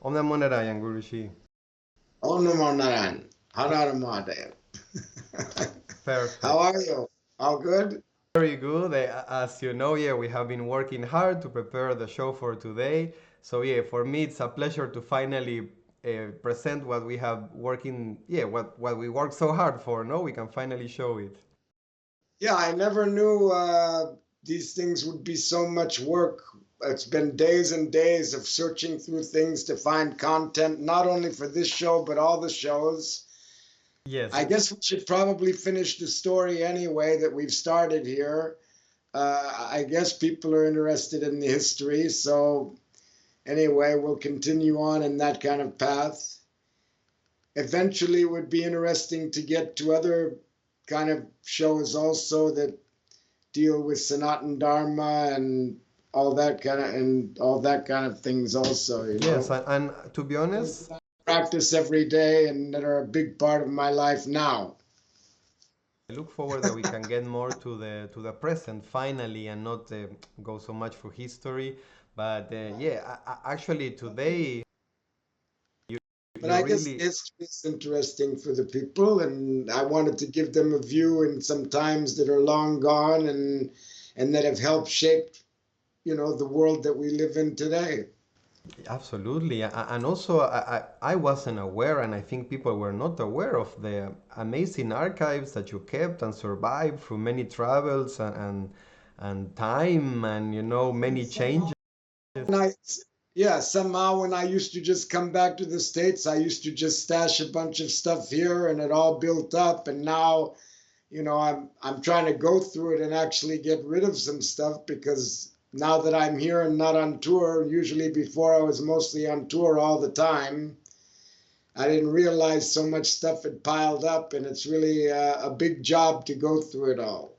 Om Namo Narayan, Guruji. Om Namo Narayan. Har Har Mahadev. How Perfect. are you? All good? Very good. As you know, yeah, we have been working hard to prepare the show for today. So yeah, for me, it's a pleasure to finally present what we have working, yeah, what we worked so hard for. No, we can finally show it. Yeah, I never knew these things would be so much work. It's been days and days of searching through things to find content, not only for this show, but all the shows. Yes, I guess we should probably finish the story anyway that we've started here. I guess people are interested in the history. So, anyway, we'll continue on in that kind of path. Eventually, it would be interesting to get to other kind of shows also that deal with Sanatan Dharma and all that kind of things also, you yes, know. and to be Things honest, that I practice every day and that are a big part of my life now. I look forward that we can get more to the present finally and not go so much for history. But yeah, actually today you But you I guess really history is interesting for the people, and I wanted to give them a view in some times that are long gone and that have helped shape, you know, the world that we live in today. absolutely, and also I wasn't aware, and I think people were not aware of the amazing archives that you kept and survived through many travels and time and And many changes. when I, yeah, somehow when I used to just come back to the States, I used to just stash a bunch of stuff here and it all built up. And now, you know, I'm trying to go through it and actually get rid of some stuff because now that I'm here and not on tour, usually before I was mostly on tour all the time, I didn't realize so much stuff had piled up, and it's really a big job to go through it all.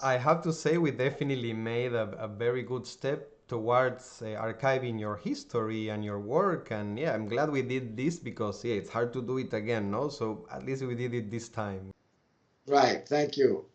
I have to say, we definitely made a very good step towards archiving your history and your work. And yeah, I'm glad we did this because yeah, it's hard to do it again, no? So at least we did it this time. Right, thank you.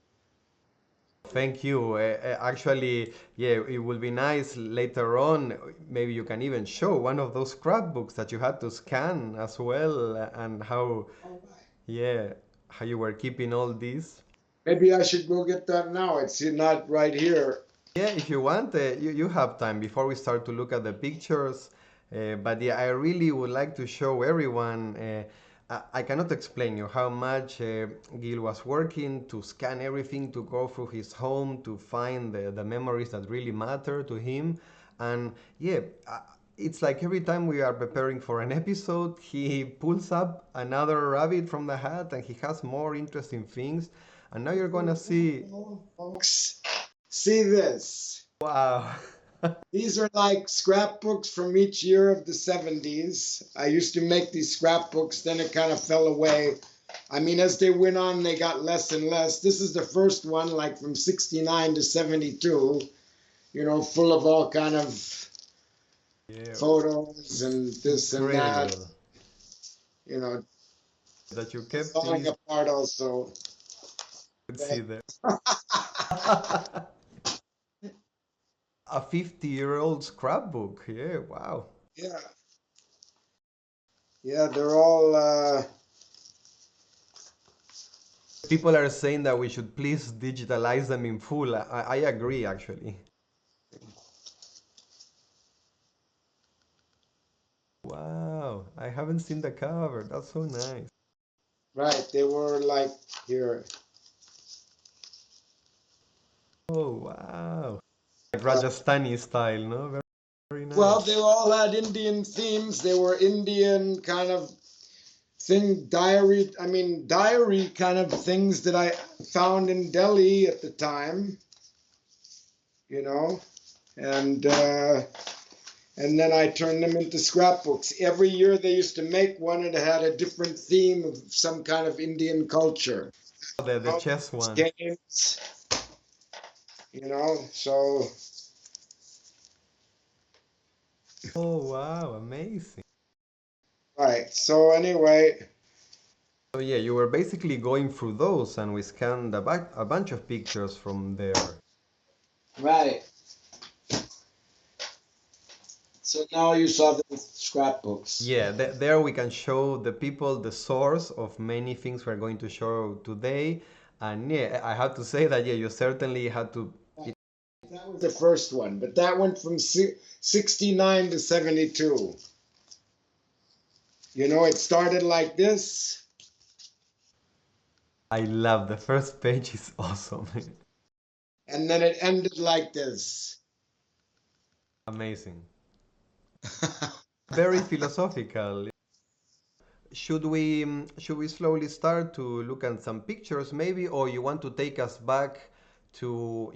Thank you. Actually, yeah, it will be nice later on. Maybe you can even show one of those scrapbooks that you had to scan as well, and how, All right. yeah, how you were keeping all these. Maybe I should go get that now. It's not right here. Yeah, if you want, you have time before we start to look at the pictures. But yeah, I really would like to show everyone. I cannot explain you how much Gil was working to scan everything, to go through his home, to find the memories that really matter to him. And yeah, it's like every time we are preparing for an episode, he pulls up another rabbit from the hat and he has more interesting things. And now you're gonna see, Folks, see this. wow. These are like scrapbooks from each year of the 70s. I used to make these scrapbooks, then it kind of fell away. I mean, as they went on, they got less and less. This is the first one, like from 69 to 72, you know, full of all kind of Yeah, photos and this and that, incredible you know, that you it's kept falling these. apart also. Let's see there. A 50-year-old scrapbook. Yeah, wow. Yeah, yeah, they're all People are saying that we should please digitalize them in full. I agree, actually. Wow, I haven't seen the cover. That's so nice. right. They were like here. Oh, wow. Like Uh, Rajasthani style, no? Very, very well, nice. they all had Indian themes. They were Indian kind of thing, diary. I mean, diary kind of things that I found in Delhi at the time, you know, and uh, and then I turned them into scrapbooks. Every year they used to make one, and it had a different theme of some kind of Indian culture. The chess Mountains, one. games, you know. So Oh, wow, amazing. right. So anyway, So yeah, you were basically going through those, and we scanned a bunch of pictures from there. right. So now you saw the scrapbooks. Yeah, there we can show the people the source of many things we're going to show today. And yeah, I have to say that, yeah, you certainly had to. That was the first one, but that went from 69 to 72. You know, it started like this, I love the first page is awesome. and then it ended like this. Amazing. Very philosophical. Should we slowly start to look at some pictures maybe, or you want to take us back to,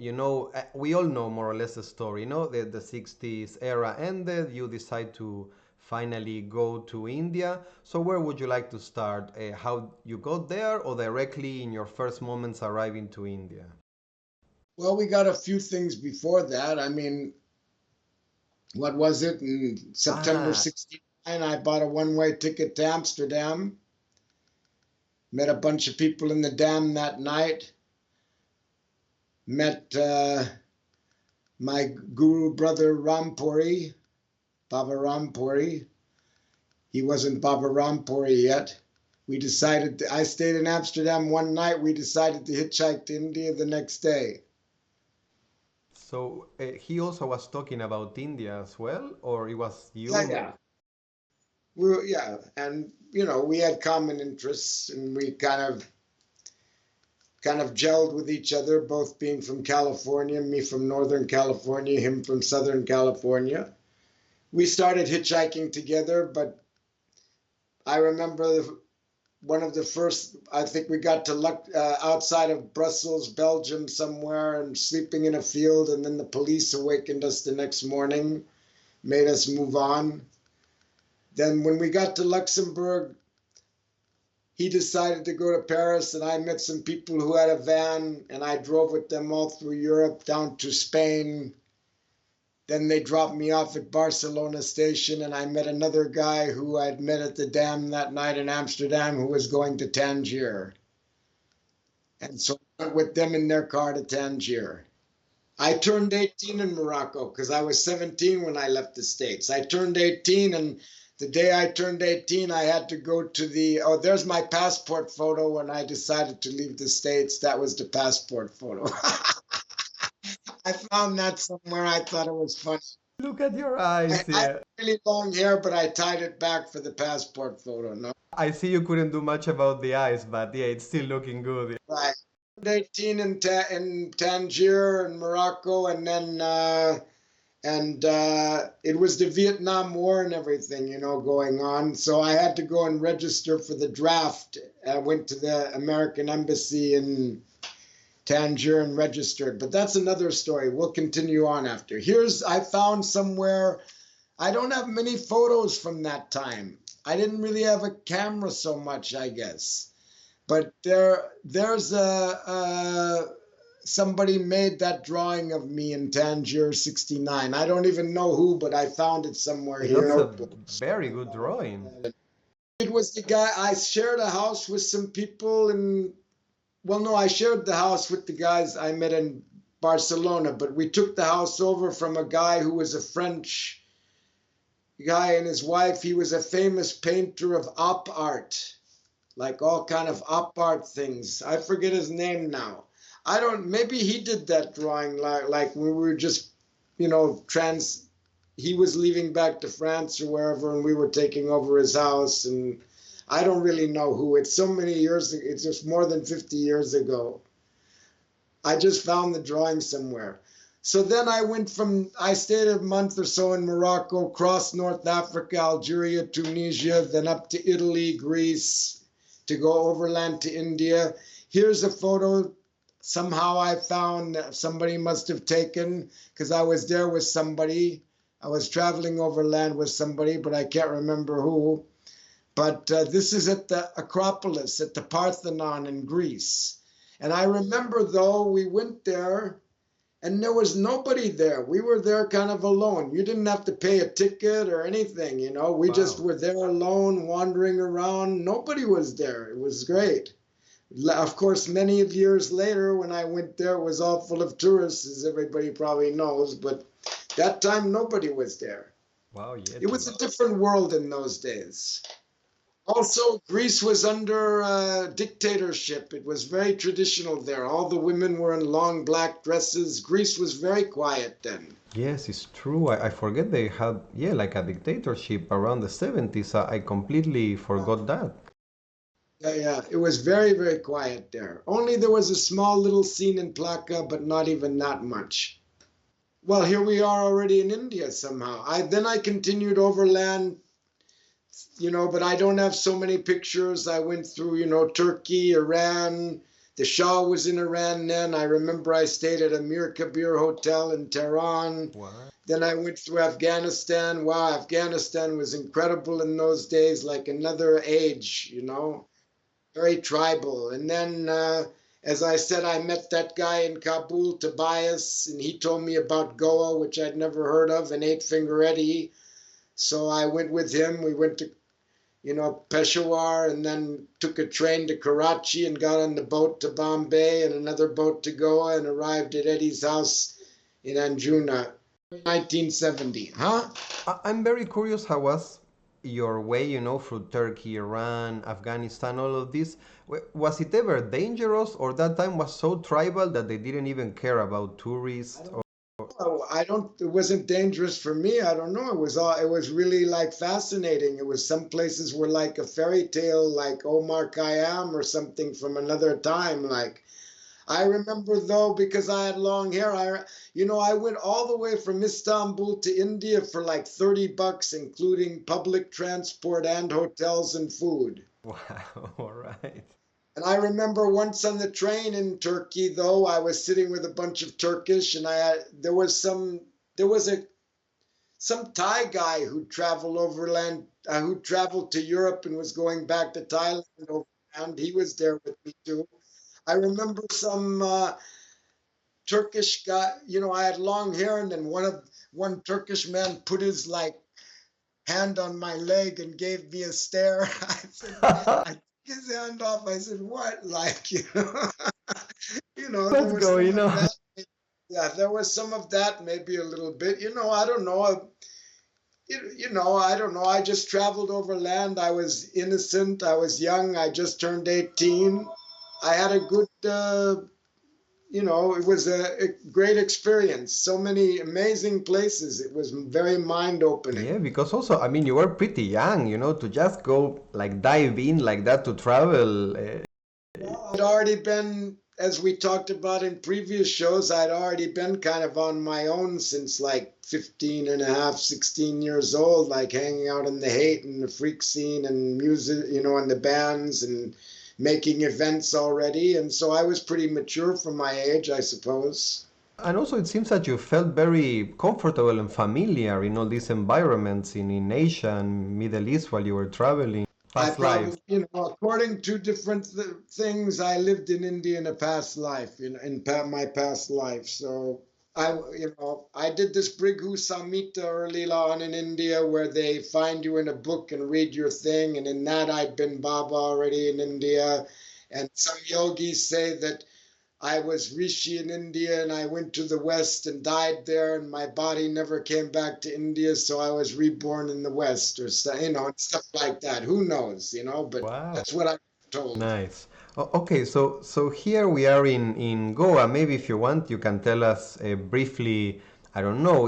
we all know more or less the story, the 60s era ended, you decide to finally go to India. So where would you like to start? How you got there, or directly in your first moments arriving to India? Well, we got a few things before that. I mean, what was it? In September Ah, 69, I bought a one-way ticket to Amsterdam, met a bunch of people in the dam that night, met my guru brother Rampuri, Baba Rampuri. He wasn't Baba Rampuri yet. I stayed in Amsterdam one night. We decided to hitchhike to India the next day. so he also was talking about India as well, or it was Yeah, you? yeah. Yeah. And, we had common interests and we kind of gelled with each other, both being from California, me from Northern California, him from Southern California. We started hitchhiking together, but I remember one of the first, I think we got to outside of Brussels, Belgium, somewhere, and sleeping in a field, and then the police awakened us the next morning, made us move on. Then when we got to Luxembourg, he decided to go to Paris, and I met some people who had a van, and I drove with them all through Europe down to Spain. Then they dropped me off at Barcelona station, and I met another guy who I'd met at the dam that night in Amsterdam who was going to Tangier. And so I went with them in their car to Tangier. I turned 18 in Morocco because I was 17 when I left the States. I turned 18, and the day I turned 18, I had to go to there's my passport photo when I decided to leave the States. That was the passport photo. I found that somewhere. I thought it was funny. Look at your I eyes, had yeah. really long hair, but I tied it back for the passport photo. No, I see you couldn't do much about the eyes, but yeah, it's still looking good. right. 18 in Tangier and Morocco, and then it was the Vietnam War and everything, going on. So I had to go and register for the draft. I went to the American Embassy in Tangier and registered. But that's another story. We'll continue on after. I found somewhere, I don't have many photos from that time. I didn't really have a camera so much, I guess. But there's somebody made that drawing of me in Tangier 69. I don't even know who, but I found it somewhere Hey, here. that's a Notebooks. very good drawing. It was the guy, I shared a house with some people well, no, I shared the house with the guys I met in Barcelona, but we took the house over from a guy who was a French guy and his wife. He was a famous painter of op art, like all kind of op art things. I forget his name now. Maybe he did that drawing like when we were just, he was leaving back to France or wherever, and we were taking over his house, and I don't really know who. It's so many years, it's just more than 50 years ago. I just found the drawing somewhere. So then I stayed a month or so in Morocco, crossed North Africa, Algeria, Tunisia, then up to Italy, Greece, to go overland to India. Here's a photo somehow I found somebody must have taken because I was there with somebody. I was traveling overland with somebody, but I can't remember who. But this is at the Acropolis, at the Parthenon in Greece. And I remember, though, we went there and there was nobody there. We were there kind of alone. You didn't have to pay a ticket or anything, We just Wow. were there alone, wandering around. Nobody was there. It was great. Of course, many years later, when I went there, it was all full of tourists, as everybody probably knows. But that time, nobody was there. Wow, yeah, It to was a love. different world in those days. Also, Greece was under dictatorship. It was very traditional there. All the women were in long black dresses. Greece was very quiet then. Yes, it's true. I forget they had, yeah, like a dictatorship around the 70s. I completely forgot that. Yeah, yeah. It was very, very quiet there. Only there was a small little scene in Plaka, but not even that much. Well, here we are already in India somehow. I continued overland, but I don't have so many pictures. I went through, Turkey, Iran. The Shah was in Iran then. I remember I stayed at a Mir Kabir hotel in Tehran. What? Then I went through Afghanistan. Wow, Afghanistan was incredible in those days, like another age. Very tribal. And then, as I said, I met that guy in Kabul, Tobias, and he told me about Goa, which I'd never heard of, and Eight Finger Eddie. So I went with him. We went to, Peshawar, and then took a train to Karachi and got on the boat to Bombay and another boat to Goa and arrived at Eddie's house in Anjuna, 1970. Huh? I'm very curious how was your way, through Turkey, Iran, Afghanistan, all of this. Was it ever dangerous, or that time was so tribal that they didn't even care about tourists? Oh, it wasn't dangerous for me. I don't know. It was really like fascinating. It was some places were like a fairy tale, like Omar Khayyam or something from another time. Like I remember though, because I had long hair, I went all the way from Istanbul to India for like $30, including public transport and hotels and food. Wow, all right. And I remember once on the train in Turkey, though, I was sitting with a bunch of Turkish, and there was some Thai guy who traveled overland, who traveled to Europe and was going back to Thailand overland. He was there with me too. I remember some Turkish guy. I had long hair, and then one Turkish man put his like hand on my leg and gave me a stare. I took his hand off. I said, "What?" Like, there What's was some going of on? that. Yeah, there was some of that, maybe a little bit. I don't know. I don't know. I just traveled overland. I was innocent. I was young. I just turned 18. I had a good, it was a great experience. So many amazing places. It was very mind Yeah, opening. because also, I mean, you were pretty young, to just go like dive in like that to travel. I'd already been, as we talked about in previous shows, I'd already been kind of on my own since like 15 and a half, 16 years old, like hanging out in the hate and the freak scene and music, and the bands and making events already. And so I was pretty mature for my age, I suppose. And also, it seems that you felt very comfortable and familiar in all these environments in Asia and Middle East while you were traveling. I Past lives. probably, according to different things, I lived in India in a past life, my past life. So I did this Brighu Samhita early on in India, where they find you in a book and read your thing, and in that I'd been Baba already in India, and some yogis say that I was Rishi in India and I went to the West and died there, and my body never came back to India, so I was reborn in the West, or and stuff like that. Who knows, but Wow. that's what I'm told. Nice. Okay, so here we are in Goa. Maybe if you want, you can tell us briefly, I don't know,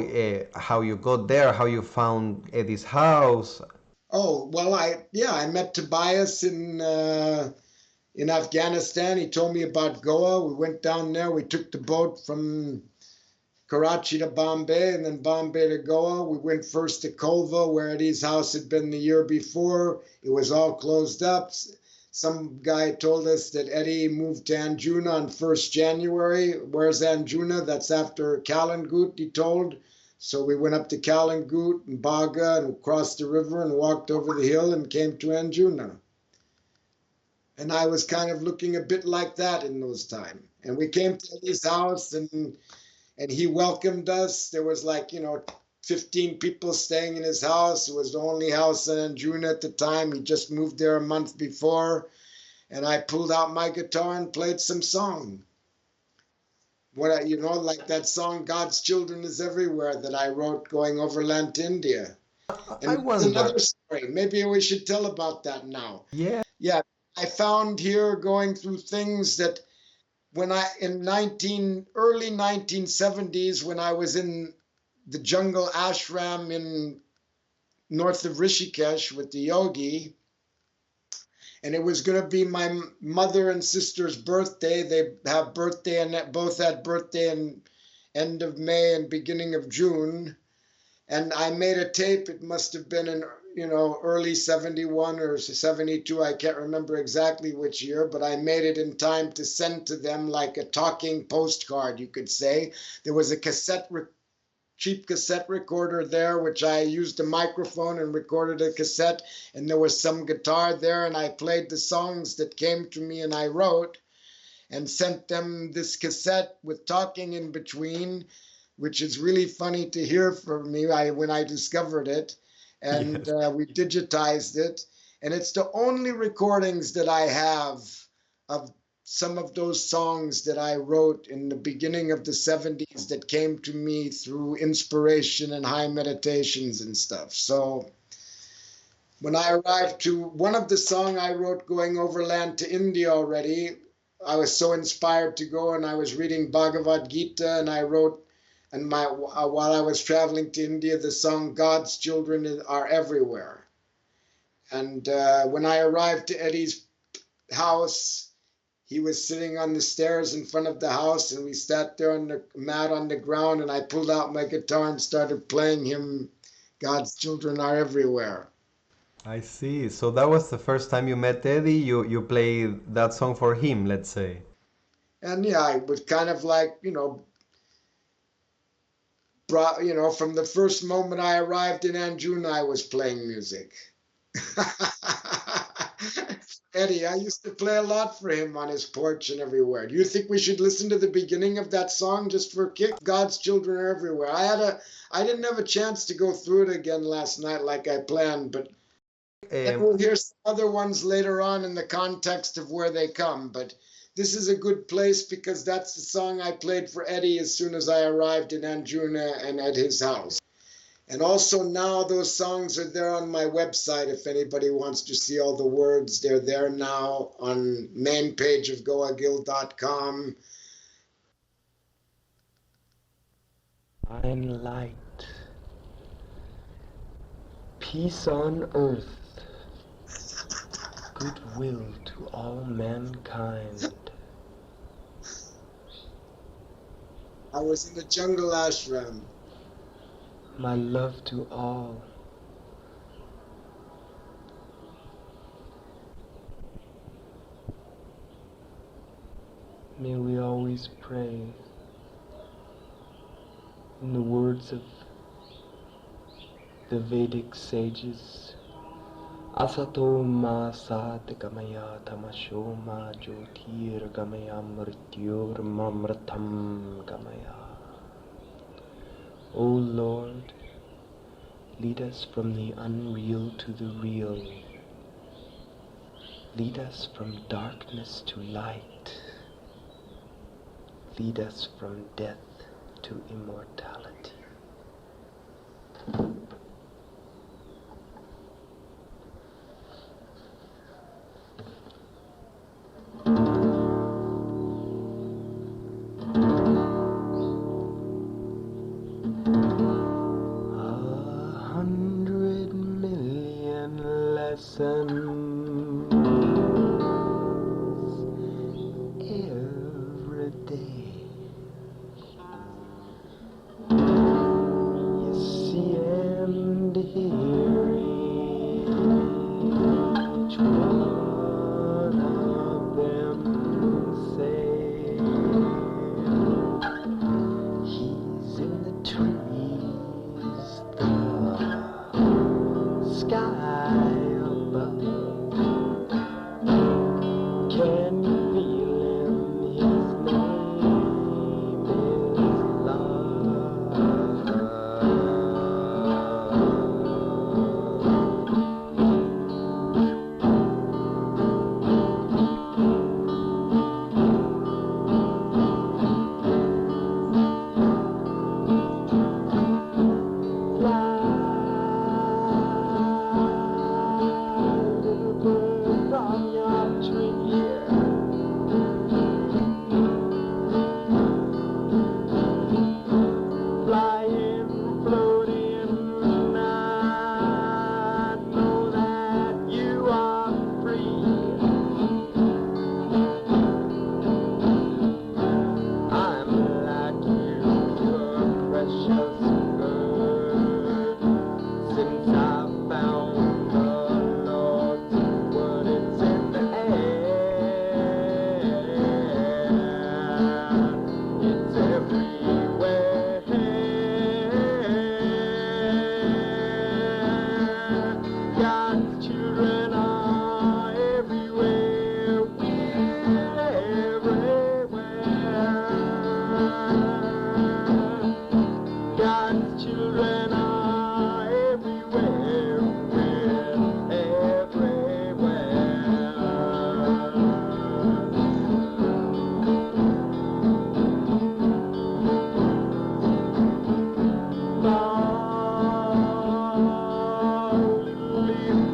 how you got there, how you found Eddie's house. Oh, well, I met Tobias in Afghanistan. He told me about Goa. We went down there. We took the boat from Karachi to Bombay and then Bombay to Goa. We went first to Kolva, where Eddie's house had been the year before. It was all closed up. Some guy told us that Eddie moved to Anjuna on 1st January. Where's Anjuna? That's after Kalangut, he told. So we went up to Kalangut and Baga and crossed the river and walked over the hill and came to Anjuna. And I was kind of looking a bit like that in those times. And we came to Eddie's house and he welcomed us. There was like, 15 people staying in his house. It was the only house in Anjuna at the time. He just moved there a month before. And I pulled out my guitar and played some song. Like that song, God's Children is Everywhere, that I wrote going overland to India. I And that's wonder. another story. Maybe we should tell about that now. Yeah. Yeah, I found here going through things that when I in 19 early 1970s when I was in the jungle ashram in north of Rishikesh with the yogi, and it was going to be my mother and sister's birthday. They have birthday and both had birthday in end of May and beginning of June. And I made a tape. It must have been in early 71 or 72. I can't remember exactly which year, but I made it in time to send to them like a talking postcard, you could say. There was a cheap cassette recorder there, which I used a microphone and recorded a cassette, and there was some guitar there, and I played the songs that came to me and I wrote and sent them this cassette with talking in between, which is really funny to hear from me when I discovered it. And Yes. we digitized it. And it's the only recordings that I have of some of those songs that I wrote in the beginning of the 70s that came to me through inspiration and high meditations and stuff. So when I arrived to one of the song I wrote going overland to India already, I was so inspired to go, and I was reading Bhagavad Gita, and I wrote, and while I was traveling to India, the song "God's Children Are Everywhere." And when I arrived to Eddie's house, he was sitting on the stairs in front of the house, and we sat there on the mat on the ground, and I pulled out my guitar and started playing him "God's Children Are Everywhere." I see. So that was the first time you met Eddie. You played that song for him, let's say. And yeah, I was kind of like, brought, from the first moment I arrived in Anjuna, I was playing music. Eddie, I used to play a lot for him on his porch and everywhere. Do you think we should listen to the beginning of that song just for a kick? God's children are everywhere. I didn't have a chance to go through it again last night like I planned, but and Um, we'll hear some other ones later on in the context of where they come. But this is a good place because that's the song I played for Eddie as soon as I arrived in Anjuna and at his house. And also now those songs are there on my website. If anybody wants to see all the words, they're there now on main page of goagil.com. Divine light, peace on earth, goodwill to all mankind. I was in the jungle ashram. My love to all. May we always pray in the words of the Vedic sages. Asato ma satagamaya tamasho ma jyotir gamaya mrityor mamratam gamaya. O Lord, lead us from the unreal to the real. Lead us from darkness to light. Lead us from death to immortality. Every day, you see and hear each one of them say, he's in the trees, the sky above. Can you feel him? His name is love. Fly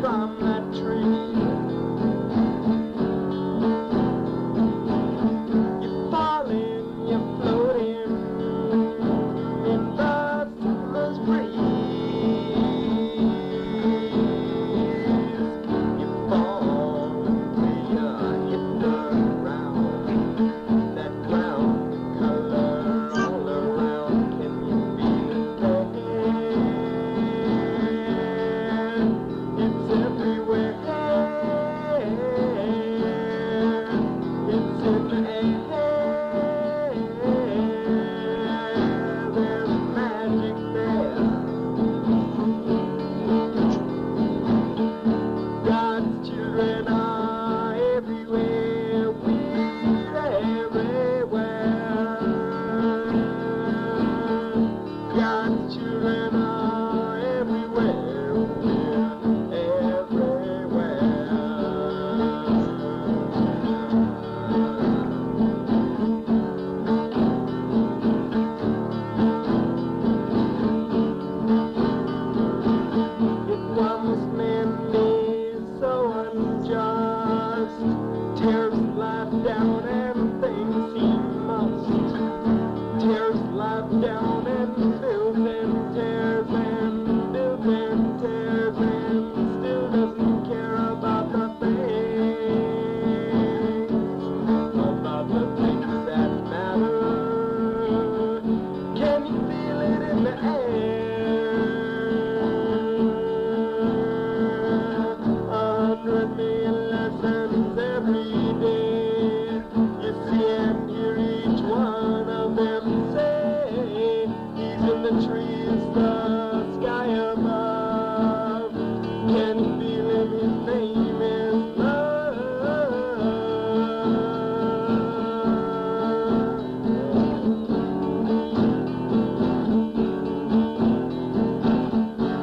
from that tree. You're falling, you're floating in the summer's breeze. You fall till you hit the ground. That ground color all around. Can you feel it there? It's everywhere. It's in the air. There's magic there. God's children are everywhere. We're everywhere. God's children are everywhere. We're everywhere. It was meant so unjust, tears life down and things seem must. Tears life down and builds and tears and builds and tears and still doesn't care about the things, about the things that matter. Can you feel it in the air? 100 million lessons every day. You see and hear each one of them say, he's in the trees, the sky above. Can you feel him? His name is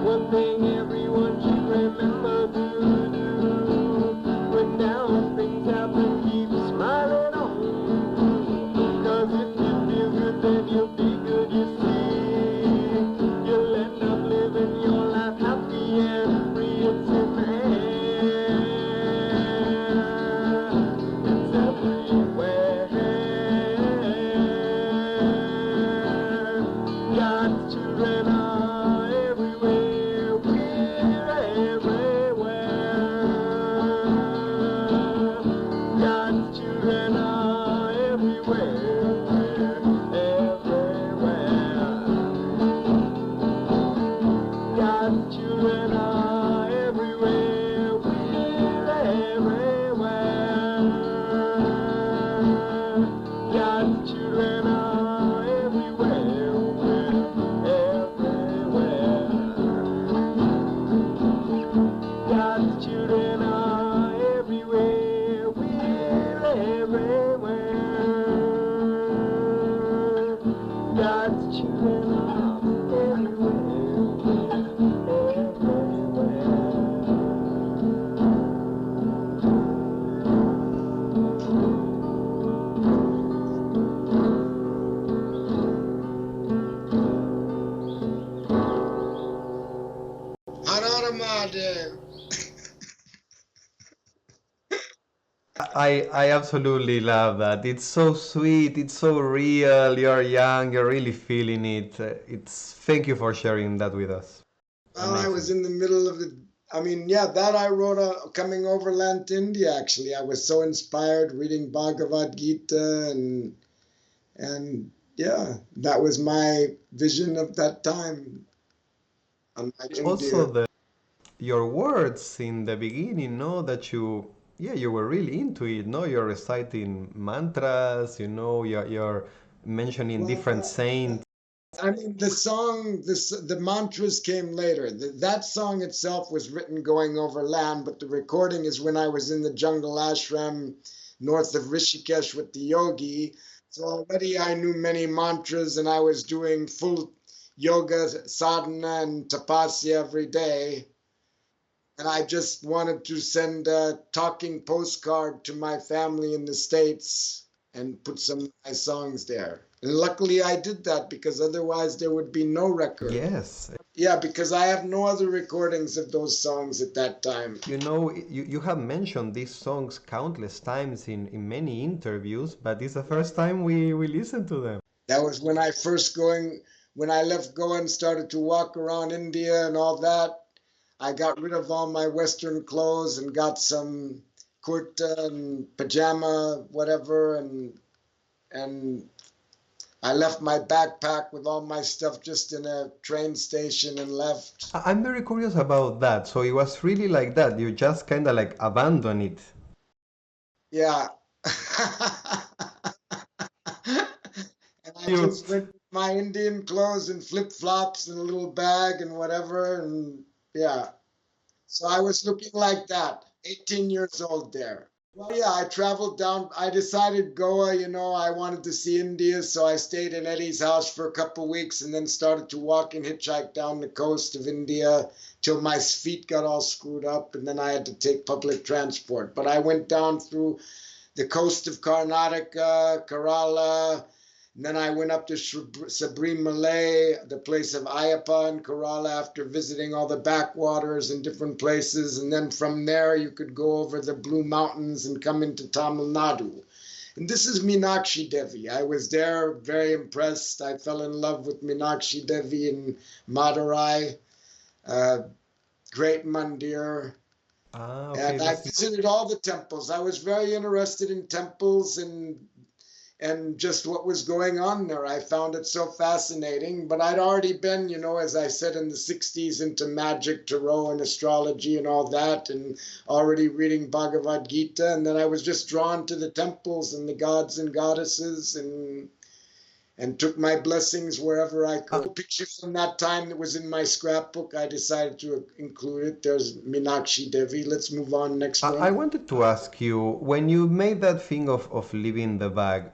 One thing everyone should remember to do when down things happen, keep smiling on. 'Cause if you feel good, then you'll be good, you see. You'll end up living your life happy and free. It's in the air. It's everywhere. God's children are everywhere. We're everywhere. God's children are everywhere. We're everywhere. God's children are everywhere. We're everywhere. God's children are everywhere. We're everywhere. God's children are everywhere. We're everywhere. God's children are Anaramadev. I absolutely love that. It's so sweet. It's so real. You're young. You're really feeling it. It's Thank you for sharing that with us. Well, I was Amazing. in the middle of the. I mean, yeah, that I wrote coming overland to India. Actually, I was so inspired reading Bhagavad Gita and yeah, that was my vision of that time on my Also, India. your words in the beginning, no, that you were really into it, no? You're reciting mantras, you're mentioning different Well, saints. I mean, the song, the mantras came later. That song itself was written going over land, but the recording is when I was in the jungle ashram north of Rishikesh with the yogi. So already I knew many mantras, and I was doing full yoga sadhana and tapasya every day. And I just wanted to send a talking postcard to my family in the States and put some of my songs there. And luckily I did that because otherwise there would be no record. Yes, Yeah, because I have no other recordings of those songs at that time. You know, you have mentioned these songs countless times in many interviews, but it's the first time we listen to them. That was when when I left Goa and started to walk around India and all that. I got rid of all my Western clothes and got some kurta and pajama, whatever, and I left my backpack with all my stuff just in a train station and left. I'm very curious about that. So it was really like that. You just kind of like abandon it. Yeah. And I You, just went with my Indian clothes and flip-flops and a little bag and whatever, and yeah. So I was looking like that, 18 years old there. Well, yeah, I traveled down. I decided Goa, I wanted to see India, so I stayed in Eddie's house for a couple weeks and then started to walk and hitchhike down the coast of India till my feet got all screwed up, and then I had to take public transport. But I went down through the coast of Karnataka, Kerala, and then I went up to Sabrimale, the place of Ayappa in Kerala, after visiting all the backwaters and different places. And then from there, you could go over the Blue Mountains and come into Tamil Nadu. And this is Meenakshi Devi. I was there, very impressed. I fell in love with Meenakshi Devi in Madurai, great mandir. okay, And I visited all the temples. I was very interested in temples and just what was going on there. I found it so fascinating. But I'd already been, as I said, in the 60s into magic, tarot, and astrology and all that, and already reading Bhagavad Gita. And then I was just drawn to the temples and the gods and goddesses and took my blessings wherever I could. A picture from that time that was in my scrapbook, I decided to include it. There's Meenakshi Devi. Let's move on next one. I wanted to ask you, when you made that thing of leaving the bag,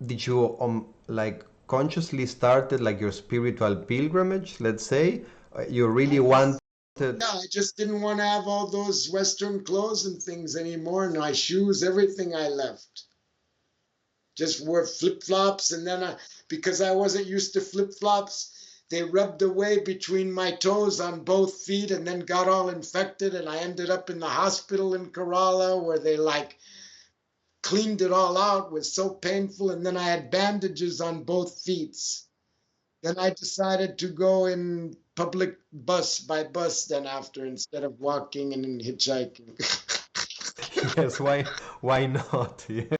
did you like consciously started like your spiritual pilgrimage, let's say? You really wanted... Yeah, I just didn't want to have all those Western clothes and things anymore, and my shoes, everything I left. Just wore flip-flops, and then because I wasn't used to flip-flops, they rubbed away between my toes on both feet and then got all infected, and I ended up in the hospital in Kerala where they like cleaned it all out. It was so painful, and then I had bandages on both feet. Then I decided to go in public by bus then after, instead of walking and hitchhiking. Yes, why not? Yeah.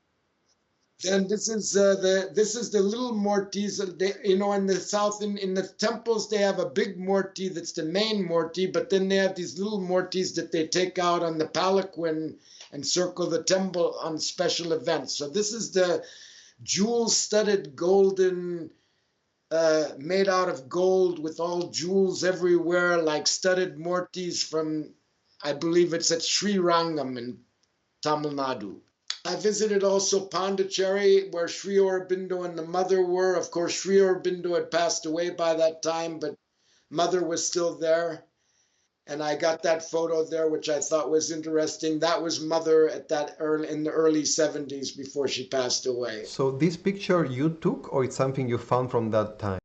Then this is the little mortis. In the south, in the temples, they have a big morti that's the main morti, but then they have these little mortis that they take out on the palanquin and circle the temple on special events. So this is the jewel-studded golden, made out of gold with all jewels everywhere, like studded mortis from, I believe it's at Sri Rangam in Tamil Nadu. I visited also Pondicherry, where Sri Aurobindo and the mother were. Of course, Sri Aurobindo had passed away by that time, but mother was still there. And I got that photo there, which I thought was interesting. That was mother in the early 70s before she passed away. So this picture you took, or it's something you found from that time?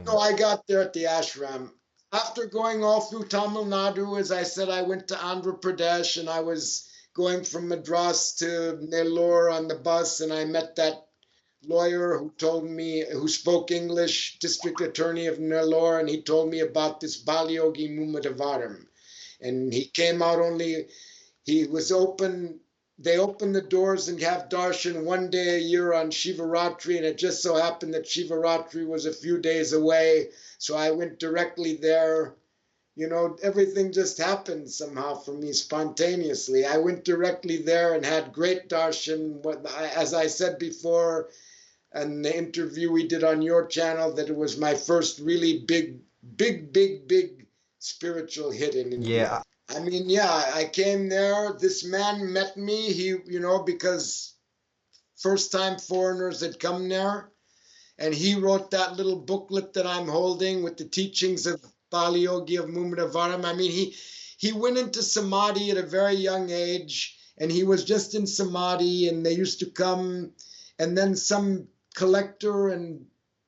No, I got there at the ashram. After going all through Tamil Nadu, as I said, I went to Andhra Pradesh, and I was going from Madras to Nellore on the bus, and I met that lawyer who spoke English, district attorney of Nellore, and he told me about this Balyogi Mummadavaram. And he came out they opened the doors and have darshan one day a year on Shivaratri, and it just so happened that Shivaratri was a few days away, so I went directly there. Everything just happened somehow for me spontaneously. I went directly there and had great darshan. As I said before, in the interview we did on your channel, that it was my first really big spiritual hit in India. Yeah. I mean, yeah, I came there. This man met me. Because first time foreigners had come there, and he wrote that little booklet that I'm holding with the teachings of Balyogi of Mummadavaram. I mean, he went into Samadhi at a very young age, and he was just in Samadhi, and they used to come, and then some collector and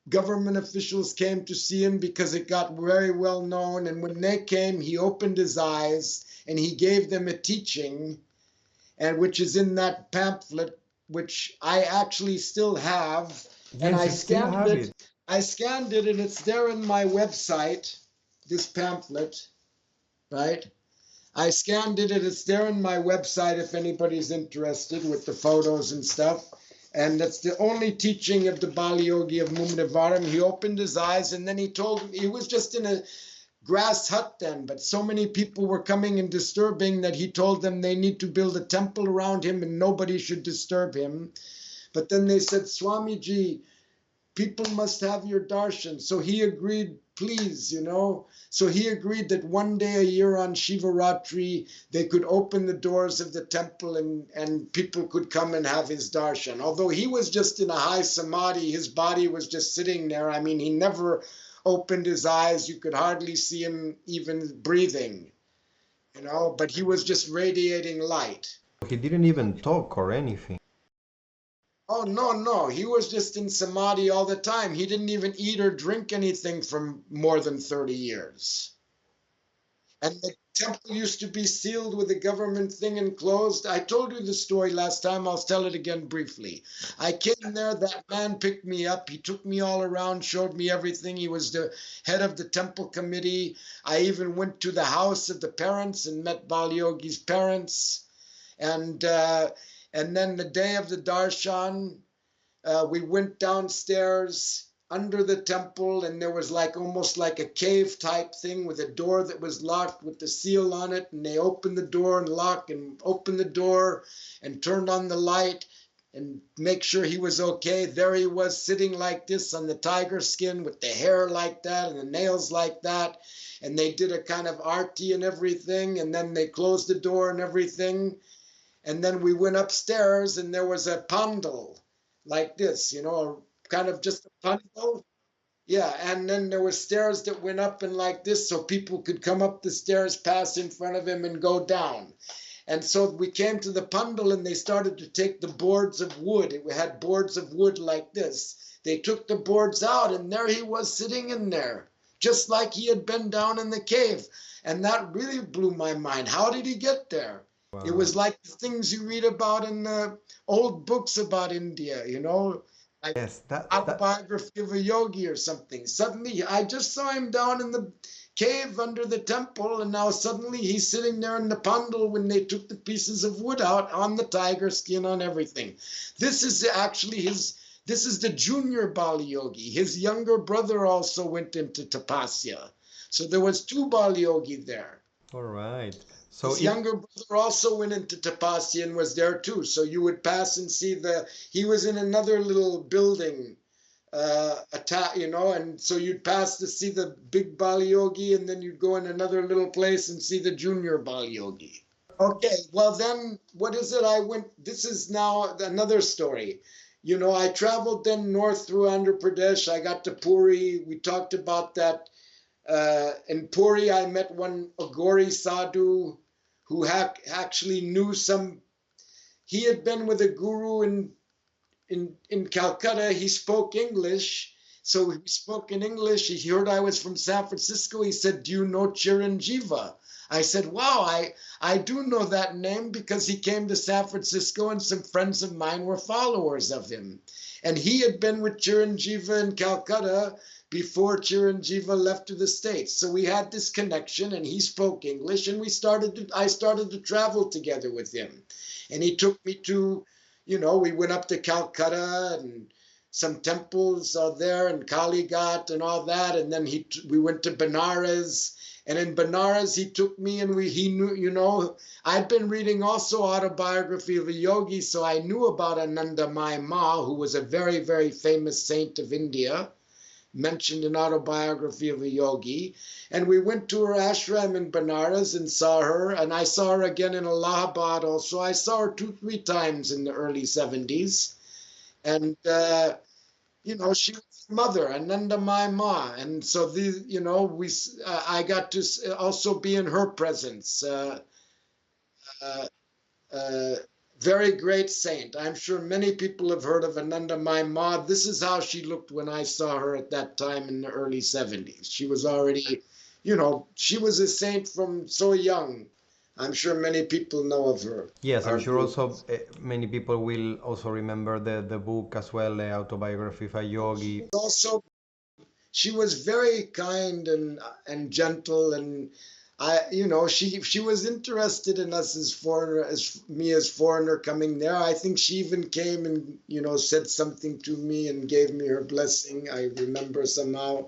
government officials came to see him because it got very well known. And when they came, he opened his eyes and he gave them a teaching, and which is in that pamphlet, which I actually still have. And Yes, I you still scanned have it. it. I scanned it, and it's there in my website, this pamphlet, right? I scanned it, and it's there in my website if anybody's interested, with the photos and stuff. And that's the only teaching of the Bali Yogi of Mumnivaram. He opened his eyes, and then he told him, he was just in a grass hut then, but so many people were coming and disturbing that he told them they need to build a temple around him and nobody should disturb him. But then they said, Swamiji, people must have your darshan. So he agreed, please, you know. So he agreed that one day a year on Shivaratri, they could open the doors of the temple and people could come and have his darshan. Although he was just in a high samadhi, his body was just sitting there. I mean, he never opened his eyes. You could hardly see him even breathing, you know, but he was just radiating light. He didn't even talk or anything. Oh, no, no. He was just in samadhi all the time. He didn't even eat or drink anything for more than 30 years. And the temple used to be sealed with a government thing and closed. I told you the story last time. I'll tell it again briefly. I came there. That man picked me up. He took me all around, showed me everything. He was the head of the temple committee. I even went to the house of the parents and met Bali Yogi's parents. And then the day of the darshan, we went downstairs under the temple, and there was like almost like a cave type thing with a door that was locked with the seal on it. And they opened the door and locked and opened the door and turned on the light and make sure he was okay. There he was sitting like this on the tiger skin with the hair like that and the nails like that. And they did a kind of arti and everything. And then they closed the door and everything. And then we went upstairs, and there was a pandal like this, you know, kind of just a pandal. Yeah, and then there were stairs that went up and like this, so people could come up the stairs, pass in front of him, and go down. And so we came to the pandal, and they started to take the boards of wood. It had boards of wood like this. They took the boards out, and there he was sitting in there, just like he had been down in the cave. And that really blew my mind. How did he get there? Wow. It was like the things you read about in the old books about India, you know, like Yes, that autobiography of a yogi or something. Suddenly, I just saw him down in the cave under the temple, and now suddenly he's sitting there in the pandal when they took the pieces of wood out, on the tiger skin, on everything. This is actually this is the junior Bali Yogi. His younger brother also went into tapasya. So there was two Bali Yogi there. all right. So His younger brother also went into tapasya and was there too. So you would pass and see he was in another little building, you know, and so you'd pass to see the big Bali Yogi, and then you'd go in another little place and see the junior Bali Yogi. Okay, well then, what is it? This is now another story. You know, I traveled then north through Andhra Pradesh. I got to Puri. We talked about that. In Puri, I met one Agori Sadhu who actually knew he had been with a guru in Calcutta. He spoke English. So he spoke in English. He heard I was from San Francisco. He said, do you know Chiranjiva? I said, wow, I do know that name because he came to San Francisco and some friends of mine were followers of him. And he had been with Chiranjiva in Calcutta before Chiranjiva left to the States. So we had this connection, and he spoke English, and I started to travel together with him. And he took me to, you know, we went up to Calcutta and some temples are there and Kalighat and all that. And then we went to Benares. And in Benares, he took me, and he knew, you know, I'd been reading also autobiography of a yogi, so I knew about Anandamayi Ma, who was a very, very famous saint of India, mentioned in autobiography of a yogi. And we went to her ashram in Benares and saw her, and I saw her again in Allahabad also. I saw her 2-3 times in the early 70s. And, you know, she was mother, Anandamayi Ma. And so, you know, I got to also be in her presence. Very great saint. I'm sure many people have heard of Anandamayi Ma. This is how she looked when I saw her at that time in the early 70s. She was already, she was a saint from so young. I'm sure many people know of her. Yes, I'm sure also many people will also remember the book as well, the autobiography of a yogi. Also, she was very kind and gentle, and she was interested in us as foreigner, as me as foreigner coming there. I think she even came and said something to me and gave me her blessing. I remember somehow.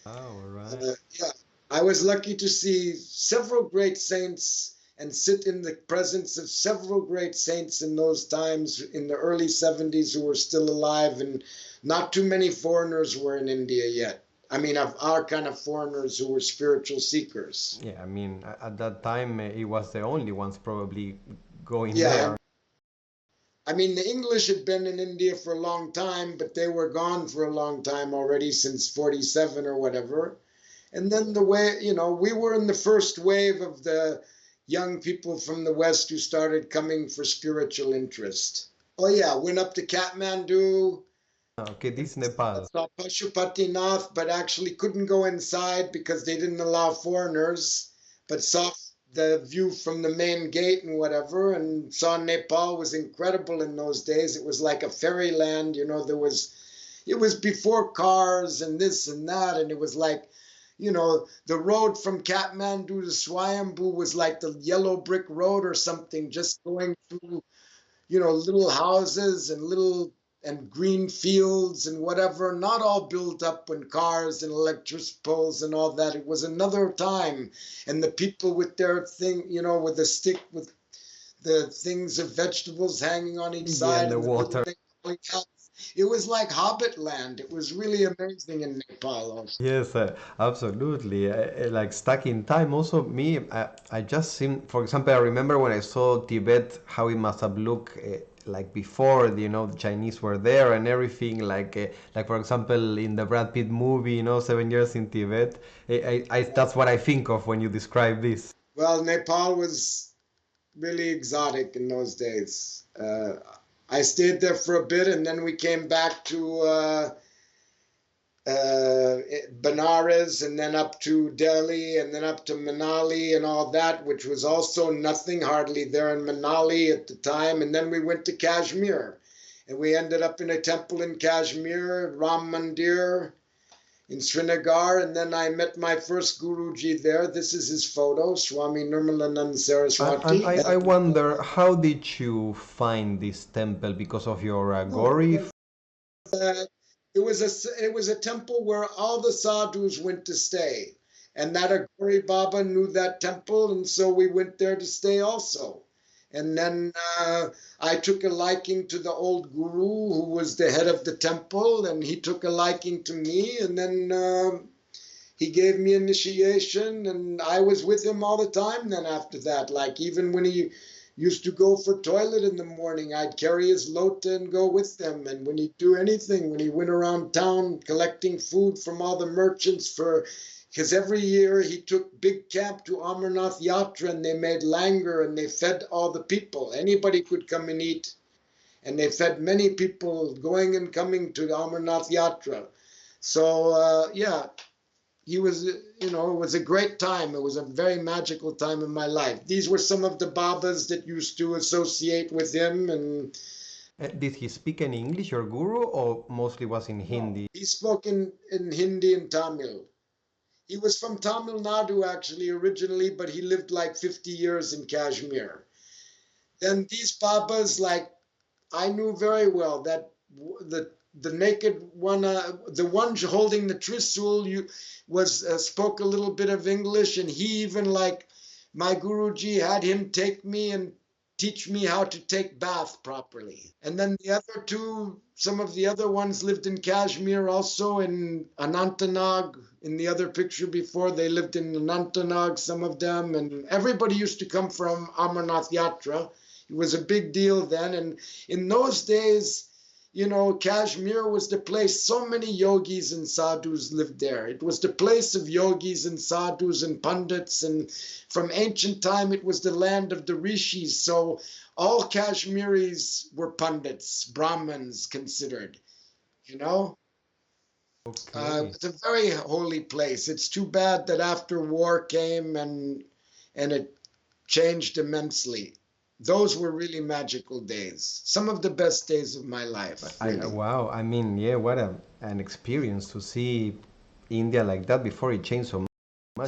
Oh, all right. Yeah, I was lucky to see several great saints and sit in the presence of several great saints in those times in the early 70s who were still alive, and not too many foreigners were in India yet. I mean, of our kind of foreigners who were spiritual seekers. Yeah, I mean, at that time, it was the only ones probably going Yeah. there. I mean, the English had been in India for a long time, but they were gone for a long time already, since 47 or whatever. And then we were in the first wave of the young people from the West who started coming for spiritual interest. Oh yeah, went up to Kathmandu. Okay, this Nepal. Saw Pashupatinath, but actually couldn't go inside because they didn't allow foreigners, but saw the view from the main gate and whatever, and saw Nepal. Was incredible in those days. It was like a fairyland, it was before cars and this and that, and it was like, the road from Kathmandu to Swayambhu was like the yellow brick road or something, just going through, little houses and green fields and whatever, not all built up with cars and electric poles and all that. It was another time. And the people with their thing, with the stick, with the things of vegetables hanging on each side. And the water. It was like Hobbit land. It was really amazing in Nepal also. Yes, absolutely. Like stuck in time. Also, me, I just seen, for example, I remember when I saw Tibet, how it must have looked like before, the Chinese were there and everything. Like for example, in the Brad Pitt movie, 7 Years in Tibet. That's what I think of when you describe this. Well, Nepal was really exotic in those days. I stayed there for a bit, and then we came back to Benares, and then up to Delhi, and then up to Manali and all that, which was also nothing hardly there in Manali at the time. And then we went to Kashmir, and we ended up in a temple in Kashmir, Ram Mandir in Srinagar, and then I met my first Guruji there. This is his photo, Swami Nirmalanand Saraswati. And I wonder, how did you find this temple? Because of your Gauri? It was a temple where all the sadhus went to stay, and that Gauri Baba knew that temple, and so we went there to stay also. And then I took a liking to the old guru who was the head of the temple, and he took a liking to me, and then he gave me initiation, and I was with him all the time then after that. Like even when he used to go for toilet in the morning, I'd carry his lota and go with them. And when he'd do anything, when he went around town collecting food from all the merchants because every year he took big camp to Amarnath Yatra, and they made langar and they fed all the people. Anybody could come and eat. And they fed many people going and coming to Amarnath Yatra. So, he was, it was a great time. It was a very magical time in my life. These were some of the Babas that used to associate with him. And did he speak in English, your guru, or mostly was in Hindi? He spoke in Hindi and Tamil. He was from Tamil Nadu, actually, originally, but he lived like 50 years in Kashmir. Then these Babas, I knew very well that the naked one, the one holding the Trisul, spoke a little bit of English, and he even, my Guruji had him take me and teach me how to take bath properly. And then the other two, some of the other ones lived in Kashmir also, in Anantnag. In the other picture before, they lived in Anantnag, some of them, and everybody used to come from Amarnath Yatra. It was a big deal then, and in those days, you know, Kashmir was the place, so many yogis and sadhus lived there. It was the place of yogis and sadhus and pundits, and from ancient time it was the land of the rishis. So all Kashmiris were pundits, Brahmins considered, you know. Okay. It's a very holy place. It's too bad that after war came and it changed immensely. Those were really magical days. Some of the best days of my life, really. Wow. I mean, yeah, what an experience to see India like that before it changed so much.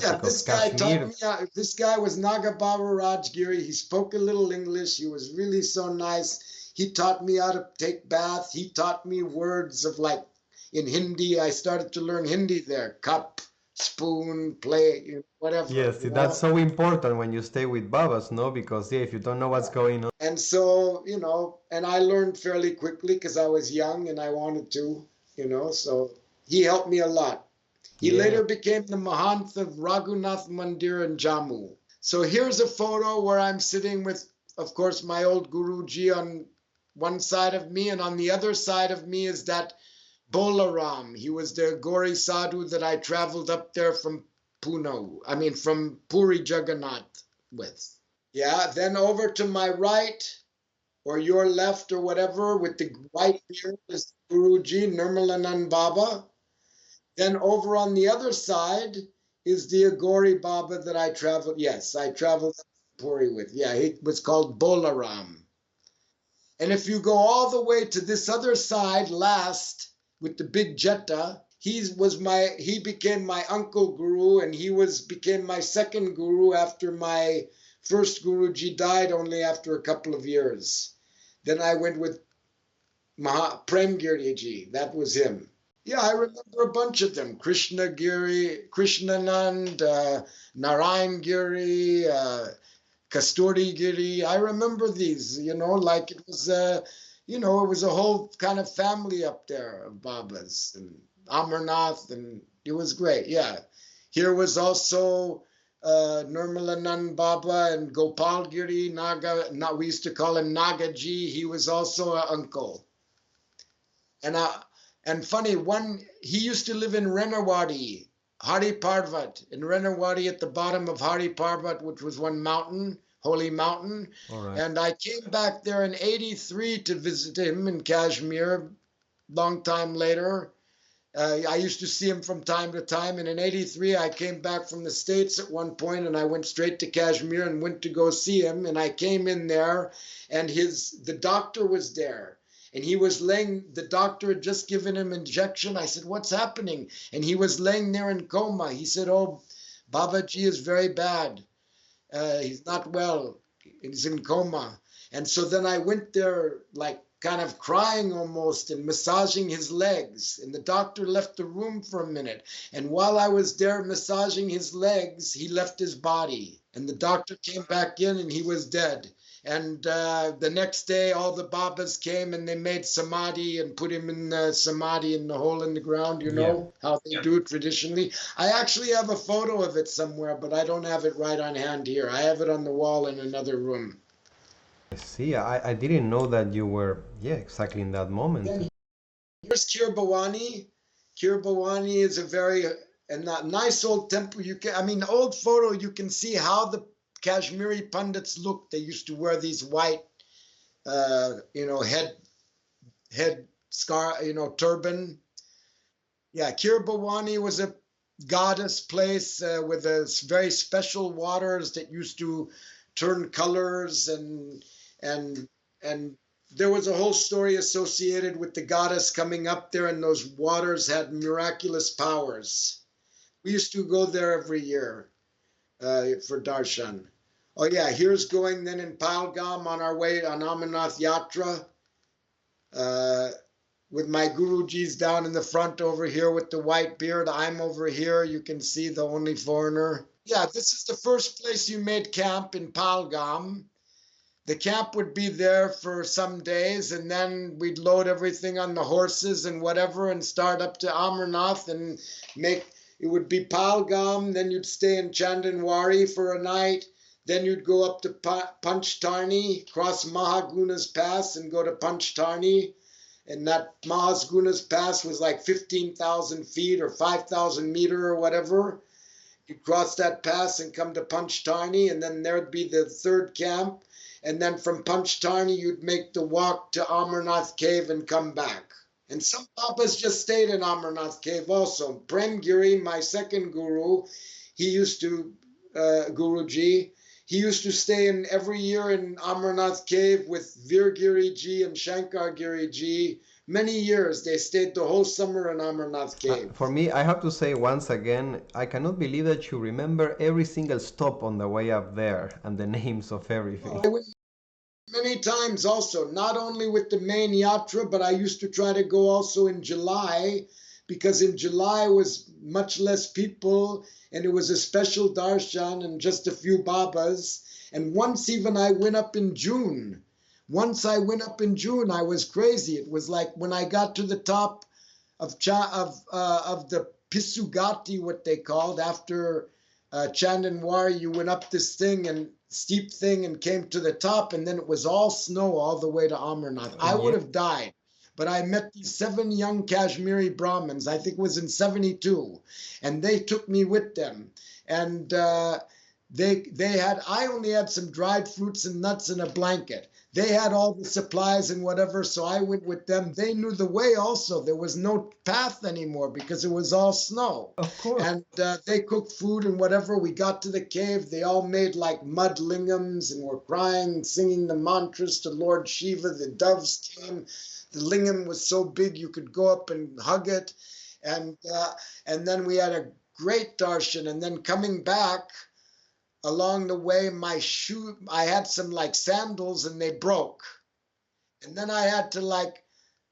Yeah, Because this guy taught Kashmir, me. This guy was Nagababa Rajgiri. He spoke a little English. He was really so nice. He taught me how to take bath. He taught me words of like in Hindi. I started to learn Hindi there. Cup, spoon, plate, whatever, yes, that's so important when you stay with Babas, no? Because yeah, if you don't know what's going on, And so, and I learned fairly quickly because I was young and I wanted to. So he helped me a lot. He yeah. later became the Mahant of Raghunath Mandir in Jammu. So here's a photo where I'm sitting with, of course, my old Guruji on one side of me, and on the other side of me is that Bolaram. He was the Gauri Sadhu that I traveled up there from from Puri Jagannath with. Yeah, then over to my right, or your left, or whatever, with the white beard is Guruji, Nirmalanand Baba. Then over on the other side is the Agori Baba that I traveled. Yes, I traveled Puri with. Yeah, he was called Bolaram. And if you go all the way to this other side last with the big Jetta, he became my uncle guru, and became my second guru after my first Guruji died only after a couple of years. Then I went with Prem Giriji. That was him. Yeah, I remember a bunch of them. Krishna Giri, Krishnanand, Narayan Giri, Kasturi Giri. I remember these, like it was, it was a whole kind of family up there of Babas and Amarnath, and it was great. Yeah. Here was also Nirmalanand Baba and Gopal Giri, we used to call him Nagaji. He was also an uncle. And funny, he used to live in Renawadi, Hari Parvat, in Renawadi at the bottom of Hari Parvat, which was one mountain, holy mountain. Right. And I came back there in 83 to visit him in Kashmir, long time later. I used to see him from time to time. And in 83, I came back from the States at one point, and I went straight to Kashmir and went to go see him. And I came in there, and the doctor was there. And he was the doctor had just given him injection. I said, what's happening? And he was laying there in coma. He said, oh, Babaji is very bad. He's not well. He's in coma. And so then I went there, like kind of crying almost and massaging his legs. And the doctor left the room for a minute. And while I was there massaging his legs, he left his body. And the doctor came back in and he was dead. And the next day, all the Babas came and they made Samadhi and put him in the Samadhi in the hole in the ground, how they do it traditionally. I actually have a photo of it somewhere, but I don't have it right on hand here. I have it on the wall in another room. See, I didn't know that you were, exactly in that moment. Then here's Kir Bhawani. Kir Bhawani is a nice old temple. Old photo, you can see how the Kashmiri pundits looked. They used to wear these white, head scar, turban. Yeah, Kir Bhawani was a goddess place with very special waters that used to turn colors, and there was a whole story associated with the goddess coming up there, and those waters had miraculous powers. We used to go there every year for darshan. Oh yeah, here's going then in Palgam on our way on Amarnath Yatra with my Gurujis down in the front over here with the white beard. I'm over here. You can see the only foreigner. Yeah, this is the first place you made camp in Palgam. The camp would be there for some days, and then we'd load everything on the horses and whatever and start up to Amarnath and it would be Palgam, then you'd stay in Chandanwari for a night. Then you'd go up to Panchtarni, cross Mahaguna's Pass and go to Panchtarni. And that Mahasgunas Pass was like 15,000 feet or 5,000 meter or whatever. You cross that pass and come to Panchtarni, and then there'd be the third camp. And then from Panchtarni, you'd make the walk to Amarnath Cave and come back. And some Babas just stayed in Amarnath Cave also. Prem Giri, my second guru, he used to, Guruji, he used to stay in every year in Amarnath Cave with Virgiri Ji and Shankar Giri Ji. Many years they stayed the whole summer in Amarnath Cave. For me, I have to say once again, I cannot believe that you remember every single stop on the way up there and the names of everything. I went many times also, not only with the main yatra, but I used to try to go also in July, because in July was much less people and it was a special darshan and just a few babas. And once even I went up in June. Once I went up in June, I was crazy. It was like when I got to the top of the Pisugati, what they called, after Chandanwari, you went up this thing and steep thing and came to the top, and then it was all snow all the way to Amarnath. I would have died. But I met these 7 young Kashmiri Brahmins, I think it was in 72, and they took me with them. And they had, I only had some dried fruits and nuts and a blanket. They had all the supplies and whatever, so I went with them. They knew the way also. There was no path anymore because it was all snow. Of course. And they cooked food and whatever. We got to the cave. They all made like mud lingams and were crying, singing the mantras to Lord Shiva. The doves came. The lingam was so big you could go up and hug it. And then we had a great darshan. And then coming back, along the way, I had some like sandals and they broke. And then I had to like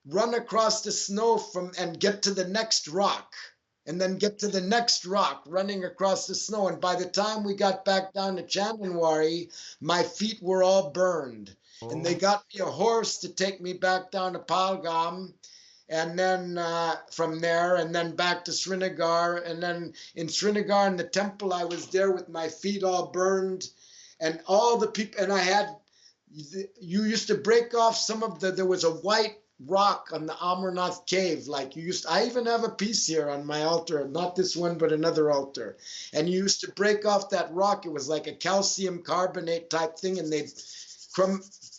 run across the snow and get to the next rock, and then get to the next rock, running across the snow. And by the time we got back down to Chandanwari, my feet were all burned. Oh. And they got me a horse to take me back down to Palgam. And then from there, and then back to Srinagar. And then in Srinagar, in the temple, I was there with my feet all burned. And all the people, and you used to break off some of there was a white rock on the Amarnath cave. Like I even have a piece here on my altar, not this one, but another altar. And you used to break off that rock. It was like a calcium carbonate type thing. And they'd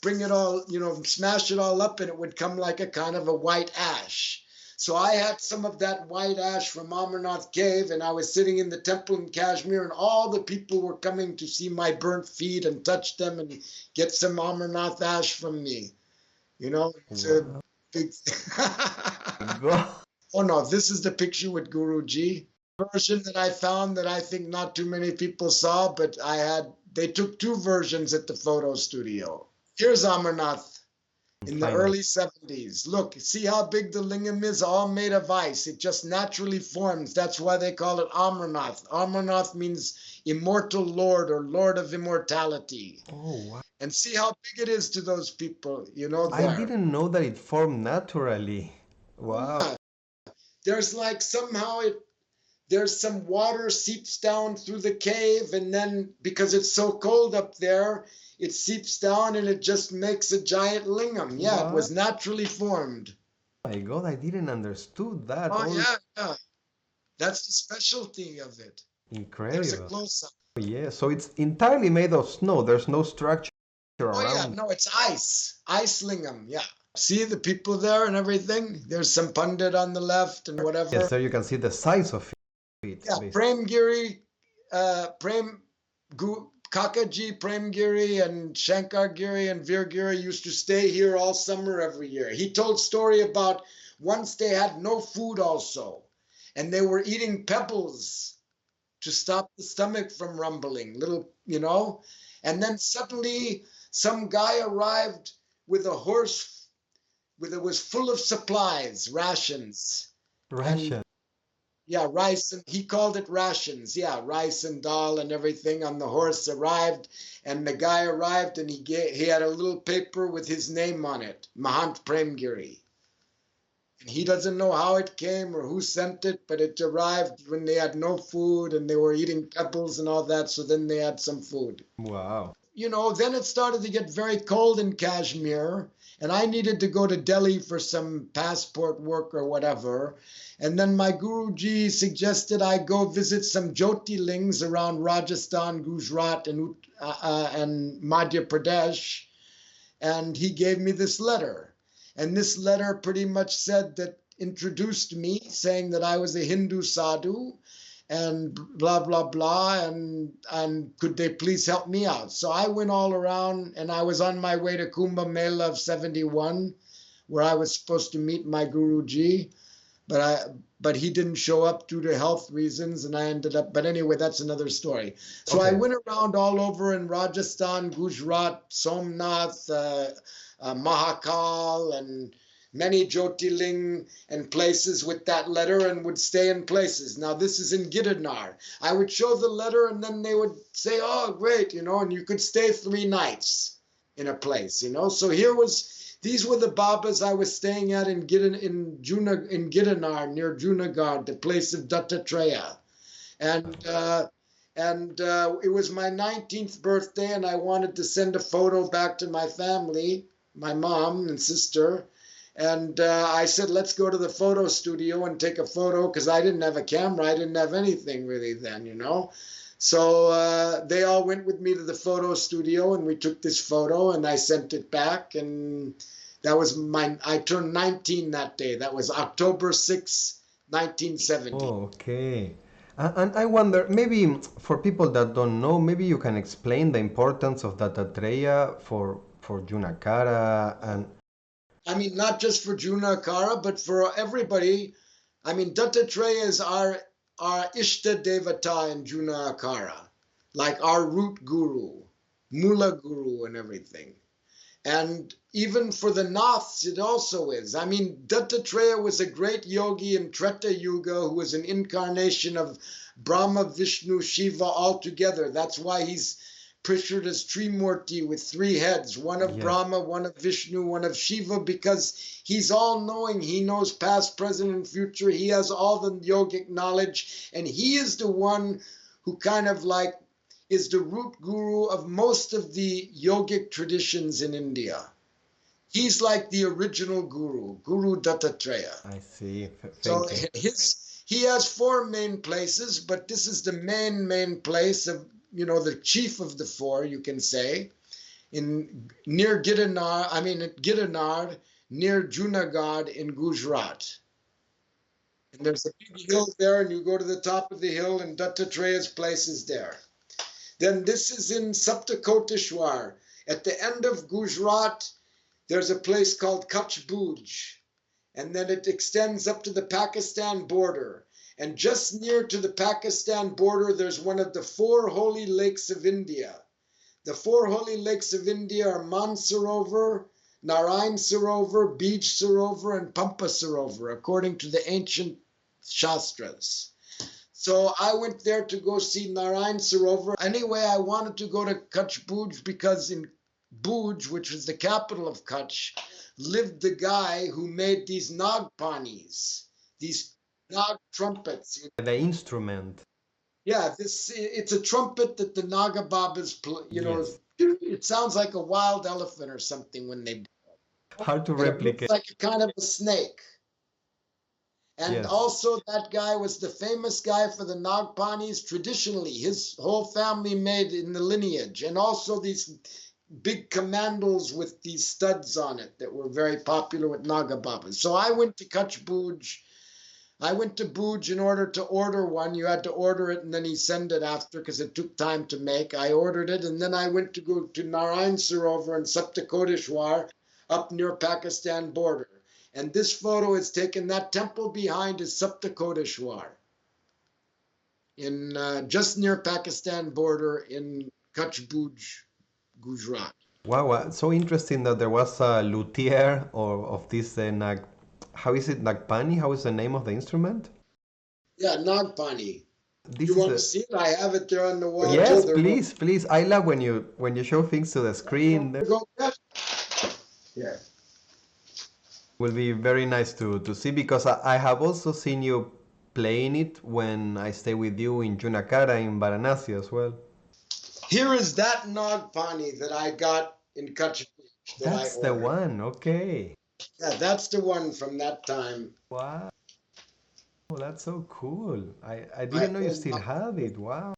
bring it all, smash it all up, and it would come like a kind of a white ash. So I had some of that white ash from Amarnath Cave, and I was sitting in the temple in Kashmir, and all the people were coming to see my burnt feet and touch them and get some Amarnath ash from me. It's a big... Oh no, this is the picture with Guruji. Version that I found that I think not too many people saw, but they took 2 versions at the photo studio. Here's Amarnath in the early 70s. Look, see how big the lingam is, all made of ice. It just naturally forms. That's why they call it Amarnath. Amarnath means immortal Lord or Lord of immortality. Oh, wow. And see how big it is to those people, there. I didn't know that it formed naturally. Wow. Yeah. There's like there's some water seeps down through the cave, and then because it's so cold up there, it seeps down and it just makes a giant lingam. Yeah, what? It was naturally formed. Oh my God, I didn't understood that. Oh, yeah. That's the specialty of it. Incredible. There's a close-up. Yeah, so it's entirely made of snow. There's no structure around. Oh, yeah, no, it's ice. Ice lingam, yeah. See the people there and everything? There's some pundit on the left and whatever. Yes, there you can see the size of it. Yeah, Prem Giri, Kakaji, Prem Giri, and Shankar Giri and Veer Giri used to stay here all summer every year. He told story about once they had no food also, and they were eating pebbles to stop the stomach from rumbling, and then suddenly some guy arrived with a horse it was full of supplies, rations. Rations. Yeah, rice, and he called it rations. Yeah, rice and dal and everything on the horse arrived, and the guy arrived, and he had a little paper with his name on it, Mahant Premgiri. And he doesn't know how it came or who sent it, but it arrived when they had no food and they were eating pebbles and all that, so then they had some food. Wow. then it started to get very cold in Kashmir, and I needed to go to Delhi for some passport work or whatever. And then my Guruji suggested I go visit some Jyotirlings around Rajasthan, Gujarat, and Madhya Pradesh. And he gave me this letter. And this letter pretty much introduced me, saying that I was a Hindu sadhu and blah, blah, blah, and could they please help me out? So I went all around, and I was on my way to Kumbh Mela of 71, where I was supposed to meet my Guruji, but he didn't show up due to health reasons, and I ended up, but anyway, that's another story. So I went around all over in Rajasthan, Gujarat, Somnath, Mahakal, and many Jyotirling and places with that letter, and would stay in places. Now this is in Girirnar. I would show the letter, and then they would say, oh, great, and you could stay 3 nights in a place, So these were the Babas I was staying at in Girirnar, near Junagadh, the place of Dattatreya. And it was my 19th birthday, and I wanted to send a photo back to my family, my mom and sister. And I said, let's go to the photo studio and take a photo, because I didn't have a camera. I didn't have anything really then, So they all went with me to the photo studio, and we took this photo, and I sent it back. And that was I turned 19 that day. That was October 6, 1970. Oh, okay. And I wonder, maybe for people that don't know, maybe you can explain the importance of Dattatreya for Junakara and... I mean, not just for Junakara, but for everybody. I mean, Dattatreya is our Ishta Devata in Junakara, like our root guru, Mula guru and everything. And even for the Naths, it also is. I mean, Dattatreya was a great yogi in Treta Yuga who was an incarnation of Brahma, Vishnu, Shiva all together. That's why he's pictured as Trimurti with 3 heads, one of Brahma, one of Vishnu, one of Shiva, because he's all-knowing. He knows past, present, and future. He has all the yogic knowledge, and he is the one who kind of like is the root guru of most of the yogic traditions in India. He's like the original guru, Guru Dattatreya. I see. So he has 4 main places, but this is the main place of, the chief of the 4, you can say, near Girirnar, near Junagadh in Gujarat. And there's a big hill there, and you go to the top of the hill, and Dattatreya's place is there. Then this is in Saptakoteshwar. At the end of Gujarat, there's a place called Kutch Bhuj, and then it extends up to the Pakistan border. And just near to the Pakistan border, there's one of the 4 holy lakes of India. The 4 holy lakes of India are Mansarovar, Narayan Sarovar, Bij Sarovar, and Pampa Sarovar, according to the ancient Shastras. So I went there to go see Narayan Sarovar. Anyway, I wanted to go to Kutch Bhuj because in Bhuj, which was the capital of Kutch, lived the guy who made these nagpanis, these Nag trumpets. The instrument. Yeah, it's a trumpet that the Naga Babas play, It sounds like a wild elephant or something when they blow. Hard to And replicate. it looks like a kind of a snake. And also that guy was the famous guy for the Nagpanis traditionally. His whole family made in the lineage. And also these big commandos with these studs on it that were very popular with Naga Babas. So I went to Kutch Bhuj. I went to Bhuj in order to order one. You had to order it, and then he sent it after because it took time to make. I ordered it, and then I went to go to Narayan Sarovar and Saptakoteshwar up near Pakistan border. And this photo is taken, that temple behind is Saptakoteshwar, in just near Pakistan border in Kutch Bhuj, Gujarat. Wow, so interesting that there was a luthier of this how is it, Nagpani? How is the name of the instrument? Yeah, Nagpani. This You is want to see it? I have it there on the wall. Yes, too. please. I love when you show things to the screen. Yeah. Will be very nice to see, because I have also seen you playing it when I stay with you in Junakara in Varanasi as well. Here is that Nagpani that I got in Kashmir that I That's the ordered. one. Okay. Yeah, that's the one from that time. Wow, that's so cool. I I didn't know you owe still have it. Wow.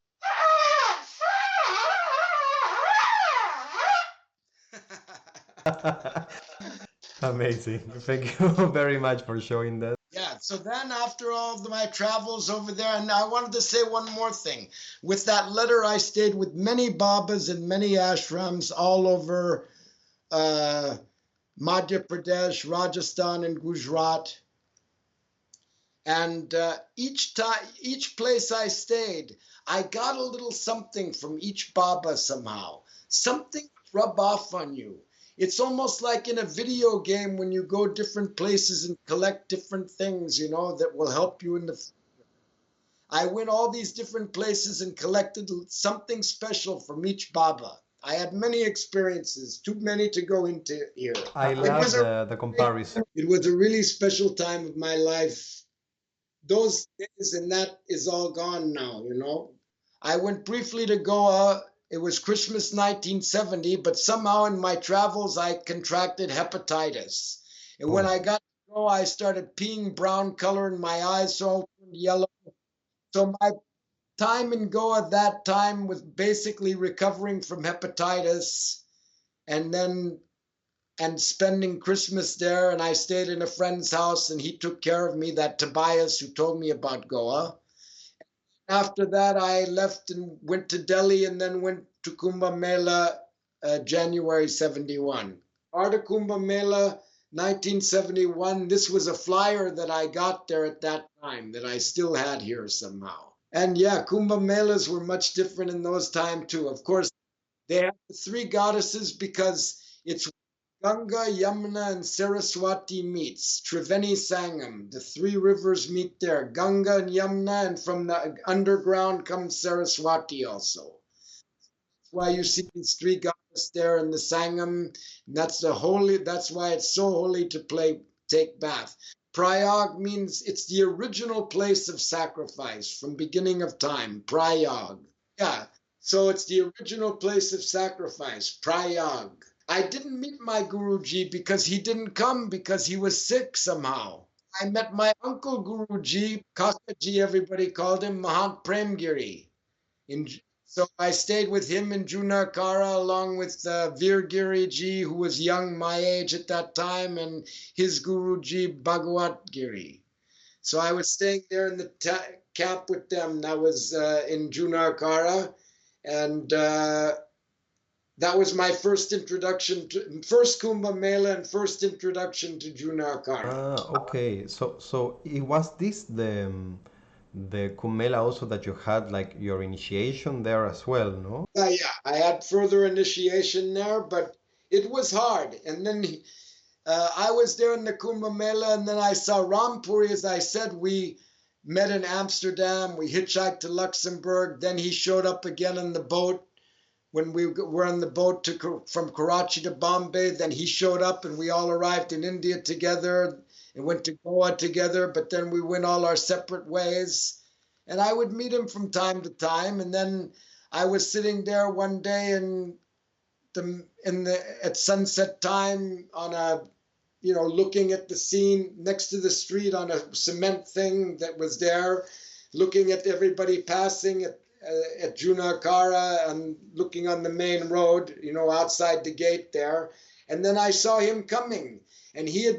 Amazing. Thank you very much for showing that. Yeah, so then after all of my travels over there, and I wanted to say one more thing. With that letter, I stayed with many Babas and many ashrams all over Madhya Pradesh, Rajasthan, and Gujarat. And each place I stayed, I got a little something from each Baba somehow. Something rub off on you. It's almost like in a video game when you go different places and collect different things, that will help you in the. I went all these different places and collected something special from each Baba. I had many experiences, too many to go into here. I love the comparison. It was a really special time of my life. Those days and that is all gone now. I went briefly to Goa. It was Christmas 1970, but somehow in my travels I contracted hepatitis. And when I got to Goa, I started peeing brown color and my eyes all turned yellow. So my time in Goa that time was basically recovering from hepatitis and spending Christmas there. And I stayed in a friend's house and he took care of me, that Tobias who told me about Goa. After that, I left and went to Delhi and then went to Kumbh Mela, January 71. Part of Kumbh Mela, 1971. This was a flyer that I got there at that time that I still had here somehow. And yeah, Kumbh Melas were much different in those times too. Of course, they have the three goddesses because it's Ganga, Yamuna, and Saraswati meets. Triveni Sangam. The three rivers meet there. Ganga and Yamuna, and from the underground comes Saraswati also. That's why you see these three goddesses there in the Sangam. That's why it's so holy to take bath. Prayag means it's the original place of sacrifice from beginning of time. Prayag. Yeah. So it's the original place of sacrifice. Prayag. I didn't meet my Guruji because he didn't come because he was sick somehow. I met my uncle Guruji, Kakaji, everybody called him, Mahant Premgiri. So I stayed with him in Junagadh along with Veer Ji, who was young, my age at that time, and his Guruji, Bhagavat Giri. So I was staying there in the camp with them. That was in Junagadh, and that was my first Kumbh Mela and first introduction to Junagadh. Okay. So it was this the Kumbh Mela also that you had like your initiation there as well, no? Yeah, I had further initiation there, but it was hard. And then I was there in the Kumbh Mela, and then I saw Rampuri, as I said. We met in Amsterdam. We hitchhiked to Luxembourg. Then he showed up again on the boat. When we were on the boat from Karachi to Bombay, then he showed up and we all arrived in India together and went to Goa together, but then we went all our separate ways. And I would meet him from time to time. And then I was sitting there one day at sunset time looking at the scene next to the street on a cement thing that was there, looking at everybody passing at Junagadh and looking on the main road, outside the gate there. And then I saw him coming, and he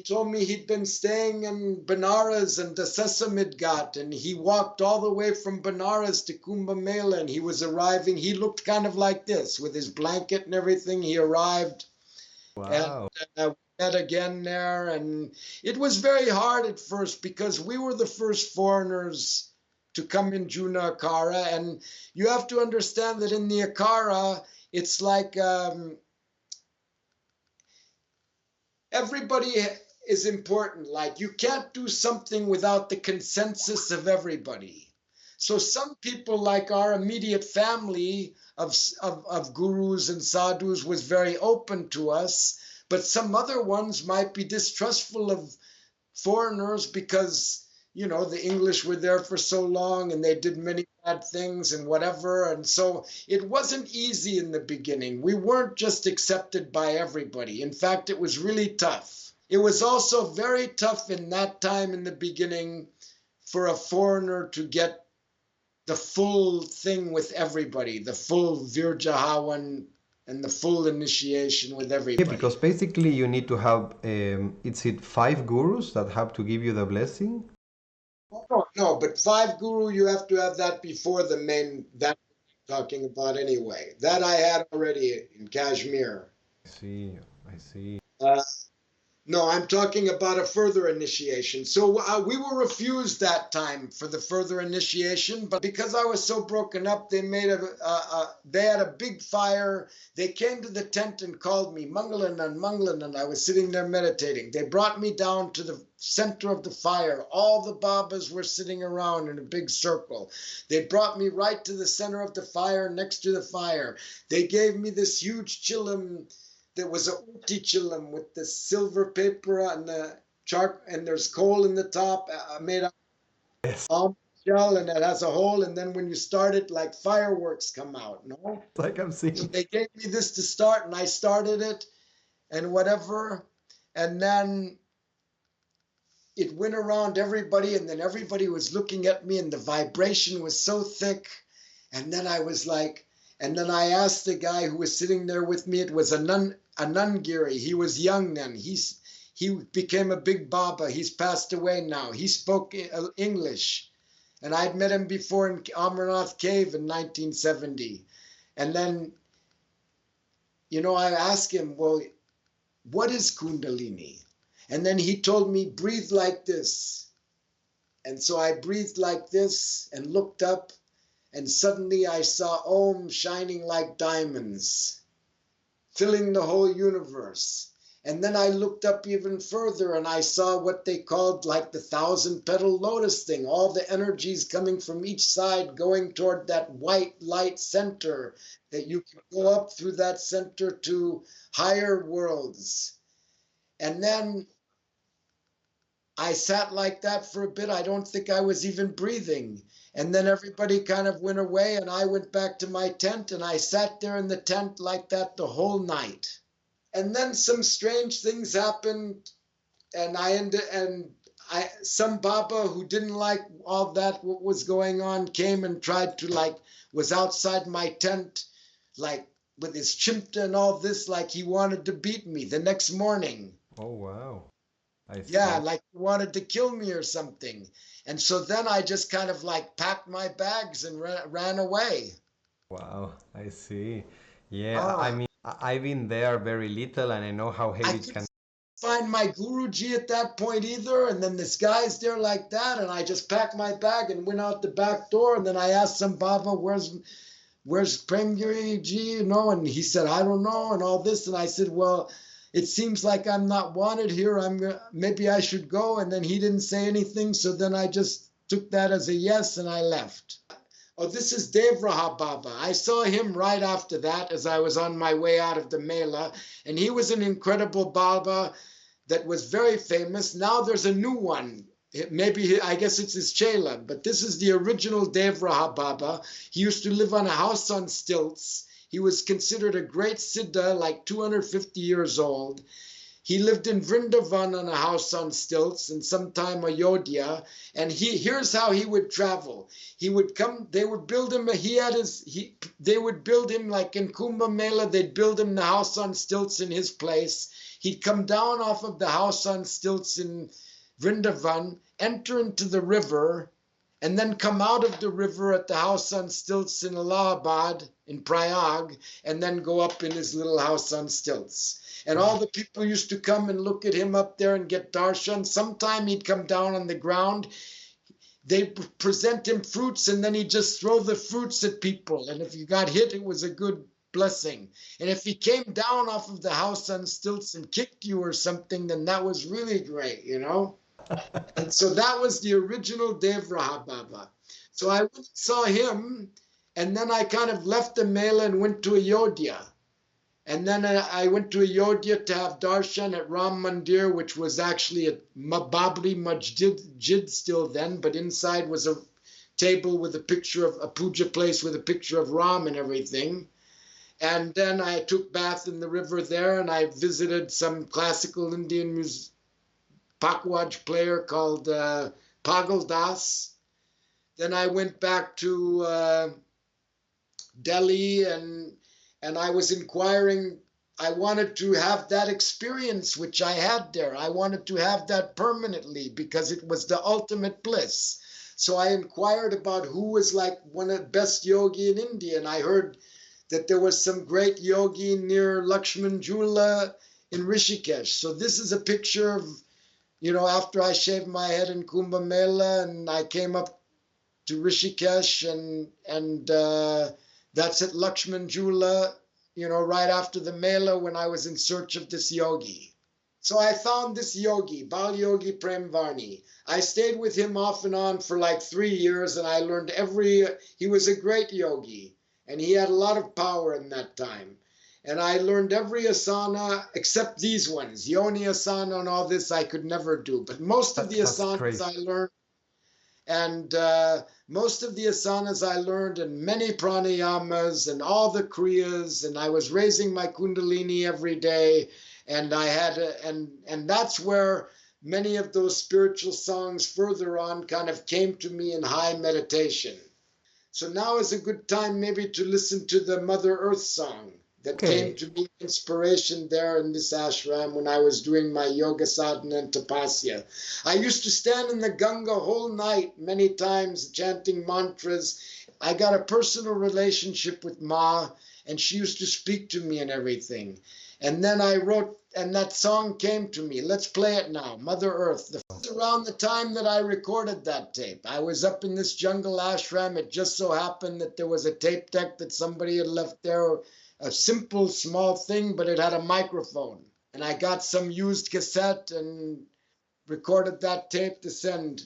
told me he'd been staying in Benares and the Sesamid Ghat, and he walked all the way from Benares to Kumbh Mela, and he was arriving. He looked kind of like this with his blanket and everything. He arrived. Wow. And we met again there, and it was very hard at first because we were the first foreigners to come in Junagadh, and you have to understand that in the Akara, it's like everybody is important. Like you can't do something without the consensus of everybody. So some people, like our immediate family of gurus and sadhus, was very open to us, but some other ones might be distrustful of foreigners because you know, the English were there for so long and they did many bad things and whatever. And so it wasn't easy in the beginning. We weren't just accepted by everybody. In fact, it was really tough. It was also very tough in that time in the beginning for a foreigner to get the full thing with everybody, the full Virjahawan and the full initiation with Yeah, everybody. because basically you need to have, it's it 5 gurus that have to give you the blessing? No, but 5 guru, you have to have that before the main, that I'm talking about anyway. That I had already in Kashmir. I see, I see. Uh, No, I'm talking about a further initiation. So we were refused that time for the further initiation, but because I was so broken up, they made they had a big fire. They came to the tent and called me, Mangalanan, Mangalanan. I was sitting there meditating. They brought me down to the center of the fire. All the Babas were sitting around in a big circle. They brought me right to the center of the fire, next to the fire. They gave me this huge chilim. There was a uti chilim with the silver paper and the chart, and there's coal in the top made of Yes, almond shell, and it has a hole. And then when you start it, like fireworks come out. No, like I'm so seeing. they gave me this to start, and I started it, and whatever, and then it went around everybody, and then everybody was looking at me, and the vibration was so thick, and then I was like. And then I asked the guy who was sitting there with me, it was a Nungiri. He was young then. He became a big Baba. He's passed away now. He spoke English. And I'd met him before in Amarnath Cave in 1970. And then, you know, I asked him, well, what is Kundalini? And then he told me, breathe like this. And so I breathed like this and looked up. And suddenly I saw Om shining like diamonds, filling the whole universe. And then I looked up even further and I saw what they called like the 1,000-petal lotus thing, all the energies coming from each side going toward that white light center, that you can go up through that center to higher worlds. And then I sat like that for a bit. I don't think I was even breathing. And then everybody kind of went away and I went back to my tent and I sat there in the tent like that the whole night. And then some strange things happened and some Baba who didn't like all that, what was going on, came and tried to was outside my tent, like with his chimta and all this, like he wanted to beat me the next morning. Oh, wow. I see. Yeah, like he wanted to kill me or something. And so then I just kind of like packed my bags and ran away. Wow, I see. Yeah, I mean, I've been there very little and I know how I heavy it couldn't can. find my Guruji at that point either. And then this guy's there like that. And I just packed my bag and went out the back door. And then I asked some Baba, where's Premgiri Ji, you know? And he said, I don't know, and all this. And I said, well, it seems like I'm not wanted here. Maybe I should go. And then he didn't say anything. So then I just took that as a yes and I left. Oh, this is Devraha Baba. I saw him right after that as I was on my way out of the Mela. And he was an incredible Baba that was very famous. Now there's a new one. I guess it's his Chela, but this is the original Devraha Baba. He used to live on a house on stilts. He was considered a great Siddha, like 250 years old. He lived in Vrindavan on a house on stilts and sometime Ayodhya. And here's how he would travel. He would come, they would build him, they would build him like in Kumbh Mela, they'd build him the house on stilts in his place. He'd come down off of the house on stilts in Vrindavan, enter into the river, and then come out of the river at the house on stilts in Allahabad, in Prayag, and then go up in his little house on stilts. And all the people used to come and look at him up there and get darshan. Sometime he'd come down on the ground. They'd present him fruits, and then he'd just throw the fruits at people. And if you got hit, it was a good blessing. And if he came down off of the house on stilts and kicked you or something, then that was really great, you know? And so that was the original Devraha Baba. So I went and saw him, and then I kind of left the Mela and went to Ayodhya. And then I went to Ayodhya to have darshan at Ram Mandir, which was actually a Babri Masjid still then, but inside was a table with a picture of a puja place with a picture of Ram and everything. And then I took bath in the river there, and I visited some classical Indian pakwaj player called Pagal Das. Then I went back to Delhi, and I was inquiring. I wanted to have that experience which I had there. I wanted to have that permanently because it was the ultimate bliss. So I inquired about who was like one of the best yogi in India, and I heard that there was some great yogi near Lakshman Jula in Rishikesh. So this is a picture of, after I shaved my head in Kumbh Mela, and I came up to Rishikesh, and that's at Lakshman Jula, right after the Mela when I was in search of this yogi. So I found this yogi, Bal Yogi Prem Varni. I stayed with him off and on for like 3 years, and I learned he was a great yogi, and he had a lot of power in that time. And I learned every asana except these ones, Yoni asana and all this I could never do. But most of the asanas crazy. I learned, and most of the asanas I learned, and many pranayamas and all the kriyas, and I was raising my kundalini every day, and I had and that's where many of those spiritual songs further on kind of came to me in high meditation. So now is a good time maybe to listen to the Mother Earth song that came to me inspiration there in this ashram when I was doing my yoga sadhana and tapasya. I used to stand in the Ganga whole night many times chanting mantras. I got a personal relationship with Ma, and she used to speak to me and everything. And then I wrote, and that song came to me. Let's play it now, Mother Earth. Around the time that I recorded that tape, I was up in this jungle ashram. It just so happened that there was a tape deck that somebody had left there, a simple small thing, but it had a microphone. And I got some used cassette and recorded that tape to send.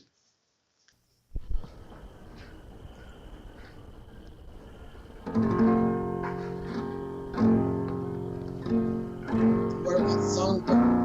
Where my song goes.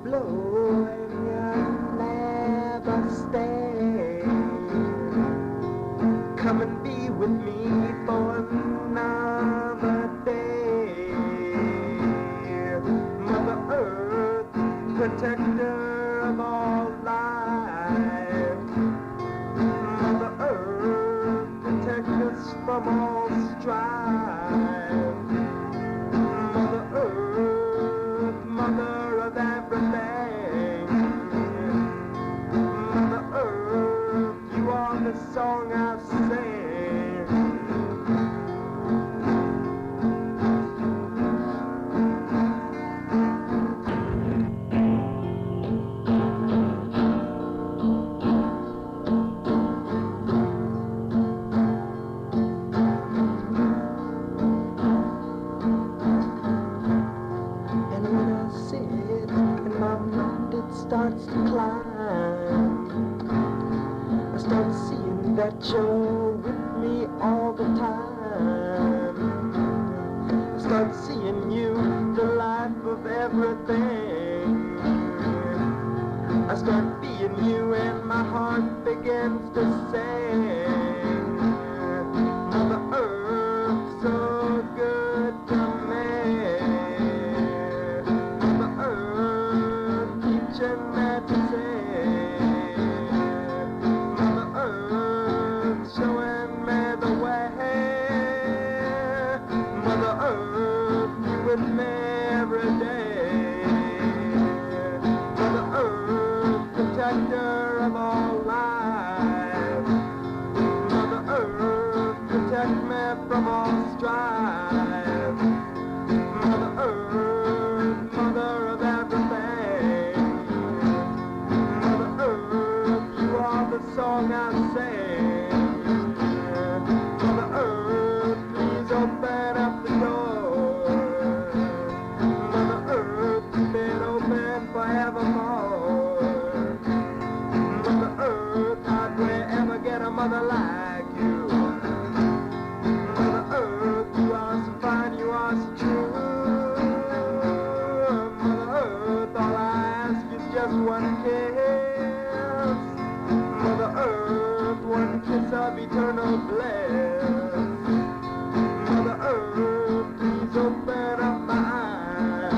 blow and you never stay. Come and be with me for another day. Mother Earth, protector of all life. Mother Earth, protect us from all strife. Mother Earth, mother of everything. Mother Earth, you are the song I sing. Starts to climb. I start seeing that you're with me all the time. I start seeing you, the life of everything. I start being you and my heart begins to sing. Mother Earth, so good to me. From all strife, Mother Earth, mother of everything. Mother Earth, you are the song I sing. Mother Earth, please open up the door. Mother Earth, keep it open forevermore. Mother Earth, how'd we ever get a mother like you? You are so fine, you are so true. Mother Earth, all I ask is just one kiss. Mother Earth, one kiss of eternal bliss. Mother Earth, please open up my eyes.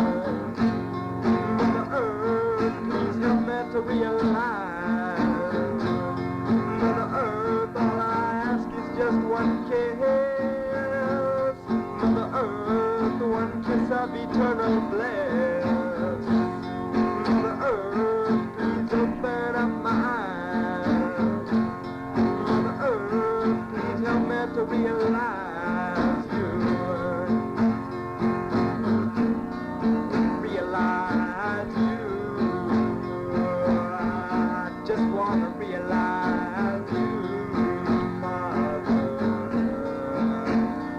Mother Earth, please help me to realize. Mother Earth, all I ask is just one kiss. Earth, one kiss of eternal bliss. Mother Earth, please open up my eyes. Mother Earth, please help me to realize you. Realize you. I just want to realize you.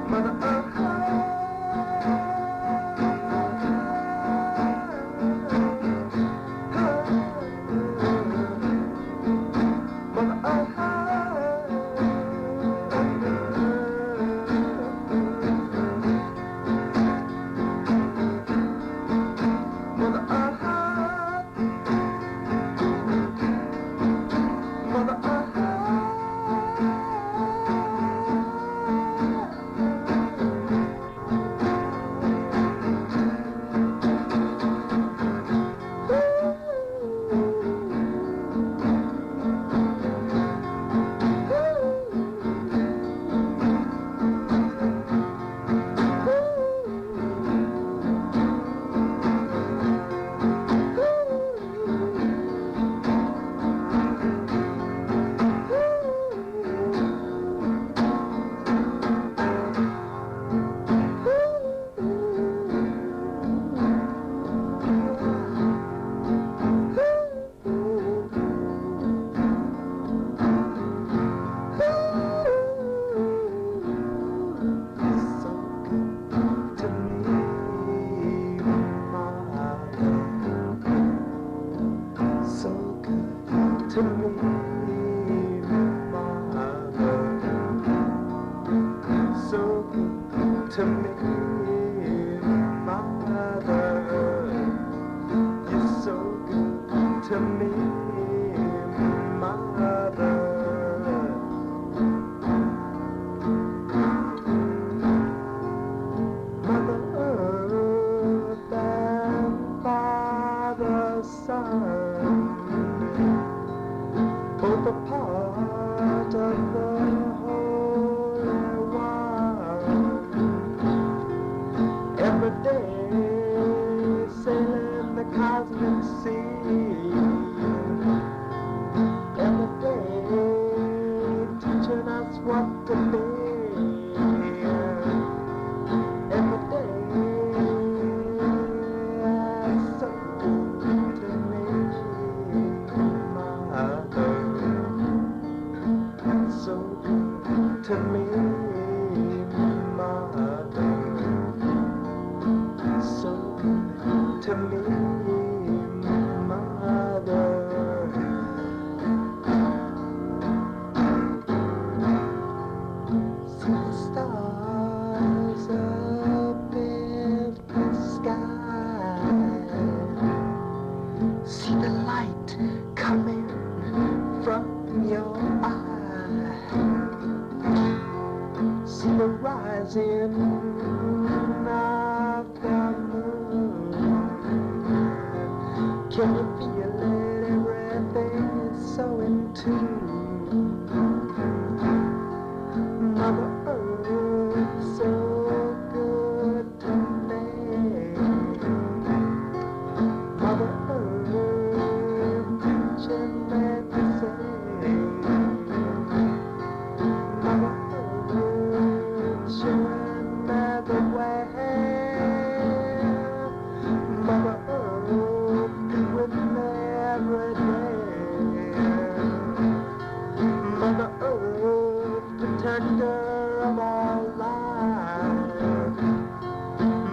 Mother Earth. to me, Mother. You're so good. both a part of the Holy One. Every day sailing the cosmic sea, every day teaching us what to be. Every day so good to me, Mother. So good to me, Mother. So good to me, Mother. See the stars up in the sky. See the light coming from your eye. See the rising of the moon. Can you feel it? Everything is so in tune. Mother Earth, so good to me. Mother Earth, teaching me to say. Mother Earth, showing me the way. Mother Earth, be with me every day. Mother Earth, protector of all life.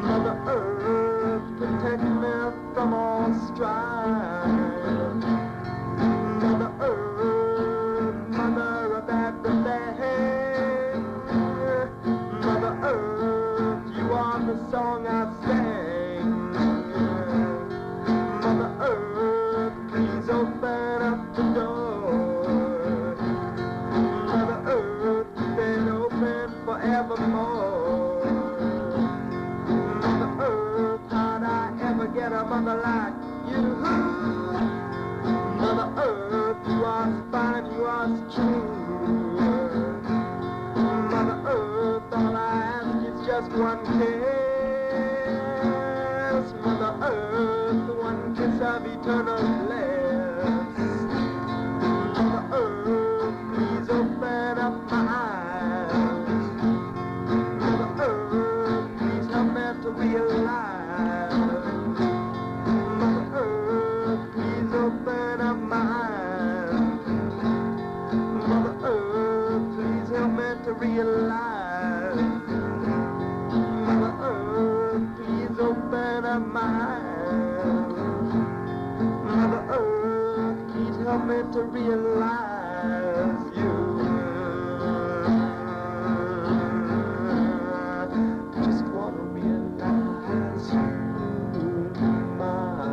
Mother Earth, protect me from all strife. Mother Earth, mother of everything. Mother Earth, you are the song I sing. Mother Earth, please open up the door. Mother Earth, stay open forevermore. Mother Earth, how'd I ever get a mother like you? Mother Earth, you are fine, you are true. Mother Earth, all I ask is just one kiss. Mother Earth, one kiss of eternal bliss. Mother Earth, please open up my eyes. Mother Earth, please help me to realize. Mother Earth, please open up my eyes. Mother Earth, please help me to realize. Mother Earth, please open up my eyes. Mother Earth, please help me to realize you. Just want to realize you, Mother.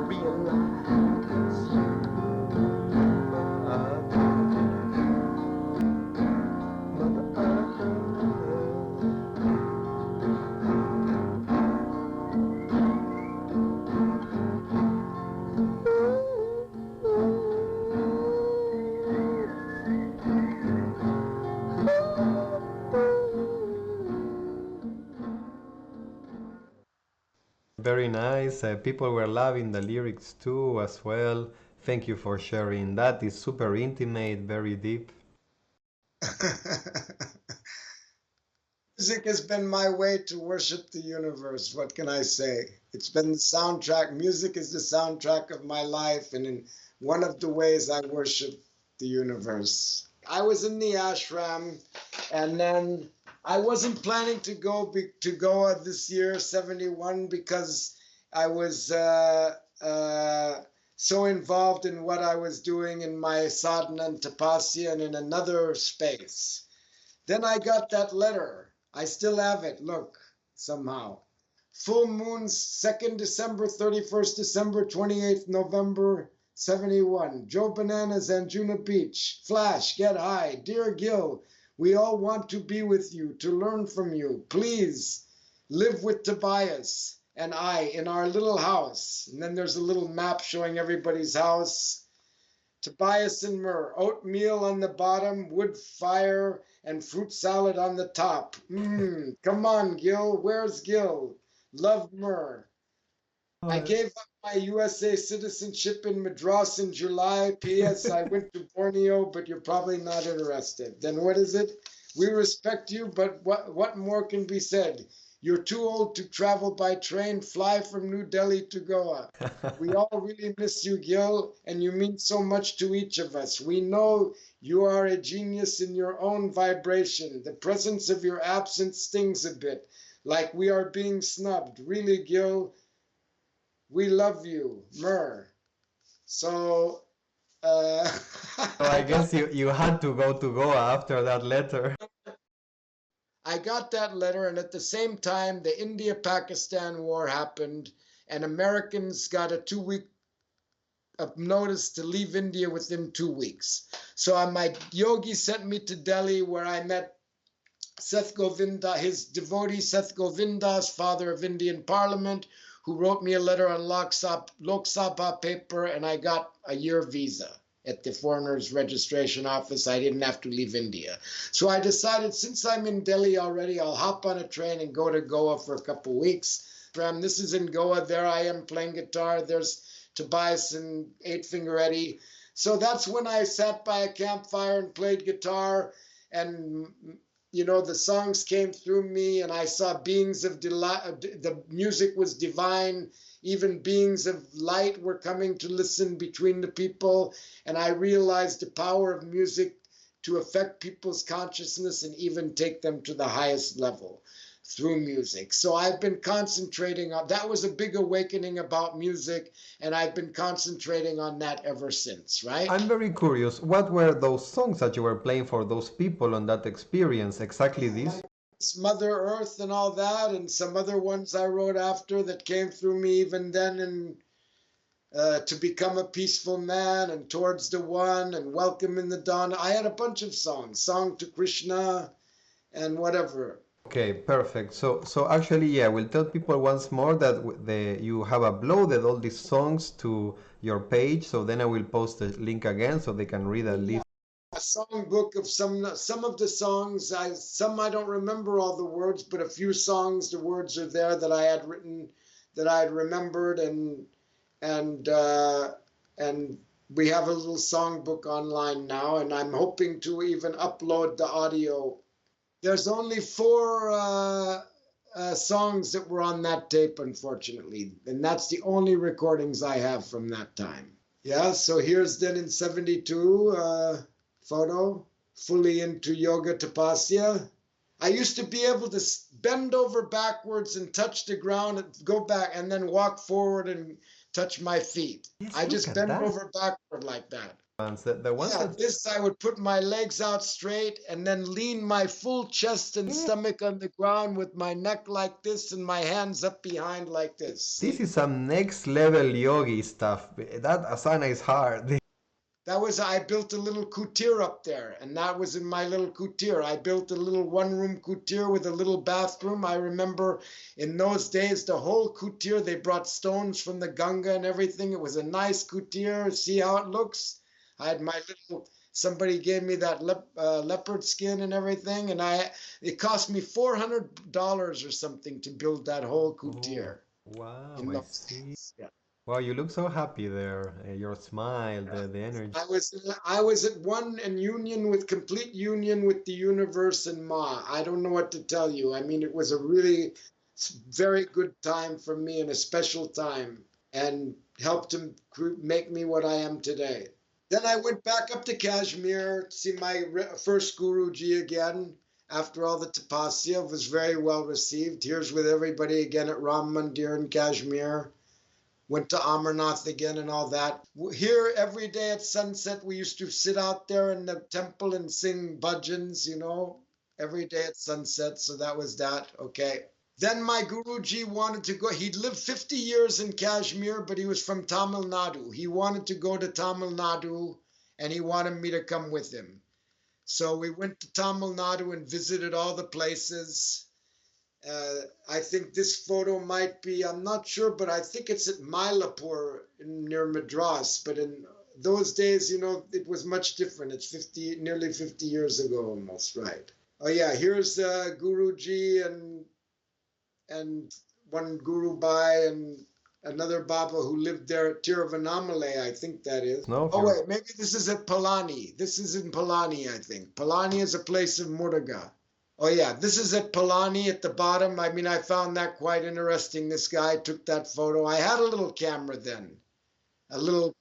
Realize you, Mother. Mother Earth. Very nice. People were loving the lyrics too, as well. Thank you for sharing that. It's super intimate, very deep. Music has been my way to worship the universe. What can I say? It's been the soundtrack. Music is the soundtrack of my life, and in one of the ways I worship the universe. I was in the ashram, and then I wasn't planning to go to Goa this year, 71, because I was so involved in what I was doing in my sadhana and tapasya and in another space. Then I got that letter. I still have it, look, somehow. Full moons, 2nd December, 31st December, 28th November, 71. Joe Bananas, Anjuna Beach. Flash, get high. Dear Gil, we all want to be with you, to learn from you. Please live with Tobias. and I in our little house. And then there's a little map showing everybody's house. Tobias and Myrrh, oatmeal on the bottom, wood fire, and fruit salad on the top. Come on, Gil. Where's Gil? Love, Myrrh. I gave up my USA citizenship in Madras in July. P.S. I went to Borneo, but you're probably not interested. Then what is it? We respect you, but what more can be said? You're too old to travel by train. Fly from New Delhi to Goa. We all really miss you, Gil, and you mean so much to each of us. We know you are a genius in your own vibration. The presence of your absence stings a bit, like we are being snubbed. Really, Gil, we love you, Myrrh. So, So I guess you had to go to Goa after that letter. I got that letter, and at the same time, the India-Pakistan war happened, and Americans got a 2-week notice to leave India within 2 weeks. So my yogi sent me to Delhi, where I met Seth Govinda, his devotee Seth Govindas, father of Indian Parliament, who wrote me a letter on Lok Sabha paper, and I got a year visa at the Foreigners Registration Office. I didn't have to leave India. So I decided, since I'm in Delhi already, I'll hop on a train and go to Goa for a couple weeks. This is in Goa. There I am playing guitar. There's Tobias and Eight Finger Eddie. So that's when I sat by a campfire and played guitar, and the songs came through me, and I saw beings of delight. The music was divine. Even beings of light were coming to listen between the people. And I realized the power of music to affect people's consciousness and even take them to the highest level through music. So I've been concentrating on that. Was a big awakening about music, and I've been concentrating on that ever since, right? I'm very curious, what were those songs that you were playing for those people on that experience? Exactly this? Mother Earth and all that, and some other ones I wrote after that came through me even then, and To Become a Peaceful Man, and Towards the One, and Welcome in the Dawn. I had a bunch of songs, Song to Krishna, and whatever. Okay, perfect. So actually, yeah, we'll tell people once more that you have uploaded all these songs to your page. So then I will post the link again so they can read at least. A songbook of some of the songs. Some I don't remember all the words, but a few songs, the words are there that I had written, that I had remembered, and we have a little songbook online now, and I'm hoping to even upload the audio. There's only 4 songs that were on that tape, unfortunately, and that's the only recordings I have from that time. Yeah, so here's then in 72 photo, fully into yoga tapasya. I used to be able to bend over backwards and touch the ground, and go back, and then walk forward and touch my feet. Yes, I just look at bend that. over backward like that. The ones Yeah, that this I would put my legs out straight and then lean my full chest and stomach on the ground with my neck like this and my hands up behind like this. this is some next level yogi stuff. That asana is hard. I built a little kutir up there, and that was in my little kutir. I built a little one-room kutir with a little bathroom. I remember in those days, the whole kutir, they brought stones from the Ganga and everything. It was a nice kutir. See how it looks? I had my little, somebody gave me that leopard skin and everything, and it cost me $400 or something to build that whole kutir. Wow, in I those see. days. Yeah. Wow, you look so happy there. Your smile, the energy. I was at one in union with complete union with the universe and Ma. I don't know what to tell you. I mean, it was a really very good time for me and a special time, and helped to make me what I am today. Then I went back up to Kashmir to see my first Guruji again. After all the tapasya, was very well received. Here's with everybody again at Ram Mandir in Kashmir. Went to Amarnath again and all that. Here, every day at sunset, we used to sit out there in the temple and sing bhajans, every day at sunset. So that was that. Okay. Then my Guruji wanted to go. He'd lived 50 years in Kashmir, but he was from Tamil Nadu. He wanted to go to Tamil Nadu, and he wanted me to come with him. So we went to Tamil Nadu and visited all the places. I think this photo might be, I'm not sure, but I think it's at Mylapore near Madras. But in those days, you know, it was much different. It's nearly 50 years ago almost, right? Oh yeah, here's Guruji and one Guru Bhai and another Baba who lived there at Tiruvannamalai, I think that is. No, Oh here. wait, maybe this is at Palani. This is in Palani, I think. Palani is a place of Muruga. Oh yeah, this is at Palani at the bottom. I mean, I found that quite interesting. This guy took that photo. I had a little camera then, a little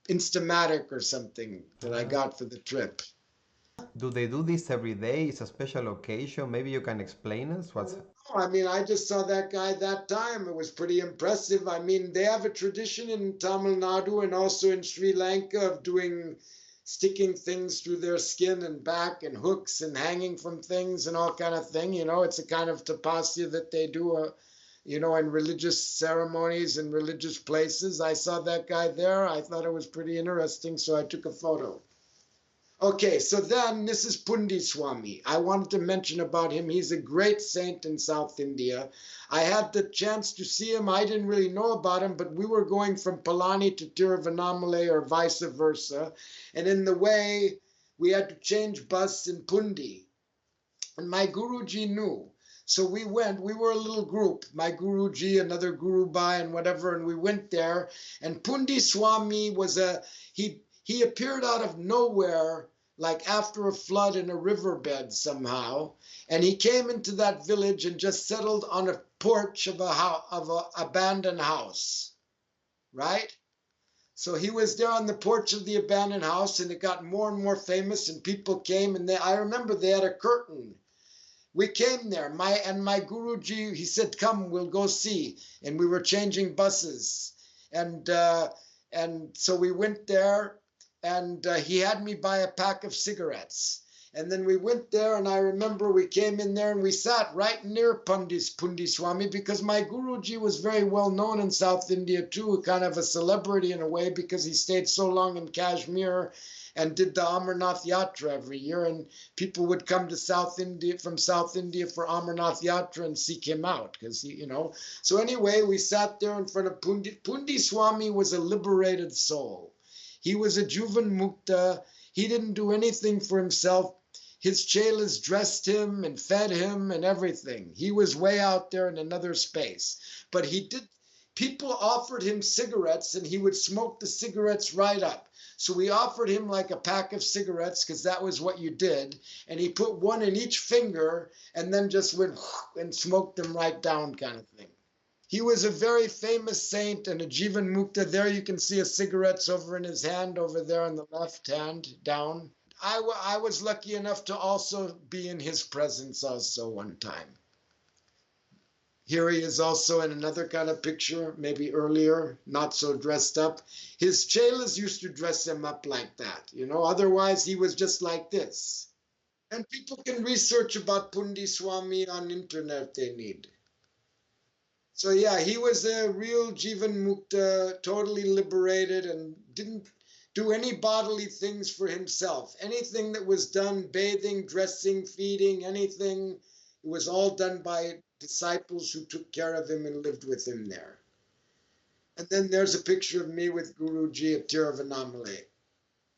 Instamatic or something that I got for the trip. Do they do this every day? It's a special occasion. Maybe you can explain us what's. I mean, I just saw that guy that time. It was pretty impressive. I mean, they have a tradition in Tamil Nadu and also in Sri Lanka of doing sticking things through their skin and back and hooks and hanging from things and all kind of thing. You know, it's a kind of tapasya that they do, you know, in religious ceremonies and religious places. I saw that guy there. I thought it was pretty interesting, so I took a photo. Okay, so then this is Pundi Swami. I wanted to mention about him. He's a great saint in South India. I had the chance to see him. I didn't really know about him, but we were going from Palani to Tiruvannamalai or vice versa. And in the way, we had to change bus in Pundi. And my Guruji knew. So we went, we were a little group, my Guruji, another Guru Bhai and whatever, and we went there. And Pundi Swami was he appeared out of nowhere, like after a flood in a riverbed somehow, and he came into that village and just settled on a porch of a abandoned house, right? So he was there on the porch of the abandoned house, and it got more and more famous, and people came, and I remember they had a curtain. We came there, my Guruji, he said, "Come, we'll go see," and we were changing buses, and so we went there. And he had me buy a pack of cigarettes. And then we went there, and I remember we came in there and we sat right near Pundi Swami because my Guruji was very well known in South India too, kind of a celebrity in a way because he stayed so long in Kashmir and did the Amarnath Yatra every year. And people would come to South India from South India for Amarnath Yatra and seek him out because he, you know. So anyway, we sat there in front of Pundi. Pundi Swami was a liberated soul. He was a Juvan Mukta. He didn't do anything for himself. His chelas dressed him and fed him and everything. He was way out there in another space. But people offered him cigarettes and he would smoke the cigarettes right up. So we offered him like a pack of cigarettes because that was what you did. And he put one in each finger and then just went and smoked them right down kind of thing. He was a very famous saint and a Jivan Mukta. There you can see a cigarette's over in his hand, over there on the left hand, down. I was lucky enough to also be in his presence also one time. Here he is also in another kind of picture, maybe earlier, not so dressed up. His chelas used to dress him up like that, you know, otherwise he was just like this. And people can research about Pundi Swami on internet if they need. So yeah, he was a real Jivan Mukta, totally liberated and didn't do any bodily things for himself. Anything that was done, bathing, dressing, feeding, anything, it was all done by disciples who took care of him and lived with him there. And then there's a picture of me with Guruji at Tiruvannamalai.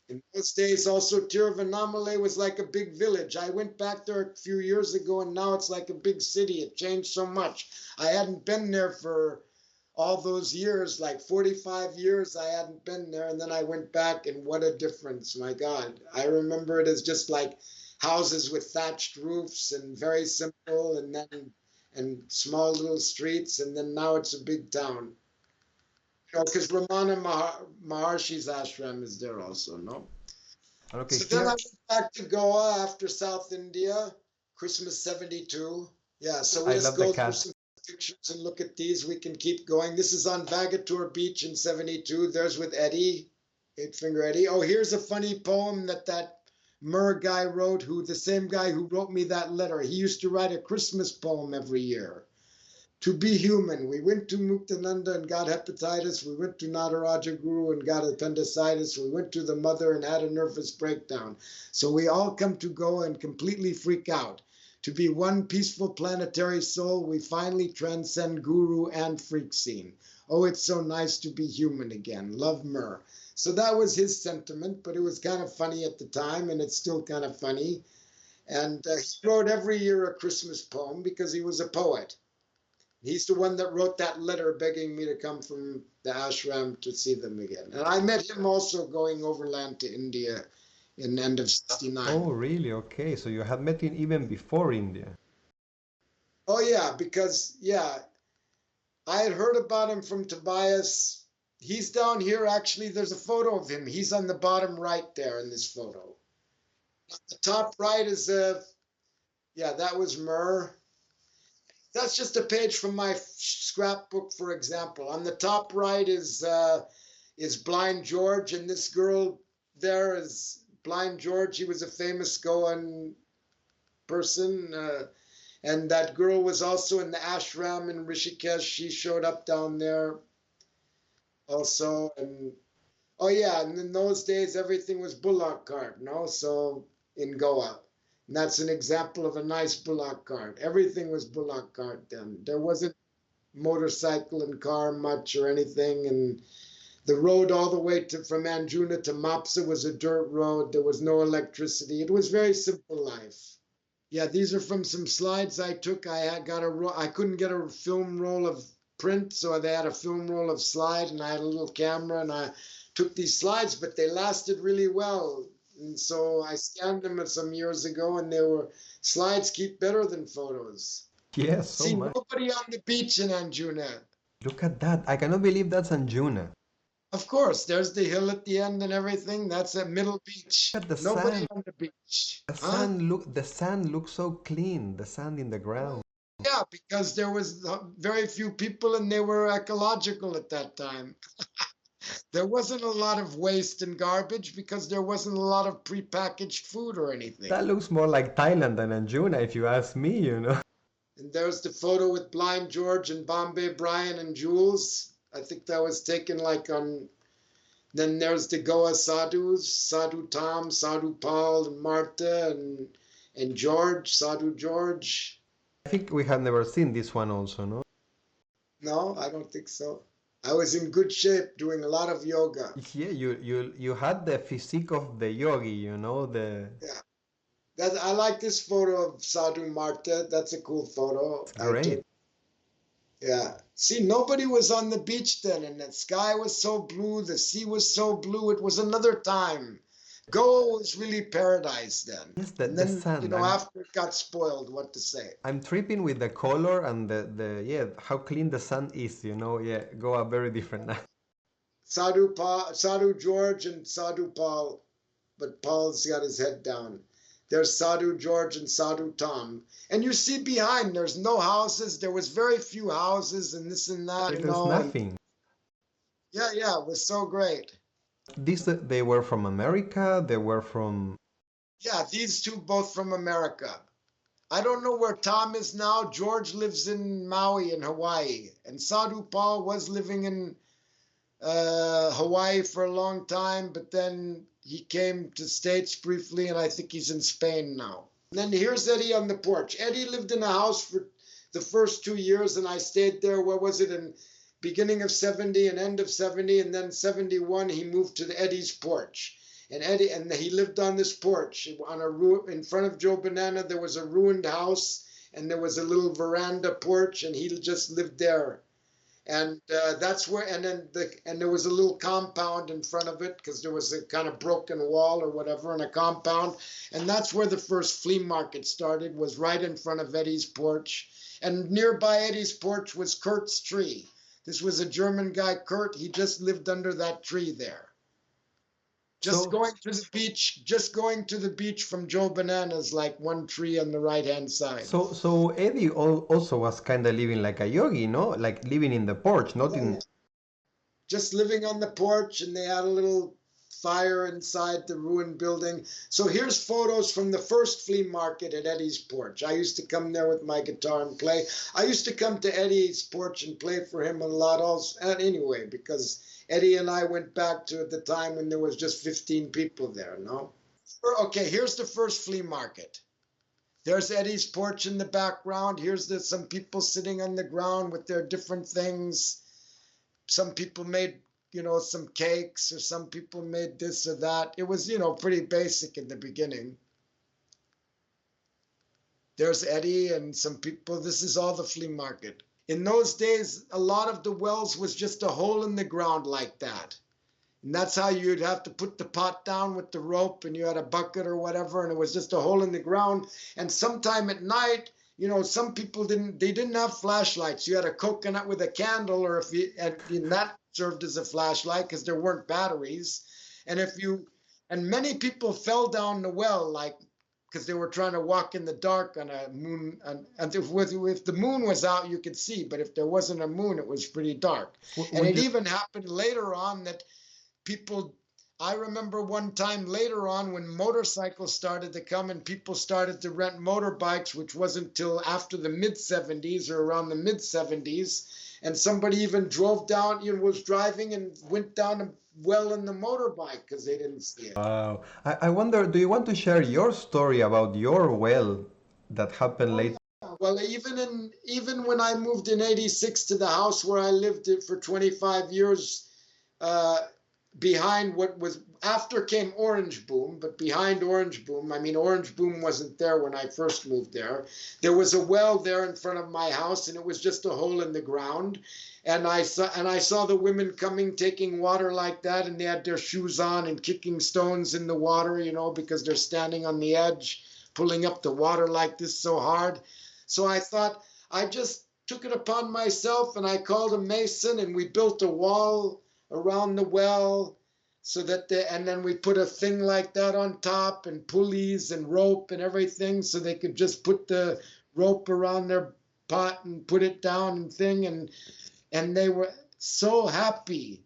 In those days, also, Tiruvannamalai was like a big village. I went back there a few years ago, and now it's like a big city. It changed so much. I hadn't been there for all those years, like 45 years I hadn't been there. And then I went back, and what a difference, my God. I remember it as just like houses with thatched roofs and very simple, and small little streets. And then now it's a big town. Because Ramana Maharshi's ashram is there also, no? Okay, So then I here. went back to Goa after South India, Christmas 72. Yeah, so we'll I just love the go through cat. some pictures and look at these. We can keep going. This is on Vagator Beach in 72. There's with Eddie, Eight Finger Eddie. Oh, here's a funny poem that Mur guy wrote, the same guy who wrote me that letter. He used to write a Christmas poem every year. To be human. We went to Muktananda and got hepatitis. We went to Nataraja Guru and got appendicitis. We went to the mother and had a nervous breakdown. So we all come to Goa and completely freak out. To be one peaceful planetary soul, we finally transcend guru and freak scene. Oh, it's so nice to be human again. Love, Myrrh. So that was his sentiment, but it was kind of funny at the time, and it's still kind of funny. And he wrote every year a Christmas poem because he was a poet. He's the one that wrote that letter begging me to come from the ashram to see them again. And I met him also going overland to India in the end of '69. Oh, really? Okay. So you had met him even before India. Oh, yeah, because, yeah, I had heard about him from Tobias. He's down here, actually. There's a photo of him. He's on the bottom right there in this photo. On the top right is, yeah, that was Myrrh. That's just a page from my scrapbook, for example. On the top right is Blind George, and this girl there is Blind George. He was a famous Goan person, and that girl was also in the ashram in Rishikesh. She showed up down there also, and oh yeah, and in those days everything was bullock cart, no? So in Goa. And that's an example of a nice bullock cart. Everything was bullock cart then. There wasn't motorcycle and car much or anything. And the road all the way from Anjuna to Mopsa was a dirt road. There was no electricity. It was very simple life. Yeah, these are from some slides I took. I couldn't get a film roll of print, so they had a film roll of slide, and I had a little camera, and I took these slides, but they lasted really well. And so I scanned them some years ago, and slides keep better than photos. Yes, so See, much. nobody on the beach in Anjuna. Look at that. I cannot believe that's Anjuna. Of course, there's the hill at the end and everything. That's a middle beach. Look at the Nobody sand. on the beach. The sand looks so clean. The sand in the ground. Yeah, because there was very few people, and they were ecological at that time. There wasn't a lot of waste and garbage because there wasn't a lot of prepackaged food or anything. That looks more like Thailand than Anjuna, if you ask me, you know. And there's the photo with Blind George and Bombay Brian and Jules. I think that was taken like on. Then there's the Goa Sadhus, Sadhu Tom, Sadhu Paul, and Martha, and George, Sadhu George. I think we have never seen this one also, no? No, I don't think so. I was in good shape doing a lot of yoga. Yeah, you had the physique of the yogi, you know, Yeah. I like this photo of Sadhu Martha. That's a cool photo. Great. Yeah. See, nobody was on the beach then, and the sky was so blue, the sea was so blue. It was another time. Goa was really paradise then. Yes, and the then, sand. After it got spoiled, what to say? I'm tripping with the color and yeah, how clean the sand is, you know. Yeah, Goa very different now. Sadhu George and Sadhu Paul, but Paul's got his head down. There's Sadhu George and Sadhu Tom. And you see behind, there's no houses. There was very few houses and this and that. There's nothing. Yeah, it was so great. They were from America, they were from... Yeah, these two both from America. I don't know where Tom is now. George lives in Maui in Hawaii. And Sadhu Paul was living in Hawaii for a long time, but then he came to States briefly, and I think he's in Spain now. And then here's Eddie on the porch. Eddie lived in a house for the first 2 years, and I stayed there, what was it, in beginning of 70 and end of 70, and then 71, he moved to Eddie's porch. And he lived on this porch. In front of Joe Banana, there was a ruined house, and there was a little veranda porch, and he just lived there. And that's where, and there was a little compound in front of it because there was a kind of broken wall or whatever and a compound. And that's where the first flea market started, was right in front of Eddie's porch. And nearby Eddie's porch was Kurt's tree. This was a German guy, Kurt. He just lived under that tree there. Going to the beach from Joe Banana's, like one tree on the right-hand side. So Eddie also was kind of living like a yogi, no? Like living in the porch, not in... Just living on the porch, and they had a little fire inside the ruined building. So here's photos from the first flea market at Eddie's porch. I used to come there with my guitar and play. I used to come to Eddie's porch and play for him a lot also. And anyway, because Eddie and I went back to the time when there was just 15 people there, no? Okay, here's the first flea market. There's Eddie's porch in the background. Here's some people sitting on the ground with their different things. Some people made, some cakes, or some people made this or that. It was, pretty basic in the beginning. There's Eddie and some people. This is all the flea market. In those days, a lot of the wells was just a hole in the ground like that. And that's how you'd have to put the pot down with the rope, and you had a bucket or whatever, and it was just a hole in the ground. And sometime at night, some people didn't have flashlights. You had a coconut with a candle, or and that served as a flashlight because there weren't batteries. And many people fell down the well, like, because they were trying to walk in the dark on a moon. And if the moon was out, you could see, but if there wasn't a moon, it was pretty dark. And it even happened later on that people, I remember one time later on when motorcycles started to come and people started to rent motorbikes, which wasn't till after the mid-70s or around the mid-70s. And somebody even drove down, was driving and went down a well in the motorbike because they didn't see it. Wow. I wonder, do you want to share your story about your well that happened later? Well, even when I moved in '86 to the house where I lived for 25 years, behind what was after came Orange Boom, but behind Orange Boom, Orange Boom wasn't there when I first moved there. There was a well there in front of my house, and it was just a hole in the ground. And I saw the women coming, taking water like that, and they had their shoes on and kicking stones in the water, because they're standing on the edge, pulling up the water like this so hard. So I thought, I just took it upon myself, and I called a mason, and we built a wall around the well, so that and then we put a thing like that on top, and pulleys and rope and everything, so they could just put the rope around their pot and put it down and thing, and they were so happy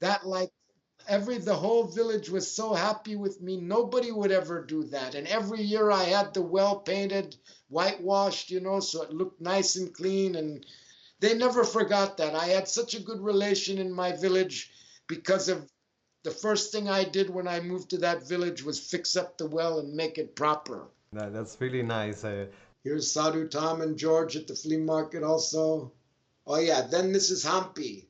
that the whole village was so happy with me. Nobody would ever do that. And every year I had the well painted, whitewashed, so it looked nice and clean, and they never forgot that. I had such a good relation in my village because of the first thing I did when I moved to that village was fix up the well and make it proper. That's really nice. Here's Sadhu, Tom, and George at the flea market also. Oh yeah, then this is Hampi.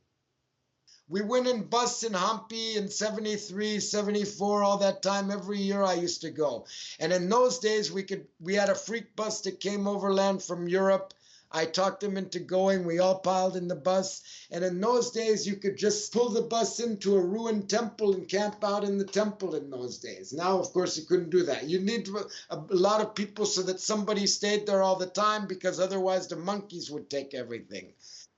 We went in bus in Hampi in 73, 74, all that time. Every year I used to go. And in those days, we had a freak bus that came overland from Europe. I talked them into going. We all piled in the bus. And in those days, you could just pull the bus into a ruined temple and camp out in the temple in those days. Now, of course, you couldn't do that. You need a lot of people so that somebody stayed there all the time, because otherwise the monkeys would take everything.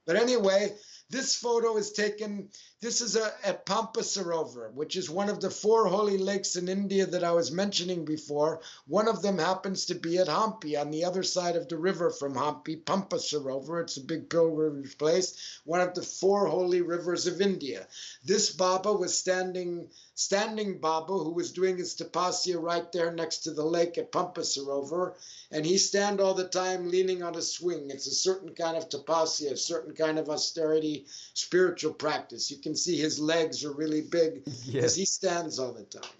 But anyway, this photo is taken, this is at Pampa Sarovar, which is one of the 4 holy lakes in India that I was mentioning before. One of them happens to be at Hampi, on the other side of the river from Hampi, Pampa Sarovar. It's a big pilgrimage place, one of the 4 holy rivers of India. This Baba was standing Baba, who was doing his tapasya right there next to the lake at Pampa Sarovar, and he stand all the time leaning on a swing. It's a certain kind of tapasya, a certain kind of austerity, spiritual practice. You can see his legs are really big because he stands all the time.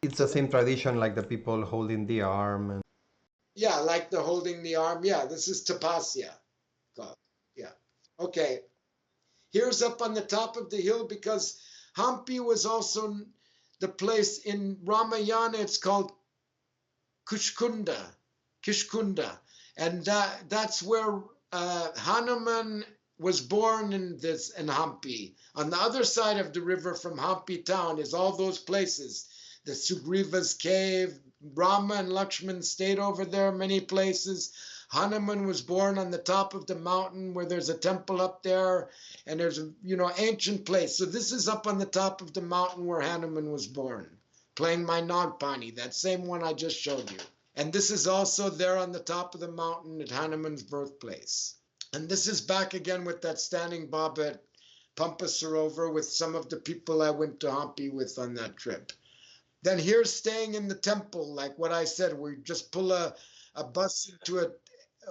It's the same tradition like the people holding the arm. And... Yeah, like the holding the arm. Yeah, this is tapasya. Yeah. Okay. Here's up on the top of the hill, because Hampi was also the place in Ramayana. It's called Kishkunda, and that's where Hanuman was born in Hampi. On the other side of the river from Hampi town is all those places. The Sugriva's cave, Rama and Lakshman stayed over there many places. Hanuman was born on the top of the mountain where there's a temple up there, and there's a ancient place. So this is up on the top of the mountain where Hanuman was born, playing my Nagpani, that same one I just showed you. And this is also there on the top of the mountain at Hanuman's birthplace. And this is back again with that standing Baba at Pampa Sarovar with some of the people I went to Hampi with on that trip. Then here's staying in the temple, like what I said, we just pull a bus into a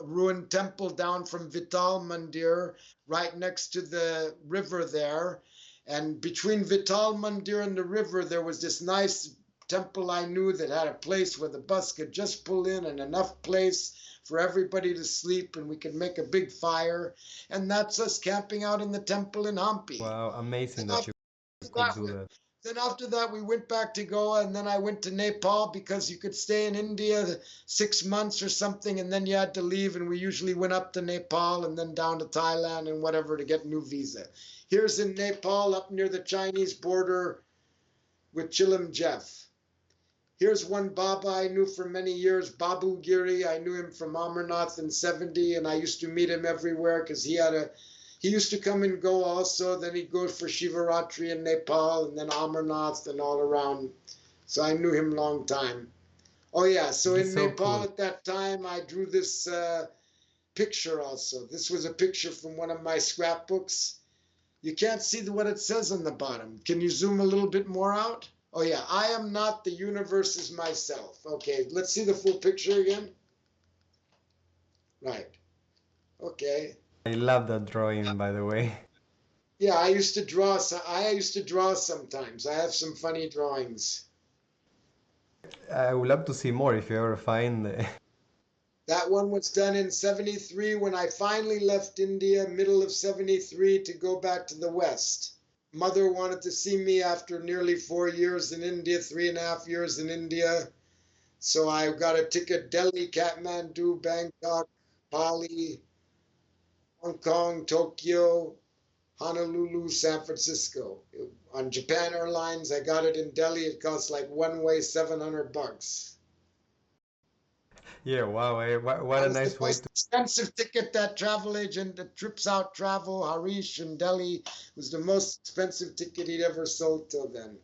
ruined temple down from Vital Mandir, right next to the river there. And between Vital Mandir and the river, there was this nice temple I knew that had a place where the bus could just pull in and enough place for everybody to sleep and we could make a big fire. And that's us camping out in the temple in Hampi. Wow, amazing And that after you could that, do that. then after that, we went back to Goa, and then I went to Nepal because you could stay in India 6 months or something, and then you had to leave. And we usually went up to Nepal and then down to Thailand and whatever to get a new visa. Here's in Nepal, up near the Chinese border with Chilam Jeff. Here's one Baba I knew for many years, Babu Giri. I knew him from Amarnath in 70, and I used to meet him everywhere because he used to come and go also. Then he'd go for Shivaratri in Nepal and then Amarnath and all around. So I knew him long time. Oh yeah, so He's in so Nepal cool. at that time, I drew this picture also. This was a picture from one of my scrapbooks. You can't see what it says on the bottom. Can you zoom a little bit more out? Oh yeah, I am not, the universe is myself. Okay, let's see the full picture again. Right, okay. I love that drawing, by the way. Yeah, I used to draw. I used to draw sometimes. I have some funny drawings. I would love to see more if you ever find. That one was done in 73 when I finally left India, middle of 73, to go back to the West. Mother wanted to see me after nearly 4 years in India, 3.5 years in India. So I got a ticket, Delhi, Kathmandu, Bangkok, Bali, Hong Kong, Tokyo, Honolulu, San Francisco. On Japan Airlines, I got it in Delhi. It cost like one way $700. Yeah, wow, what That a was the nice way most to. expensive ticket that travel agent that Trips Out Travel, Harish in Delhi, was the most expensive ticket he'd ever sold till then.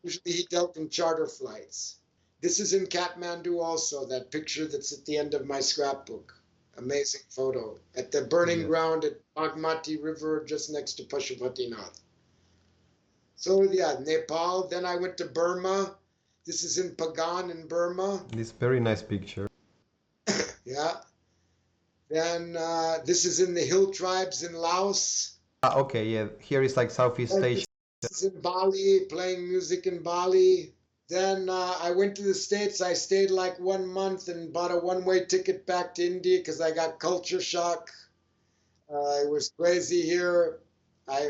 Usually he dealt in charter flights. This is in Kathmandu also, that picture that's at the end of my scrapbook. Amazing photo. At the burning Yes. ground at Bagmati River, just next to Pashupatinath. So yeah, Nepal. Then I went to Burma. This is in Pagan in Burma. This very nice picture. Yeah. Then this is in the hill tribes in Laos. Ah, okay, yeah. Here is like Southeast Then Asia. this is in Bali, playing music in Bali. Then I went to the States. I stayed like 1 month and bought a one-way ticket back to India because I got culture shock. It was crazy here. I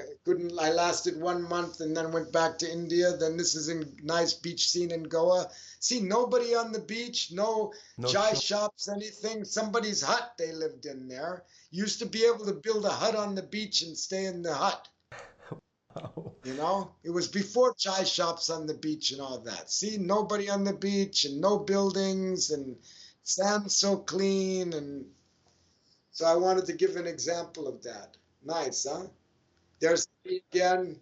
lasted 1 month and then went back to India. Then this is a nice beach scene in Goa. See, nobody on the beach, no No chai shop. shops, anything. Somebody's hut they lived in there. Used to be able to build a hut on the beach and stay in the hut. Wow. You know, it was before chai shops on the beach and all that. See, nobody on the beach and no buildings and sand so clean. And so I wanted to give an example of that. Nice, huh? There's Eddie again.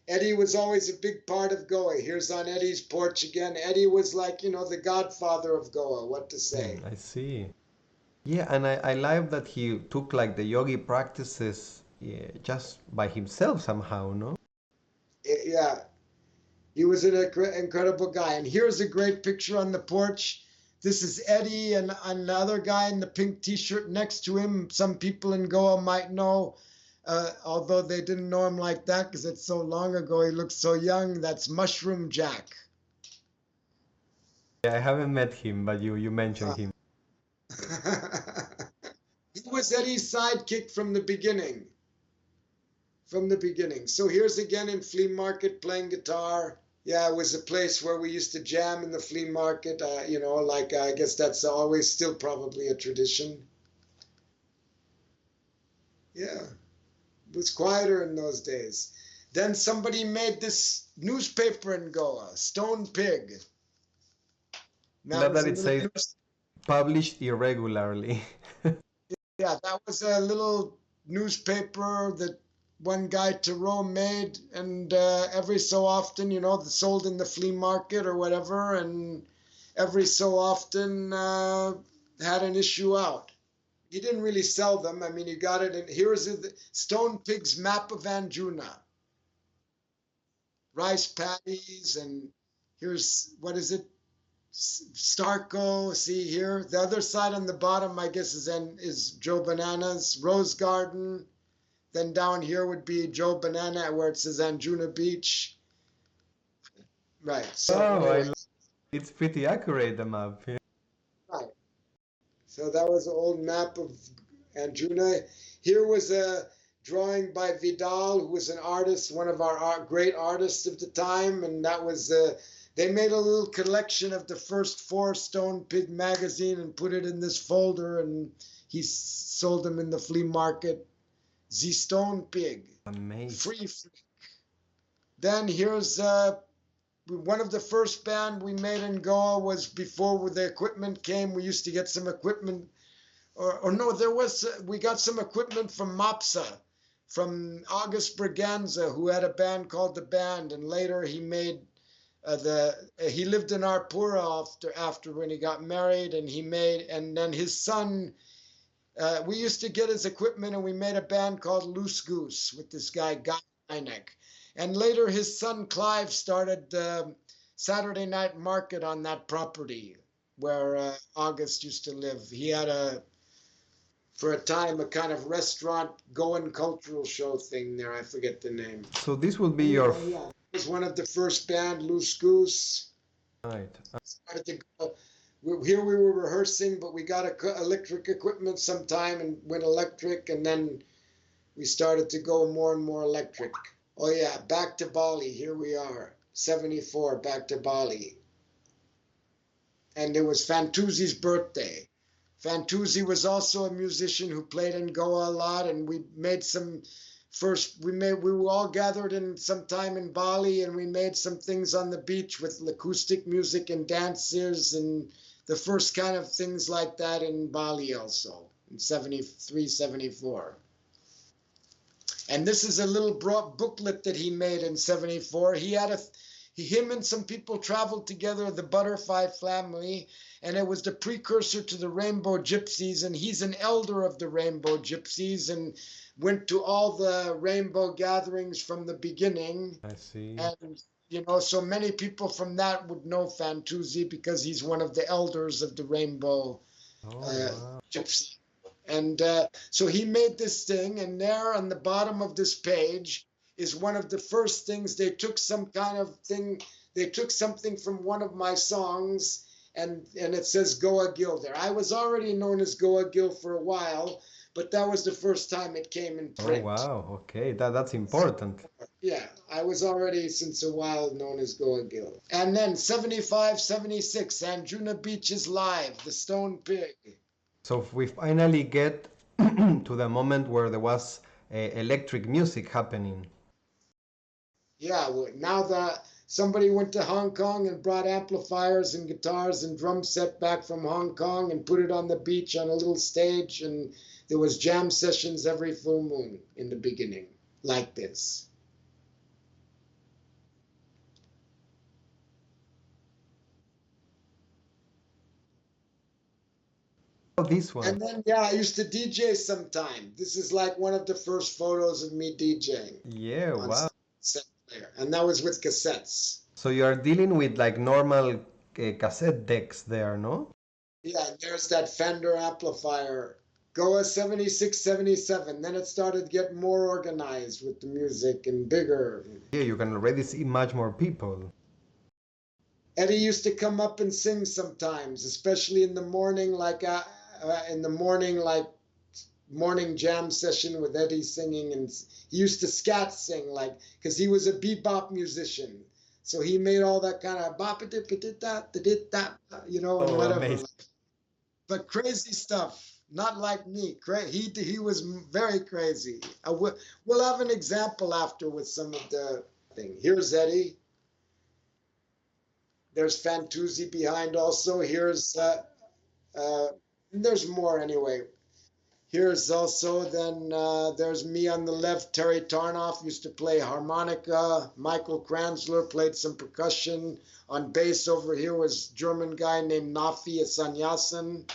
Eddie was always a big part of Goa. Here's on Eddie's porch again. Eddie was like, you know, the godfather of Goa. What to say? I see. Yeah, and I love that he took like the yogi practices, yeah, just by himself somehow, no? Yeah, he was an incredible guy. And here's a great picture on the porch. This is Eddie and another guy in the pink t-shirt next to him. Some people in Goa might know, although they didn't know him like that because it's so long ago. He looks so young. That's Mushroom Jack. Yeah, I haven't met him, but you mentioned him. He was Eddie's sidekick from the beginning. From the beginning. So here's again in Flea Market playing guitar. Yeah, it was a place where we used to jam in the flea market. You know, like I guess that's always still probably a tradition. Yeah, it was quieter in those days. Then somebody made this newspaper in Goa, Stone Pig. I love was that a it little says published irregularly. Yeah, that was a little newspaper that one guy Thoreau made, and every so often, you know, sold in the flea market or whatever, and every so often had an issue out. He didn't really sell them. I mean, he got it, and here's the Stone Pig's map of Anjuna. Rice paddies, and here's, what is it? Starko, see here. The other side on the bottom, I guess, is Joe Bananas. Rose Garden. Then down here would be Joe Banana, where it says Anjuna Beach. Right. So Oh, anyway, it's pretty accurate, the map. Yeah. right. So that was an old map of Anjuna. Here was a drawing by Vidal, who was an artist, one of our great artists of the time, and that was they made a little collection of the first 4 Stone Pig magazine and put it in this folder, and he sold them in the flea market. The Stone Pig, Amazing. free. Then here's one of the first band we made in Goa was before the equipment came. We used to get some equipment, or no, there was we got some equipment from Mopsa, from August Braganza, who had a band called The Band, and later he made he lived in Arpura after when he got married, and then his son. We used to get his equipment, and we made a band called Loose Goose with this guy Guy Hynek. And later, his son Clive started the Saturday night market on that property where August used to live. He had for a time, a kind of restaurant Goan cultural show thing there. I forget the name. So this will be Anyway, your yeah, it was one of the first band, Loose Goose. right. Started to go. Here we were rehearsing, but we got electric equipment sometime and went electric, and then we started to go more and more electric. Oh yeah, back to Bali. Here we are, 74, back to Bali. And it was Fantuzzi's birthday. Fantuzzi was also a musician who played in Goa a lot, and we made some we were all gathered in some time in Bali, and we made some things on the beach with acoustic music and dancers and the first kind of things like that in Bali also in 73, 74. And this is a little booklet that he made in 74. Him and some people traveled together, the Butterfly family, and it was the precursor to the Rainbow Gypsies, and he's an elder of the Rainbow Gypsies and went to all the rainbow gatherings from the beginning. I see. And, so many people from that would know Fantuzzi because he's one of the elders of the Rainbow Wow. Gypsy. And so he made this thing, and there on the bottom of this page is one of the first things. They took something from one of my songs, and it says Goa Gil there. I was already known as Goa Gil for a while, but that was the first time it came in Oh print. wow. Okay, that's important. Yeah, I was already since a while known as Goa Gil. And then 75, 76, Anjuna Beach is live, the Stone Pig. So we finally get to the moment where there was electric music happening. Yeah, now that somebody went to Hong Kong and brought amplifiers and guitars and drum set back from Hong Kong and put it on the beach on a little stage, and there was jam sessions every full moon in the beginning, like this. Oh, this one. And then, yeah, I used to DJ sometime. This is like one of the first photos of me DJing. Yeah, on wow. set player, and that was with cassettes. So you are dealing with like normal cassette decks there, no? Yeah, and there's that Fender amplifier. Goa 76, 77. Then it started to get more organized with the music and bigger. Yeah, you can already see much more people. Eddie used to come up and sing sometimes, especially in the morning, like morning jam session with Eddie singing, and he used to scat sing because he was a bebop musician, so he made all that kind of bop and Oh, whatever. amazing. But crazy stuff, not like me. He was very crazy. We'll have an example after with some of the thing. Here's Eddie. There's Fantuzzi behind also. Here's there's more anyway. Here's also then there's me on the left. Terry Tarnoff used to play harmonica. Michael Kranzler played some percussion. On bass over here was German guy named Nafi Asanyasin.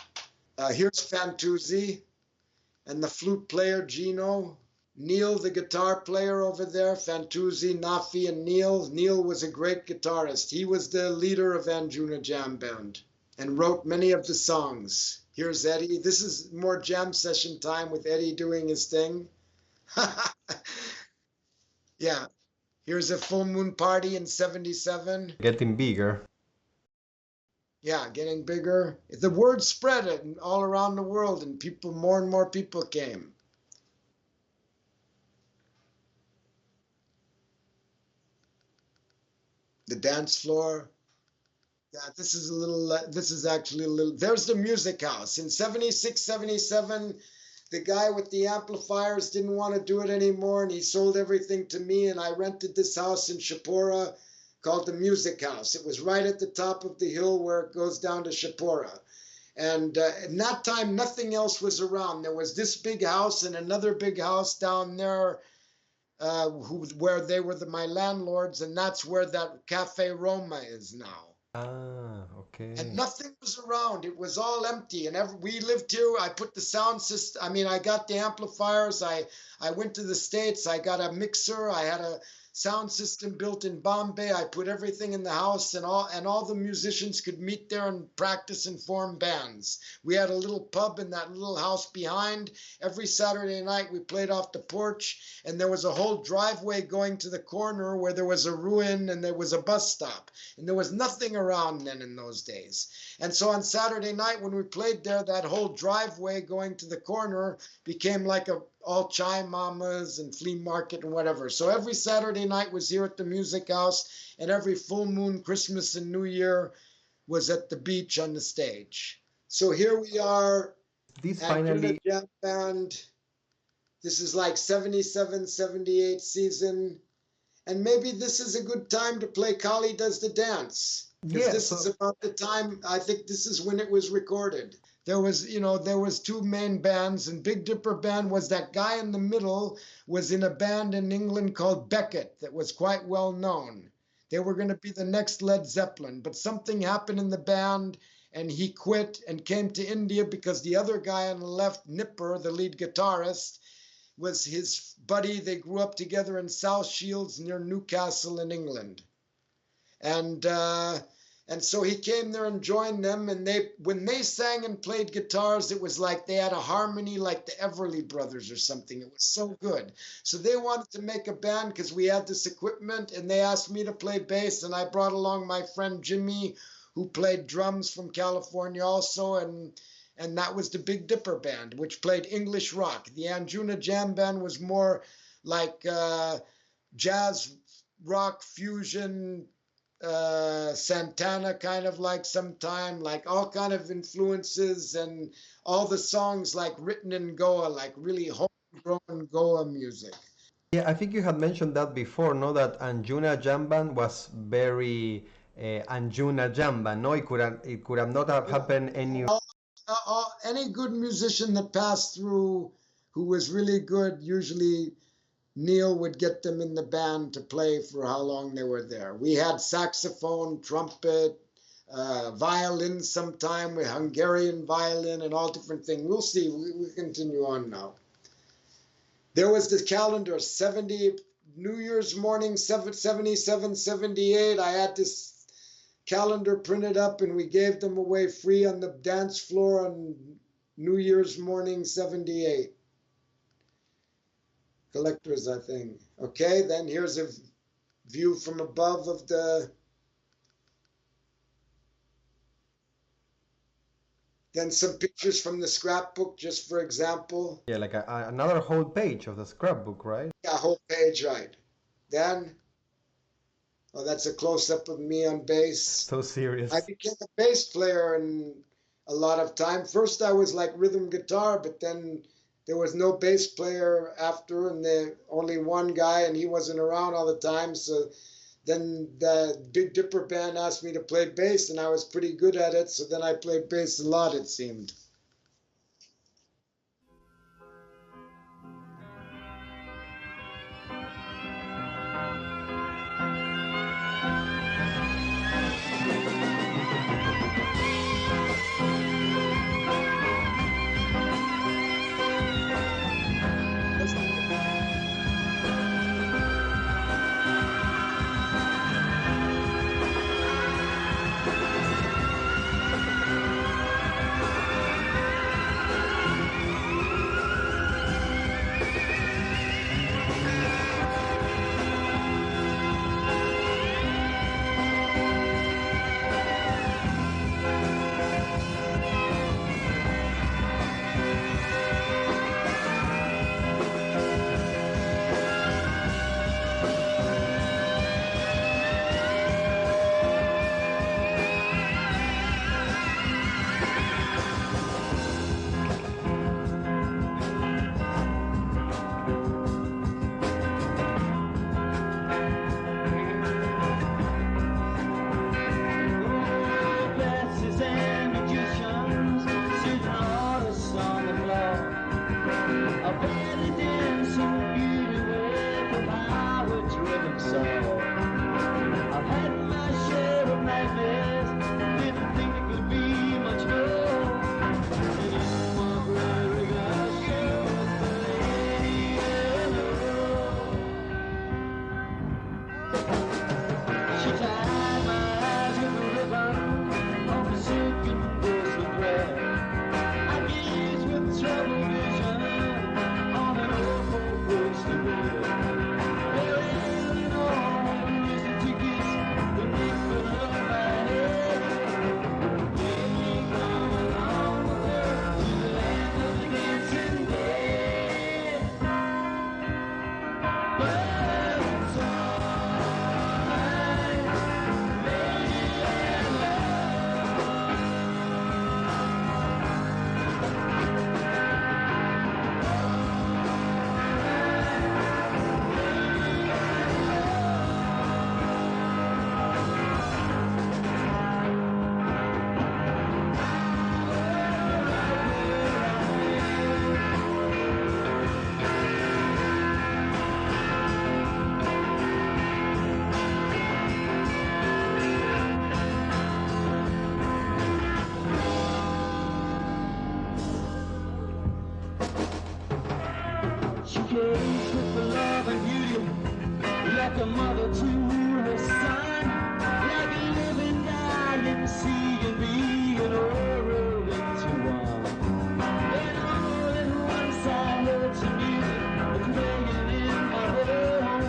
Here's Fantuzzi and the flute player Gino. Neil, the guitar player over there, Fantuzzi, Nafi, and Neil. Neil was a great guitarist. He was the leader of Anjuna Jam Band and wrote many of the songs. Here's Eddie. This is more jam session time with Eddie doing his thing. Yeah. Here's a full moon party in 77. Getting bigger. Yeah, getting bigger. The word spread it all around the world, and people, more and more people came. The dance floor. Yeah, this is a little, this is actually a little, there's the music house. In 76, 77, the guy with the amplifiers didn't want to do it anymore, and he sold everything to me, and I rented this house in Shapora called the Music House. It was right at the top of the hill where it goes down to Shapora. And in that time, nothing else was around. There was this big house and another big house down there where they were my landlords, and that's where that Cafe Roma is now. Ah, okay. And nothing was around. It was all empty. And we lived here. I put the sound system. I mean, I got the amplifiers. I went to the States. I got a mixer. I had a sound system built in Bombay. I put everything in the house, and all the musicians could meet there and practice and form bands. We had a little pub in that little house behind. Every Saturday night we played off the porch, and there was a whole driveway going to the corner where there was a ruin and there was a bus stop, and there was nothing around then in those days. And so on Saturday night when we played there, that whole driveway going to the corner became like all chai mamas and flea market and whatever. So every Saturday night was here at the music house, and every full moon, Christmas and New Year was at the beach on the stage. So here we are This at finally, Junagadh Band. This is like 77, 78 season. And maybe this is a good time to play Kali Does the Dance. Because this is about the time, I think this is when it was recorded. There was, there was two main bands, and Big Dipper Band was that guy in the middle was in a band in England called Beckett that was quite well known. They were going to be the next Led Zeppelin, but something happened in the band and he quit and came to India because the other guy on the left, Nipper, the lead guitarist, was his buddy. They grew up together in South Shields near Newcastle in England. And so he came there and joined them, and when they sang and played guitars, it was like they had a harmony like the Everly Brothers or something. It was so good. So they wanted to make a band because we had this equipment, and they asked me to play bass, and I brought along my friend Jimmy, who played drums from California also, and that was the Big Dipper Band, which played English rock. The Anjuna Jam Band was more like jazz rock fusion, Santana kind of like sometime, like all kind of influences, and all the songs like written in Goa, like really homegrown Goa music. yeah, I think you had mentioned that before, no? That Anjuna Jamban was very Anjuna Jamban, no? It could have not have happened any. Any good musician that passed through who was really good, usually Neil would get them in the band to play for how long they were there. We had saxophone, trumpet, violin sometime, with Hungarian violin and all different things. We'll see. We continue on now. There was the calendar, 70, New Year's morning, 77, 78. I had this calendar printed up, and we gave them away free on the dance floor on New Year's morning, 78. Collectors, I think. Okay, then here's a view from above of then some pictures from the scrapbook, just for example. Yeah, like another whole page of the scrapbook, right? Yeah, whole page, right. Then, oh, that's a close-up of me on bass. So serious. I became a bass player in a lot of time. First I was like rhythm guitar, but then there was no bass player after, and only one guy, and he wasn't around all the time. So then the Big Dipper Band asked me to play bass, and I was pretty good at it. So then I played bass a lot, it seemed. that's all. I've had my share of nightmares, didn't think it could be much more. And in my brother I show the lady alone. She tied my eyes with a ribbon of a silken ghostly thread. I gazed with troubled vision on an awful ghostly bed. There ain't no use the tickets, the nickel of my head. Lady, come along with her to the land of the dancing dead. But it's alright, lady and she cares with the love and beauty, like a mother to her son, like a living, dying sea and being all rolled into one. And all at once I heard some music playing in my room.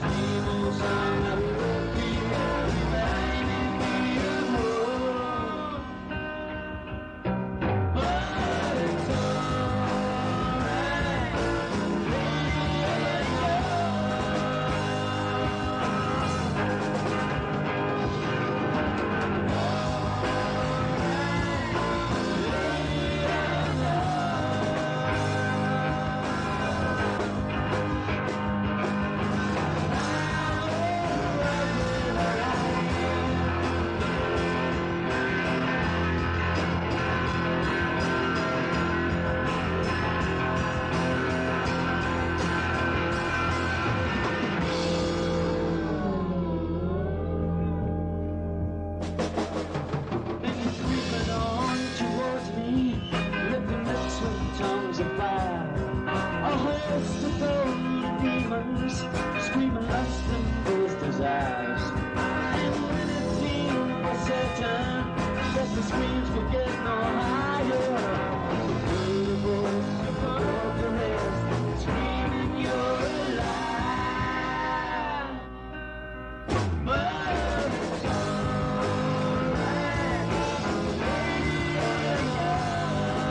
Same old song that woke me up, reminding me of home. But it's alright, then he's creeping on towards me, lifting lips with tongues of fire. A host of golden demons, screaming lust and those desires. And when it seemed for certain that the screams could get no higher, the voice above the rest screaming, "You're alive!" But it's alright, lady and love.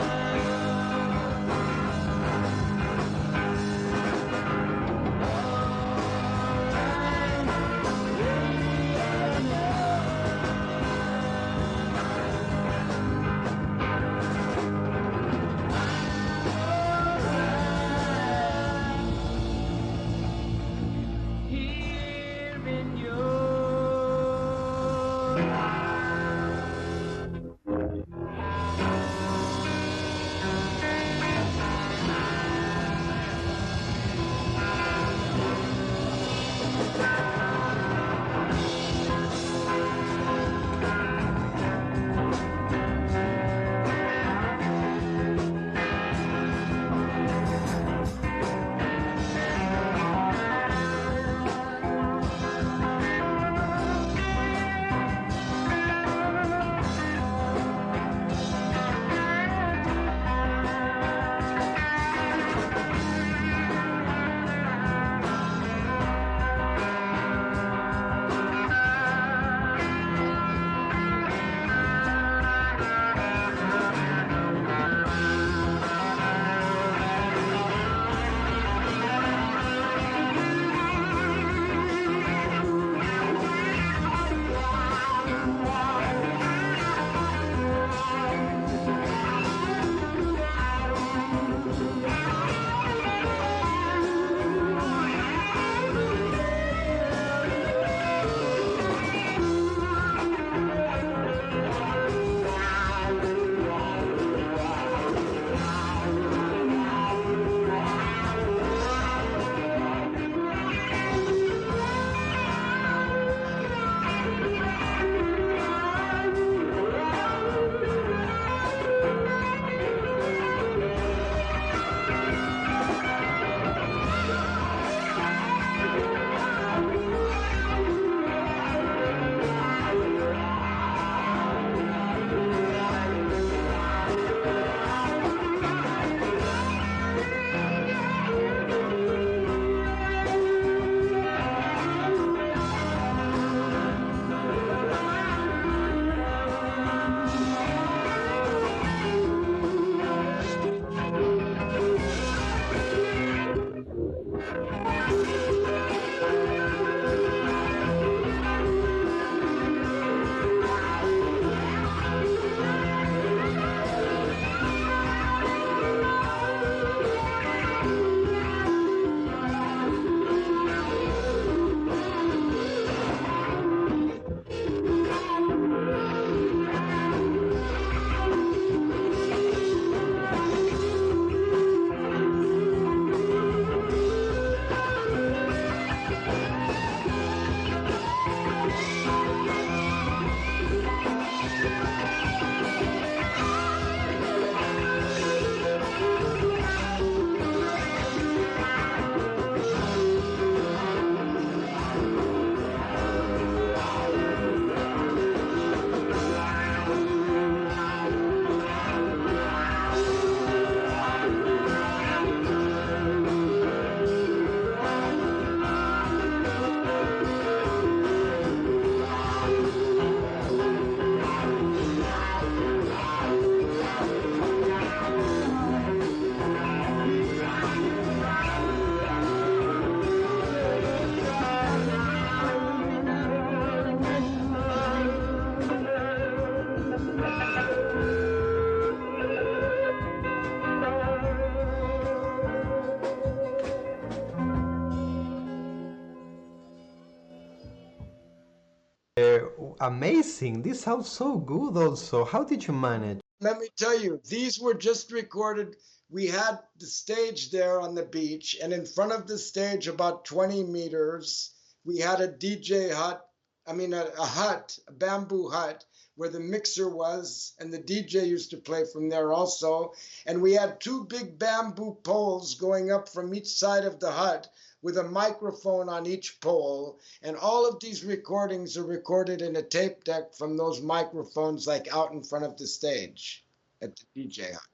Amazing. This sounds so good also. How did you manage? Let me tell you, these were just recorded. We had the stage there on the beach, and in front of the stage, about 20 meters, we had a DJ hut. I mean, a hut, a bamboo hut, where the mixer was, and the DJ used to play from there also. And we had two big bamboo poles going up from each side of the hut with a microphone on each pole. And all of these recordings are recorded in a tape deck from those microphones, like out in front of the stage at the DJ hut.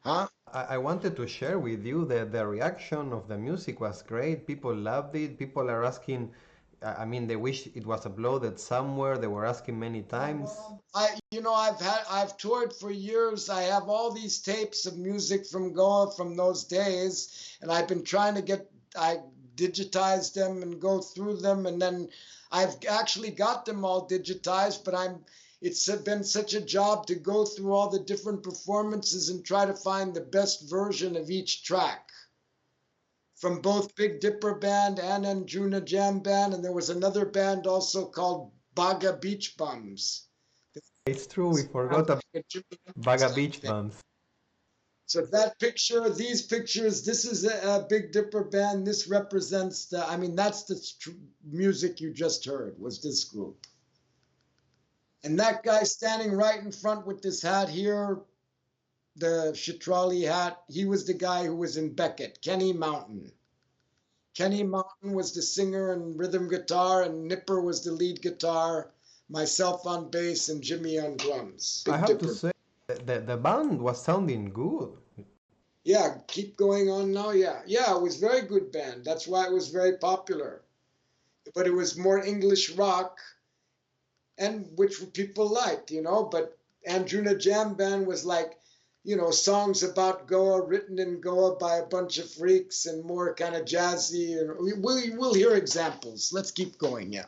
Huh? I wanted to share with you that the reaction of the music was great. People loved it. People are asking, I mean, they wish it was uploaded somewhere. They were asking many times. I've toured for years. I have all these tapes of music from Goa from those days, and I've been trying to I digitized them and go through them, and then I've actually got them all digitized, but it's been such a job to go through all the different performances and try to find the best version of each track from both Big Dipper Band and Anjuna Jam Band. And there was another band also called Baga Beach Bums. It's true, we forgot about Baga Beach Bums. So that picture, these pictures, this is a Big Dipper Band. This represents that's the music you just heard, was this group. And that guy standing right in front with this hat here, the Chitrali hat, he was the guy who was in Beckett, Kenny Mountain. Kenny Mountain was the singer and rhythm guitar, and Nipper was the lead guitar, myself on bass, and Jimmy on drums. I have to say, the band was sounding good. Yeah, keep going on now. Yeah, it was very good band. That's why it was very popular. But it was more English rock, and which people liked, but Anjuna Jam Band was like, songs about Goa written in Goa by a bunch of freaks and more kind of jazzy. And we'll hear examples. Let's keep going, yeah.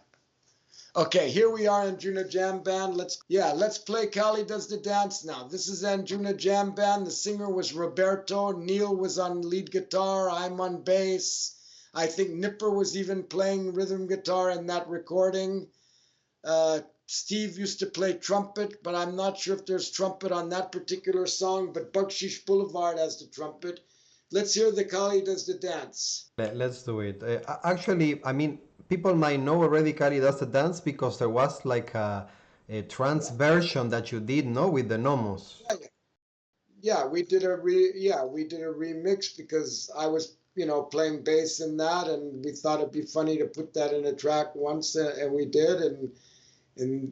Okay, here we are, Anjuna Jam Band. Let's play Kali Does the Dance now. This is Anjuna Jam Band. The singer was Roberto. Neil was on lead guitar. I'm on bass. I think Nipper was even playing rhythm guitar in that recording. Steve used to play trumpet, but I'm not sure if there's trumpet on that particular song, but Bucksheesh Boulevard has the trumpet. Let's hear the Kali Does the Dance. Let's do it. Actually, I mean, people might know already Kali Does the Dance because there was like a trance version that you did, no, with the Nomos. Yeah, we did a remix because I was, playing bass in that, and we thought it'd be funny to put that in a track once, and we did, and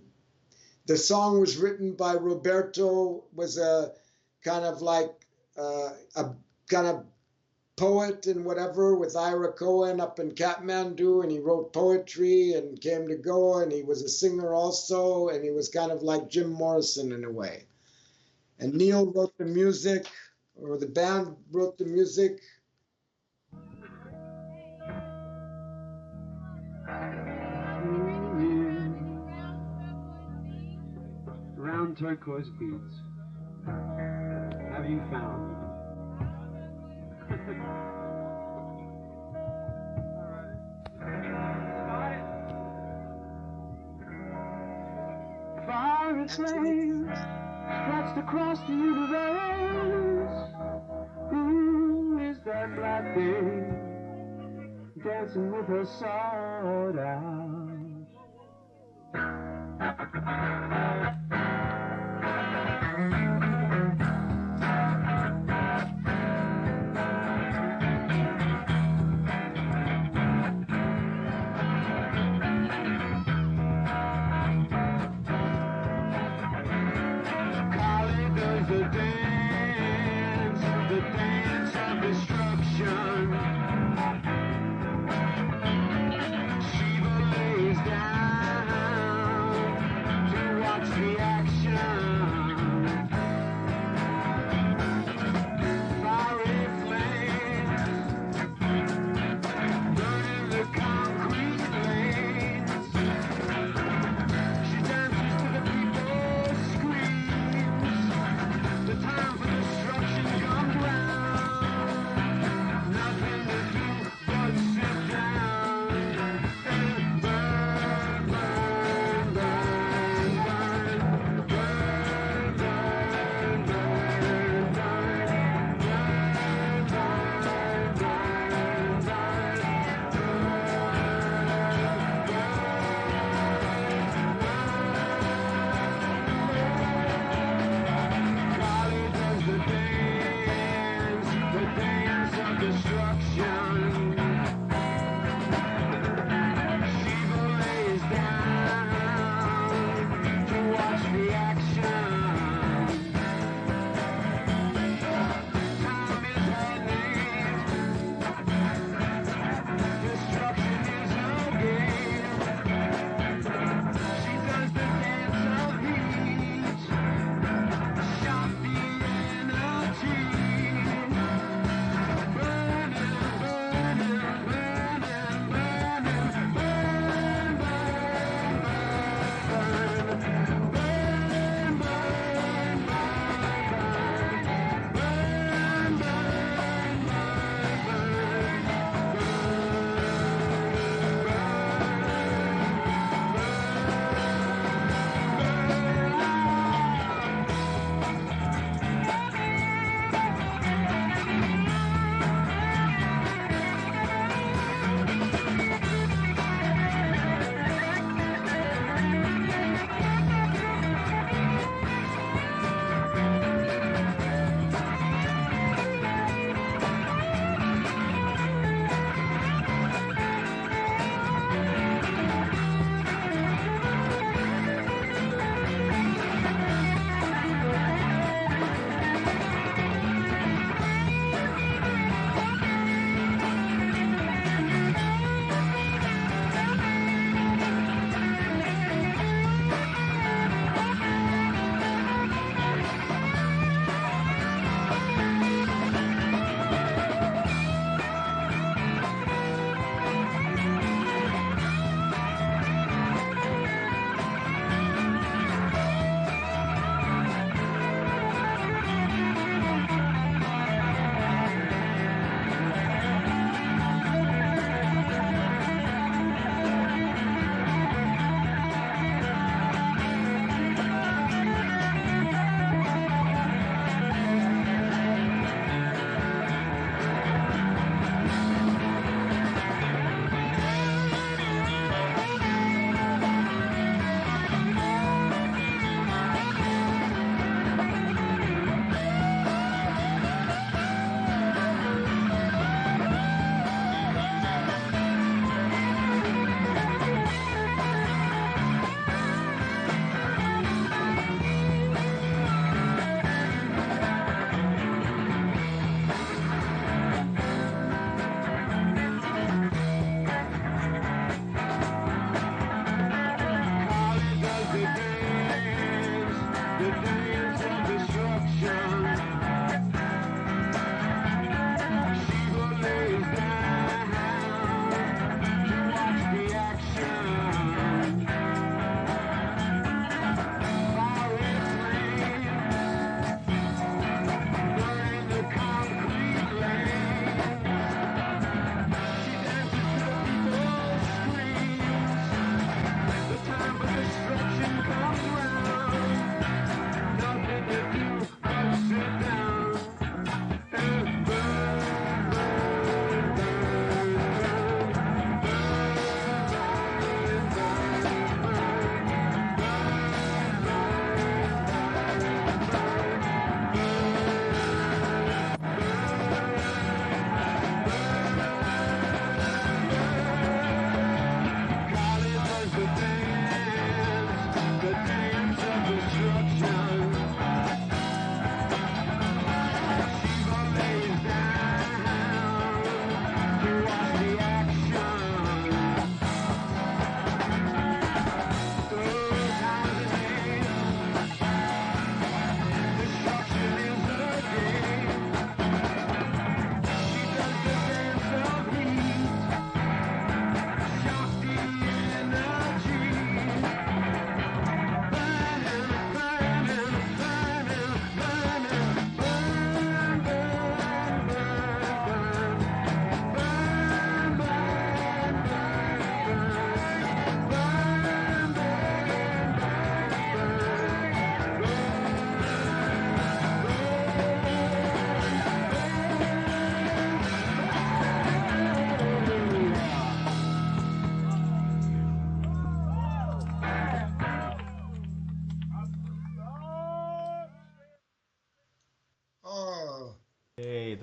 the song was written by Roberto, was a kind of like a kind of poet and whatever with Ira Cohen up in Kathmandu, and he wrote poetry and came to Goa, and he was a singer also, and he was kind of like Jim Morrison in a way. And Neil wrote the music, or the band wrote the music. Round turquoise beads, have you found? Fire and flames stretched across the universe. Who is that black thing dancing with her sword out? The dance of destruction. Shiva lays down to watch the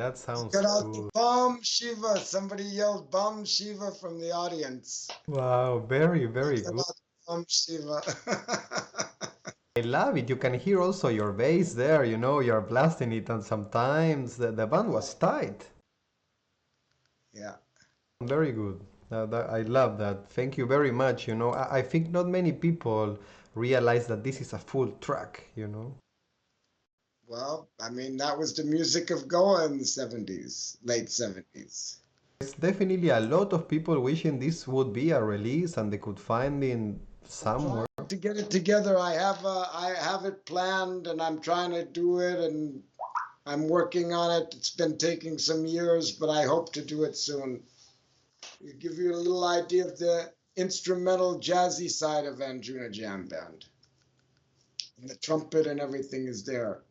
That sounds Got out the cool. Bum Shiva. Somebody yelled Bum Shiva from the audience. Wow, very, very Got good. out the Bum Shiva. I love it. You can hear also your bass there, you're blasting it, and sometimes the band was tight. Yeah. Very good. I love that. Thank you very much. I think not many people realize that this is a full track. Well, I mean, that was the music of Goa in the 70s, late 70s. There's definitely a lot of people wishing this would be a release and they could find it somewhere. To get it together, I have it planned and I'm trying to do it and I'm working on it. It's been taking some years, but I hope to do it soon. To give you a little idea of the instrumental jazzy side of Anjuna Jam Band. And the trumpet and everything is there.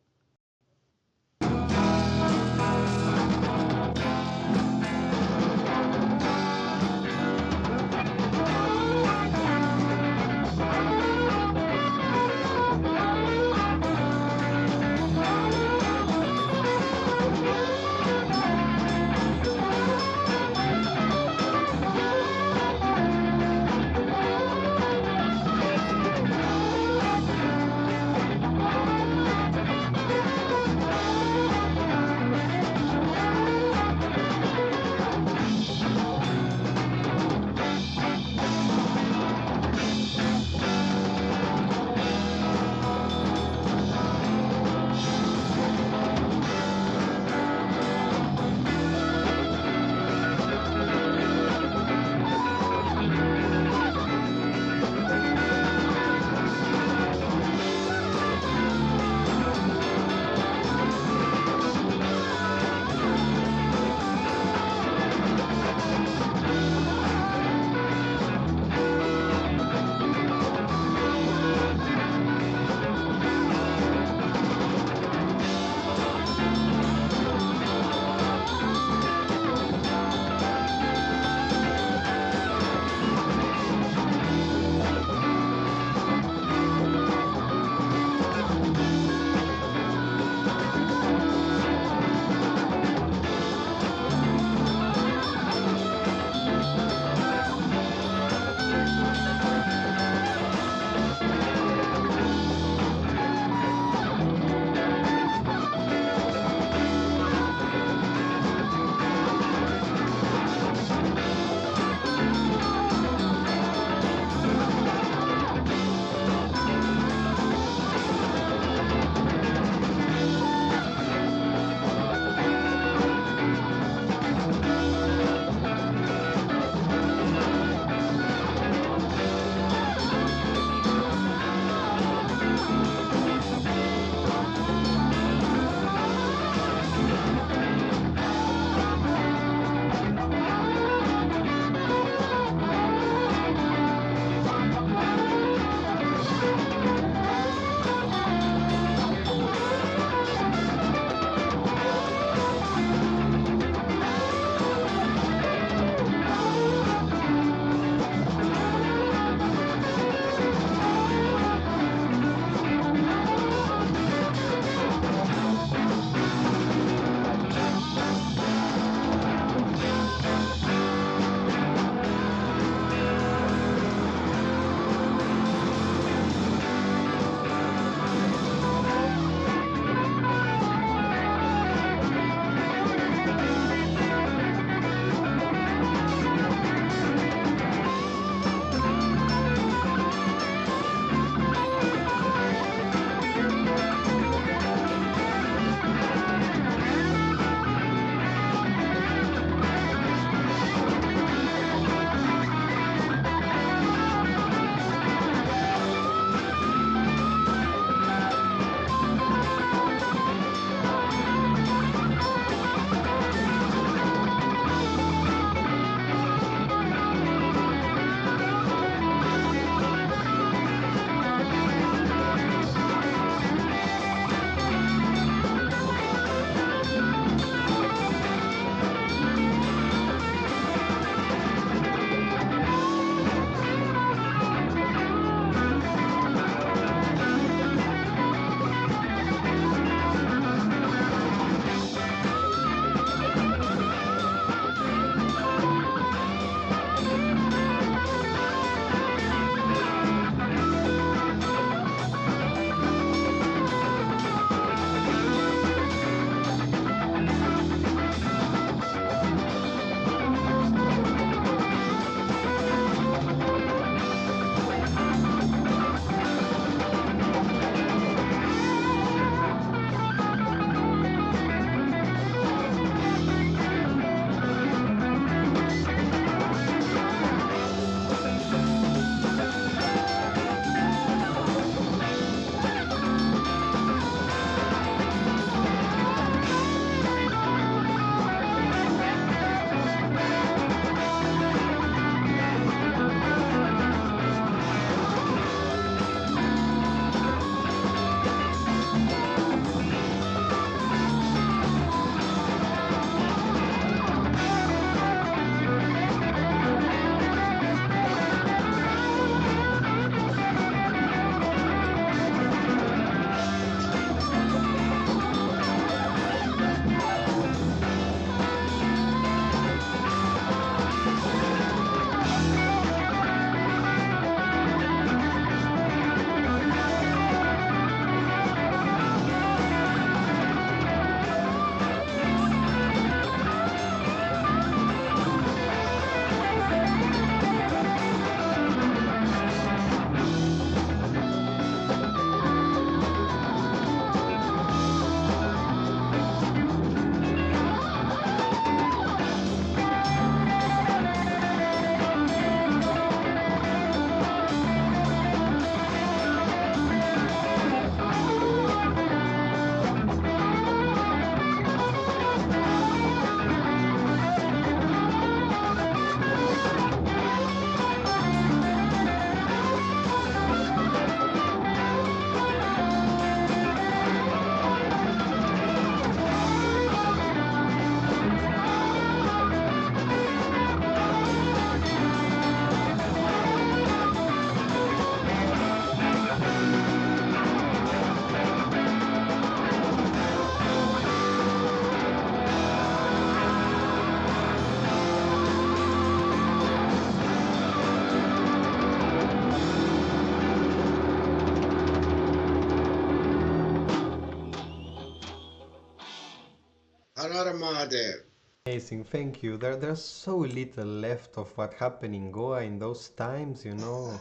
Har Har Mahadev. Amazing, thank you. There's so little left of what happened in Goa in those times, you know.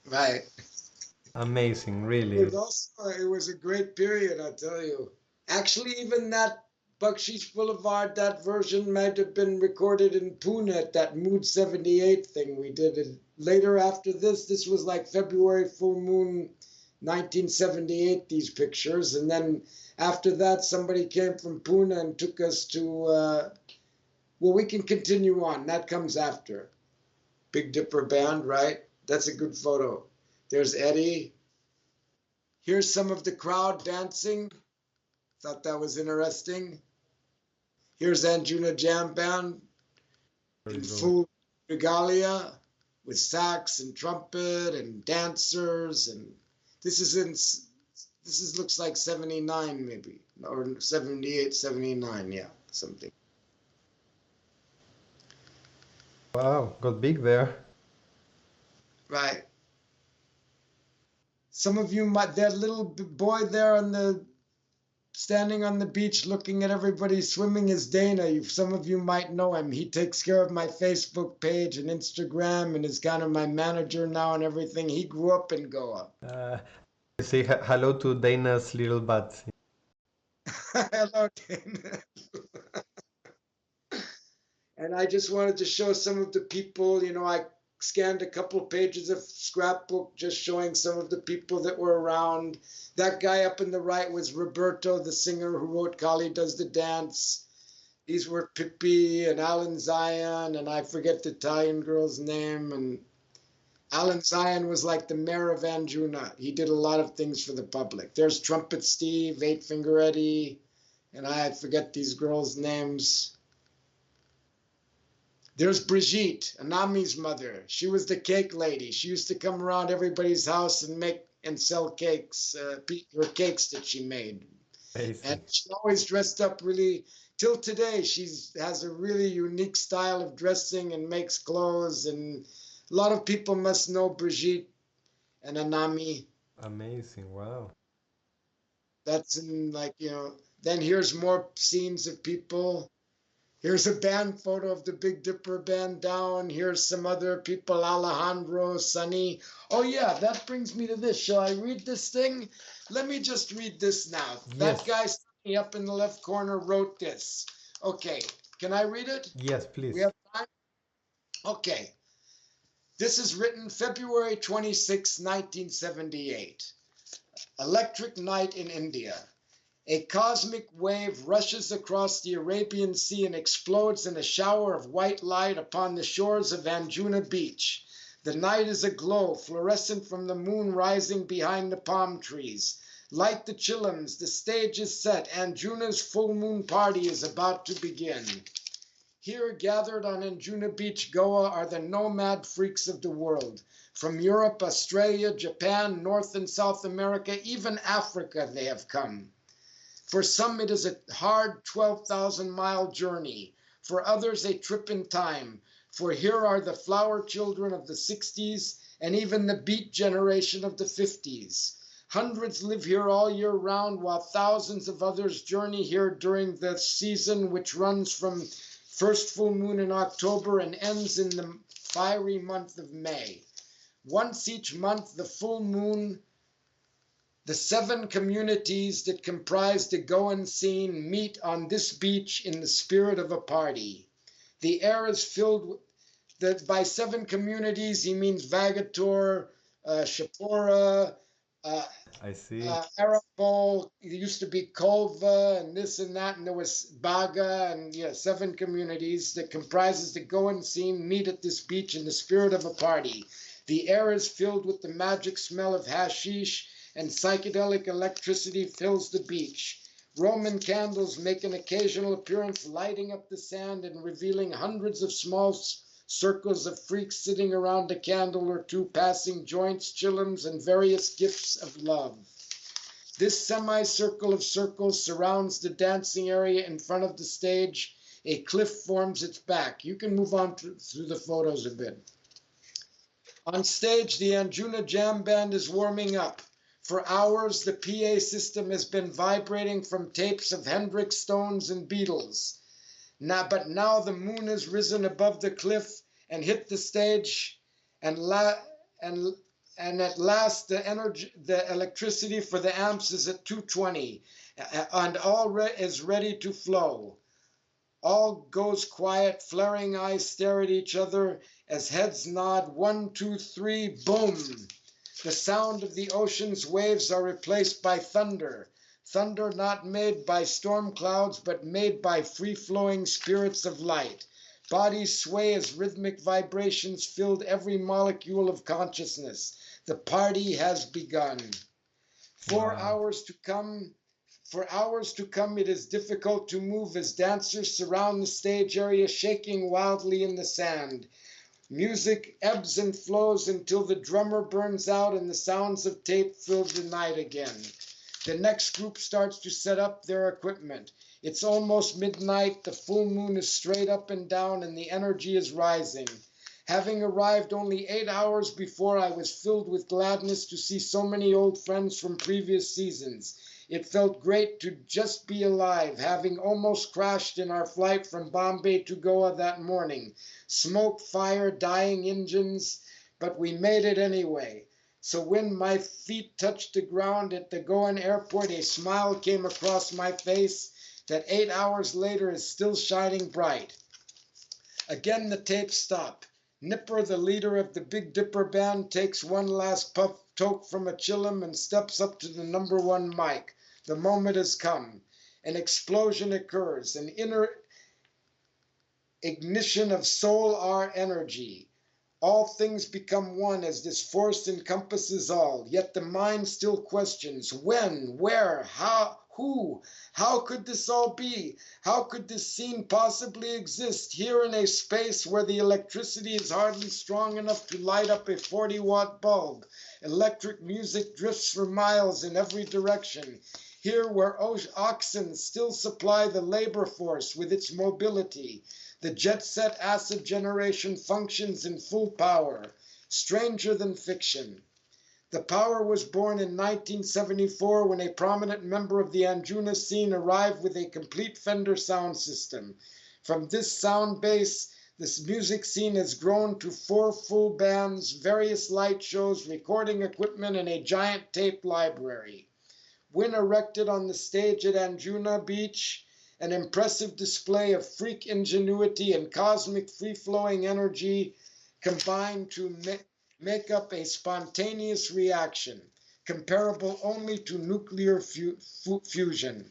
Right. Amazing, It really. was also it was a great period, I tell you. Actually, even that Bakshish Boulevard, that version might have been recorded in Pune at that Mood 78 thing we did. And later after this was like February full moon 1978, these pictures. And then after that, somebody came from Pune and took us to, well, we can continue on. That comes after. Big Dipper Band, right? That's a good photo. There's Eddie. Here's some of the crowd dancing. Thought that was interesting. Here's Anjuna Jam Band Very in good. full regalia with sax and trumpet and dancers. And this looks like 79 maybe, or 78, 79, yeah, something. Wow, got big there. Right. Some of you might, that little boy there on the standing on the beach looking at everybody swimming is Dana. Some of you might know him. He takes care of my Facebook page and Instagram and is kind of my manager now and everything. He grew up in Goa. Say hello to Dana's little butt. Hello, Dana. And I just wanted to show some of the people, I scanned a couple pages of scrapbook just showing some of the people that were around. That guy up in the right was Roberto, the singer who wrote Kali Does the Dance. These were Pippi and Alan Zion, and I forget the Italian girl's name. And Alan Zion was like the mayor of Anjuna. He did a lot of things for the public. There's Trumpet Steve, Eight Finger Eddie, and I forget these girls' names. There's Brigitte, Anami's mother. She was the cake lady. She used to come around everybody's house and make and sell cakes, her cakes that she made. Amazing. And she always dressed up really, till today, she has a really unique style of dressing and makes clothes. And a lot of people must know Brigitte and Anami. Amazing, wow. That's in then here's more scenes of people. Here's a band photo of the Big Dipper band down. Here's some other people, Alejandro, Sonny. Oh yeah, that brings me to this. Shall I read this thing? Let me just read this now. Yes. That guy Sonny up in the left corner wrote this. Okay, can I read it? Yes, please. We have time? Okay. This is written February 26, 1978. Electric night in India. A cosmic wave rushes across the Arabian Sea and explodes in a shower of white light upon the shores of Anjuna Beach. The night is aglow, fluorescent from the moon rising behind the palm trees. Light the chillums, the stage is set. Anjuna's full moon party is about to begin. Here gathered on Anjuna Beach, Goa, are the nomad freaks of the world. From Europe, Australia, Japan, North and South America, even Africa they have come. For some, it is a hard 12,000-mile journey. For others, a trip in time. For here are the flower children of the 60s and even the beat generation of the 50s. Hundreds live here all year round, while thousands of others journey here during the season, which runs from first full moon in October and ends in the fiery month of May. Once each month, the full moon, the 7 communities that comprise the Goan scene meet on this beach in the spirit of a party. The air is filled by 7 communities. He means Vagator, Shapora, I see. Arabol. It used to be Kolva and this and that, and there was Baga, and 7 communities that comprises the Goan scene meet at this beach in the spirit of a party. The air is filled with the magic smell of hashish, and psychedelic electricity fills the beach. Roman candles make an occasional appearance, lighting up the sand and revealing hundreds of small circles of freaks sitting around a candle or two, passing joints, chillums, and various gifts of love. This semicircle of circles surrounds the dancing area in front of the stage. A cliff forms its back. You can move on through the photos a bit. On stage, the Anjuna Jam Band is warming up. For hours, the PA system has been vibrating from tapes of Hendrix, Stones, and Beatles. But now the moon has risen above the cliff and hit the stage, and at last the electricity for the amps is at 220, and all is ready to flow. All goes quiet, flaring eyes stare at each other as heads nod. 1, 2, 3, boom! The sound of the ocean's waves are replaced by thunder. Thunder not made by storm clouds, but made by free-flowing spirits of light. Bodies sway as rhythmic vibrations filled every molecule of consciousness. The party has begun. For hours to come, it is difficult to move as dancers surround the stage area, shaking wildly in the sand. Music ebbs and flows until the drummer burns out and the sounds of tape fill the night again. The next group starts to set up their equipment. It's almost midnight, the full moon is straight up and down, and the energy is rising. Having arrived only 8 hours before, I was filled with gladness to see so many old friends from previous seasons. It felt great to just be alive, having almost crashed in our flight from Bombay to Goa that morning. Smoke, fire, dying engines, but we made it anyway. So when my feet touched the ground at the Goan airport, a smile came across my face that 8 hours later is still shining bright. Again the tapes stop. Nipper, the leader of the Big Dipper band, takes one last puff toke from a chillum and steps up to the number one mic. The moment has come. An explosion occurs, an inner ignition of soul R energy. All things become one as this force encompasses all, yet the mind still questions when, where, how, who, how could this all be? How could this scene possibly exist here in a space where the electricity is hardly strong enough to light up a 40-watt bulb? Electric music drifts for miles in every direction. Here where oxen still supply the labor force with its mobility, the jet-set acid generation functions in full power, stranger than fiction. The power was born in 1974 when a prominent member of the Anjuna scene arrived with a complete Fender sound system. From this sound base, this music scene has grown to 4 full bands, various light shows, recording equipment, and a giant tape library. When erected on the stage at Anjuna Beach, an impressive display of freak ingenuity and cosmic free-flowing energy combined to make up a spontaneous reaction, comparable only to nuclear fusion.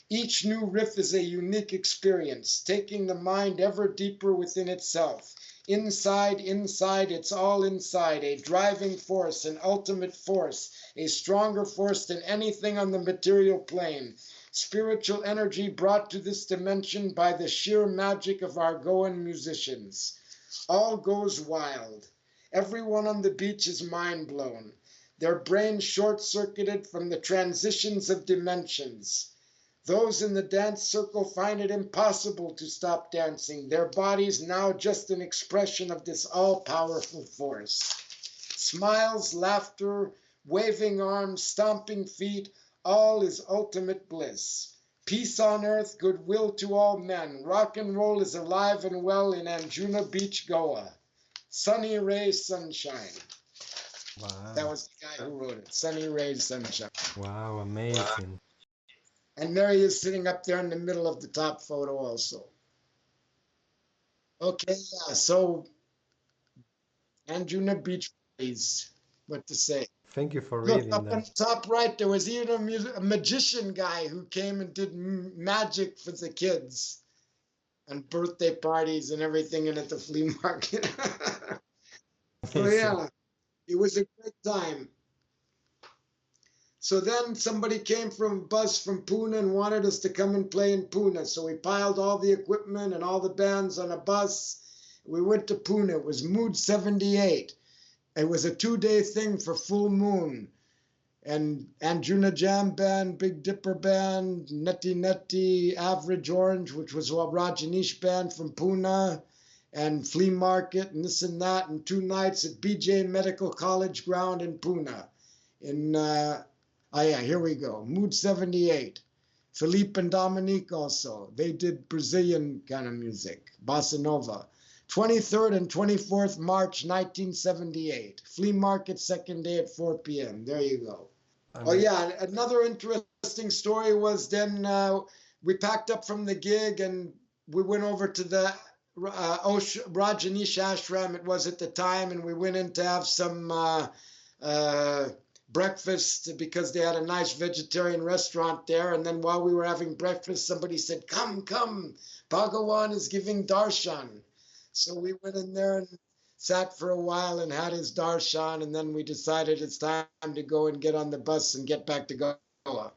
Each new riff is a unique experience, taking the mind ever deeper within itself. Inside, it's all inside, a driving force, an ultimate force, a stronger force than anything on the material plane. Spiritual energy brought to this dimension by the sheer magic of our Goan musicians. All goes wild. Everyone on the beach is mind blown. Their brains short-circuited from the transitions of dimensions. Those in the dance circle find it impossible to stop dancing, their bodies now just an expression of this all-powerful force. Smiles, laughter, waving arms, stomping feet, all is ultimate bliss. Peace on earth, goodwill to all men. Rock and roll is alive and well in Anjuna Beach, Goa. Sunny Rays Sunshine. Wow. That was the guy who wrote it. Sunny Rays Sunshine. Wow, amazing. And Mary is sitting up there in the middle of the top photo also. Okay, yeah, so Anjuna Beach Rays, what to say. Thank you for Look, reading up on that. the top right, there was even a magician guy who came and did magic for the kids and birthday parties and everything and at the flea market. So yeah, it was a great time. So then somebody came from a bus from Pune and wanted us to come and play in Pune. So we piled all the equipment and all the bands on a bus. We went to Pune. It was Mood 78. It was a 2-day thing for full moon. And Anjuna Jam Band, Big Dipper Band, Nutty Nutty, Average Orange, which was a Rajanish band from Pune, and Flea Market and this and that, and 2 nights at BJ Medical College ground in Pune. in, oh yeah, here we go. Mood 78. Philippe and Dominique also. They did Brazilian kind of music, bossa nova. 23rd and 24th March 1978. Flea market, second day at 4 p.m. There you go. Oh yeah, another interesting story was then we packed up from the gig and we went over to the Rajneesh ashram, it was at the time, and we went in to have some breakfast because they had a nice vegetarian restaurant there. And then while we were having breakfast, somebody said, come, Bhagawan is giving darshan. So we went in there and sat for a while and had his darshan, and then we decided it's time to go and get on the bus and get back to Goa.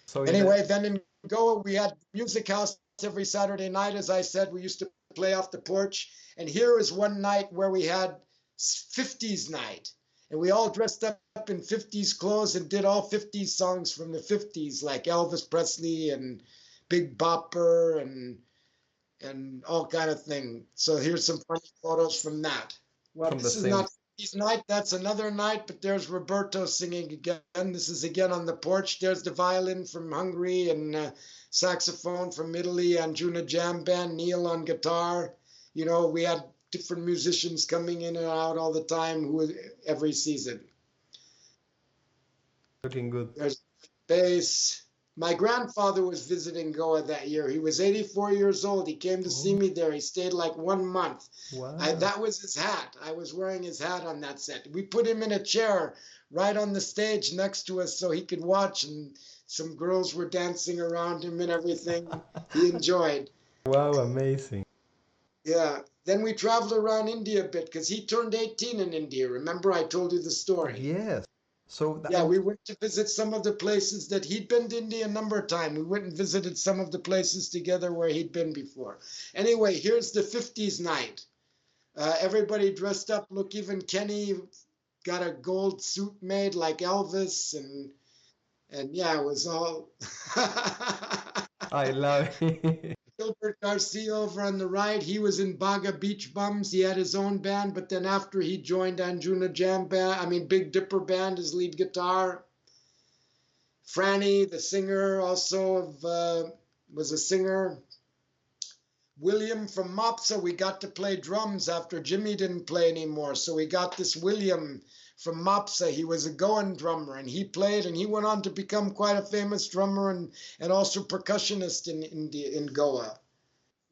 So anyway, then in Goa, we had music house every Saturday night. As I said, we used to play off the porch. And here is one night where we had 50s night. And we all dressed up in 50s clothes and did all 50s songs from the 50s, like Elvis Presley and Big Bopper and all kind of thing. So here's some funny photos from that. Well, this is not 50s night, that's another night, but there's Roberto singing again. This is again on the porch. There's the violin from Hungary and saxophone from Italy, and Juna Jam Band, Neil on guitar. You know, we had different musicians coming in and out all the time, every season. Looking good. There's bass. My grandfather was visiting Goa that year. He was 84 years old. He came to see me there. He stayed like 1 month. Wow. That was his hat. I was wearing his hat on that set. We put him in a chair right on the stage next to us so he could watch, and some girls were dancing around him and everything. He enjoyed. Wow, amazing. Yeah. Then we traveled around India a bit because he turned 18 in India. Remember I told you the story? Yes. So yeah, we went to visit some of the places that he'd been to India a number of times. We went and visited some of the places together where he'd been before. Anyway, here's the 50s night. Everybody dressed up. Look, even Kenny got a gold suit made like Elvis, and yeah, it was all. I love it. Gilbert Garcia over on the right, he was in Baga Beach Bums. He had his own band, but then after he joined Anjuna Jam Band, Big Dipper Band, his lead guitar. Franny, the singer, also was a singer. William from Mopsa, we got to play drums after Jimmy didn't play anymore. So we got this William from Mopsa. He was a Goan drummer, and he played, and he went on to become quite a famous drummer and also percussionist in Goa.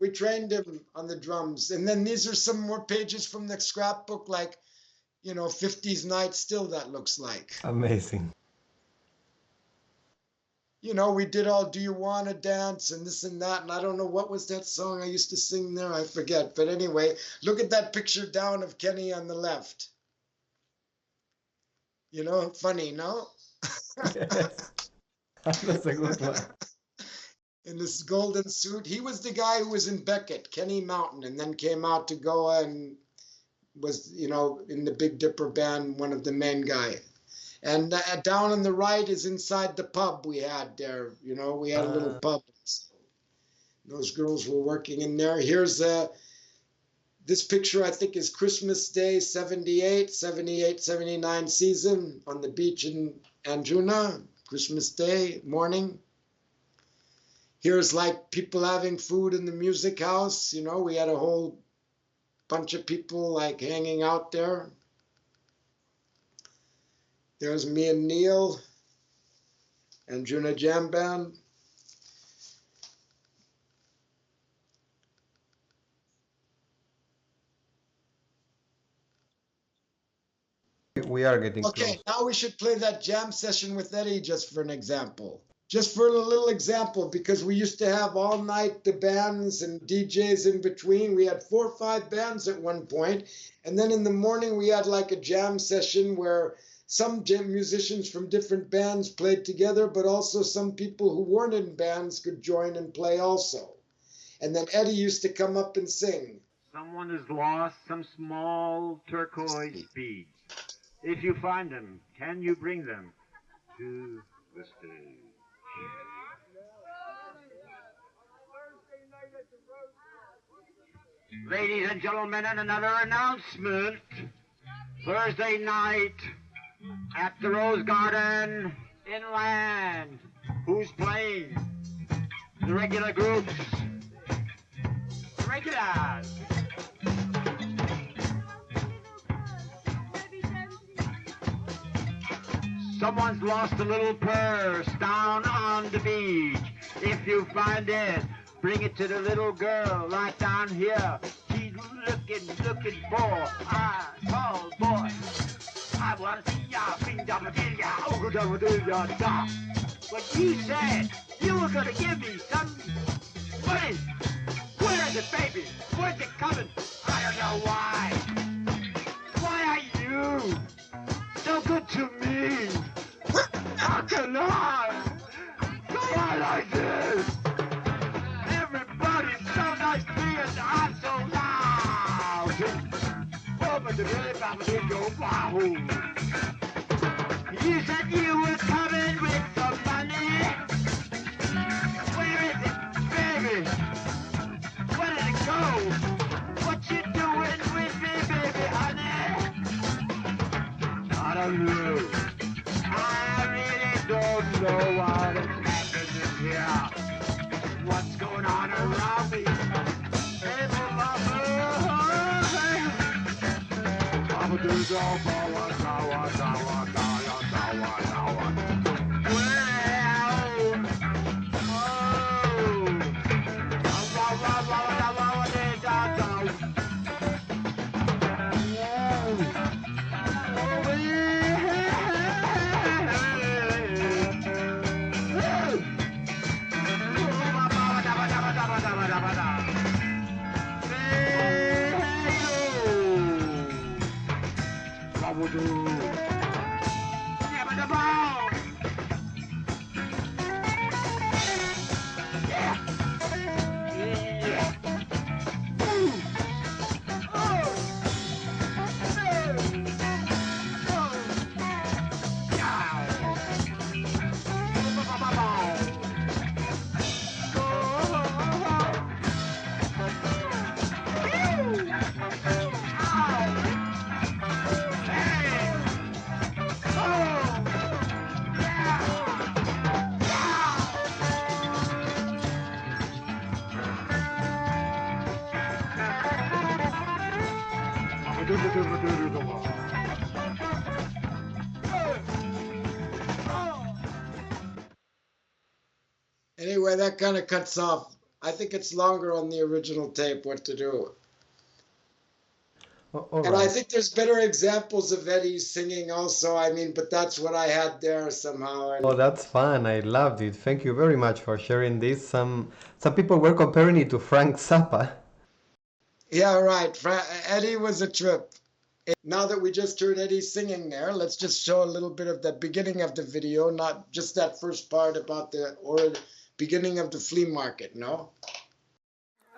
We trained him on the drums. And then these are some more pages from the scrapbook, like, 50s night still that looks like. Amazing. We did all Do You Wanna Dance and this and that, and I don't know what was that song I used to sing there, I forget. But anyway, look at that picture down of Kenny on the left. Funny, no? Yes. That's a good one. In this golden suit. He was the guy who was in Beckett, Kenny Mountain, and then came out to Goa and was, in the Big Dipper Band, one of the main guys. And down on the right is inside the pub we had there. We had a little pub. Those girls were working in there. Here's this picture, I think, is Christmas Day, 78, 79 season on the beach in Anjuna, Christmas Day morning. Here's like people having food in the music house. We had a whole bunch of people like hanging out there. There's me and Neil and Juna Jam Band. We are getting okay, close. Now we should play that jam session with Eddie just for an example. Just for a little example, because we used to have all night the bands and DJs in between. We had 4 or 5 bands at one point. And then in the morning, we had like a jam session where some musicians from different bands played together, but also some people who weren't in bands could join and play also. And then Eddie used to come up and sing. Someone has lost some small turquoise beads. If you find them, can you bring them to the stage? Ladies and gentlemen, and another announcement. Thursday night, At the Rose Garden inland. Who's playing? The regular groups. The regulars. Someone's lost a little purse down on the beach. If you find it, bring it to the little girl right down here. She's looking for a tall boy. I want to see ya, bing dabba dee ya, oh dabba dee ya da. But you said you were going to give me some money. Where is it, baby? Where's it coming? I don't know why. Why are you so good to me? How can I go on like this? Everybody's so nice to me and I'm so loud. You said you were coming with some money. Where is it, baby? Where did it go? What you doing with me, baby, honey? I don't know. I really don't know what is happening here. What's going on around me? Anyway, that kind of cuts off. I think it's longer on the original tape what to do. All And I right. think there's better examples of Eddie singing also. I mean, but that's what I had there somehow. Oh, And that's fun. I loved it. Thank you very much for sharing this. Some people were comparing it to Frank Zappa. yeah, right. Eddie was a trip. Now that we just heard Eddie singing there, let's just show a little bit of the beginning of the video, not just that first part about the beginning of the flea market, no?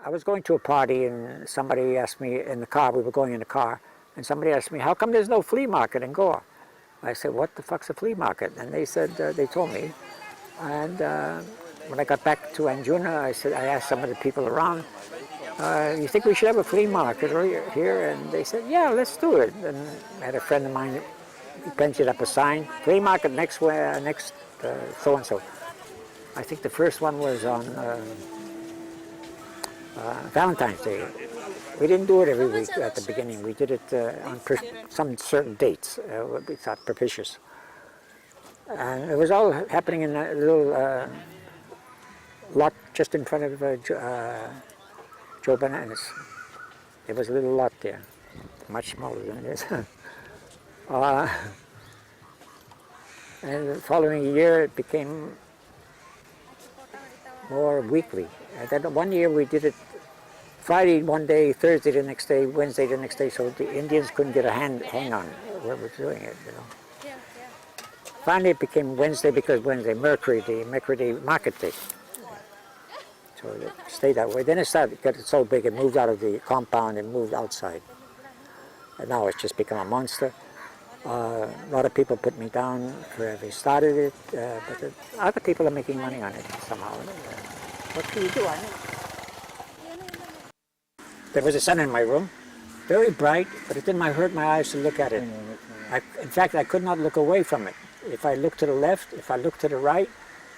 I was going to a party and somebody asked me in the car, we were going in the car, and somebody asked me, how come there's no flea market in Goa? I said, what the fuck's a flea market? And they said, they told me. And when I got back to Anjuna, I asked some of the people around, you think we should have a flea market here? And they said, yeah, let's do it. And I had a friend of mine, he printed up a sign, flea market next so-and-so. I think the first one was on Valentine's Day. We didn't do it every week at the beginning. We did it on some certain dates. We thought propitious. And it was all happening in a little lot just in front of Joe Bananas. There was a little lot there, much smaller than this. And the following year it became more weekly. And then one year we did it Friday one day, Thursday the next day, Wednesday the next day, so the Indians couldn't get a hang on what we're doing it, you know. Finally it became Wednesday because Wednesday, Mercury market day. So it stayed that way. Then it got so big it moved out of the compound and moved outside. And now it's just become a monster. A lot of people put me down for having started it, but other people are making money on it somehow. What can you do? There was a sun in my room, very bright, but it didn't hurt my eyes to look at it. In fact, I could not look away from it. If I looked to the left, if I looked to the right,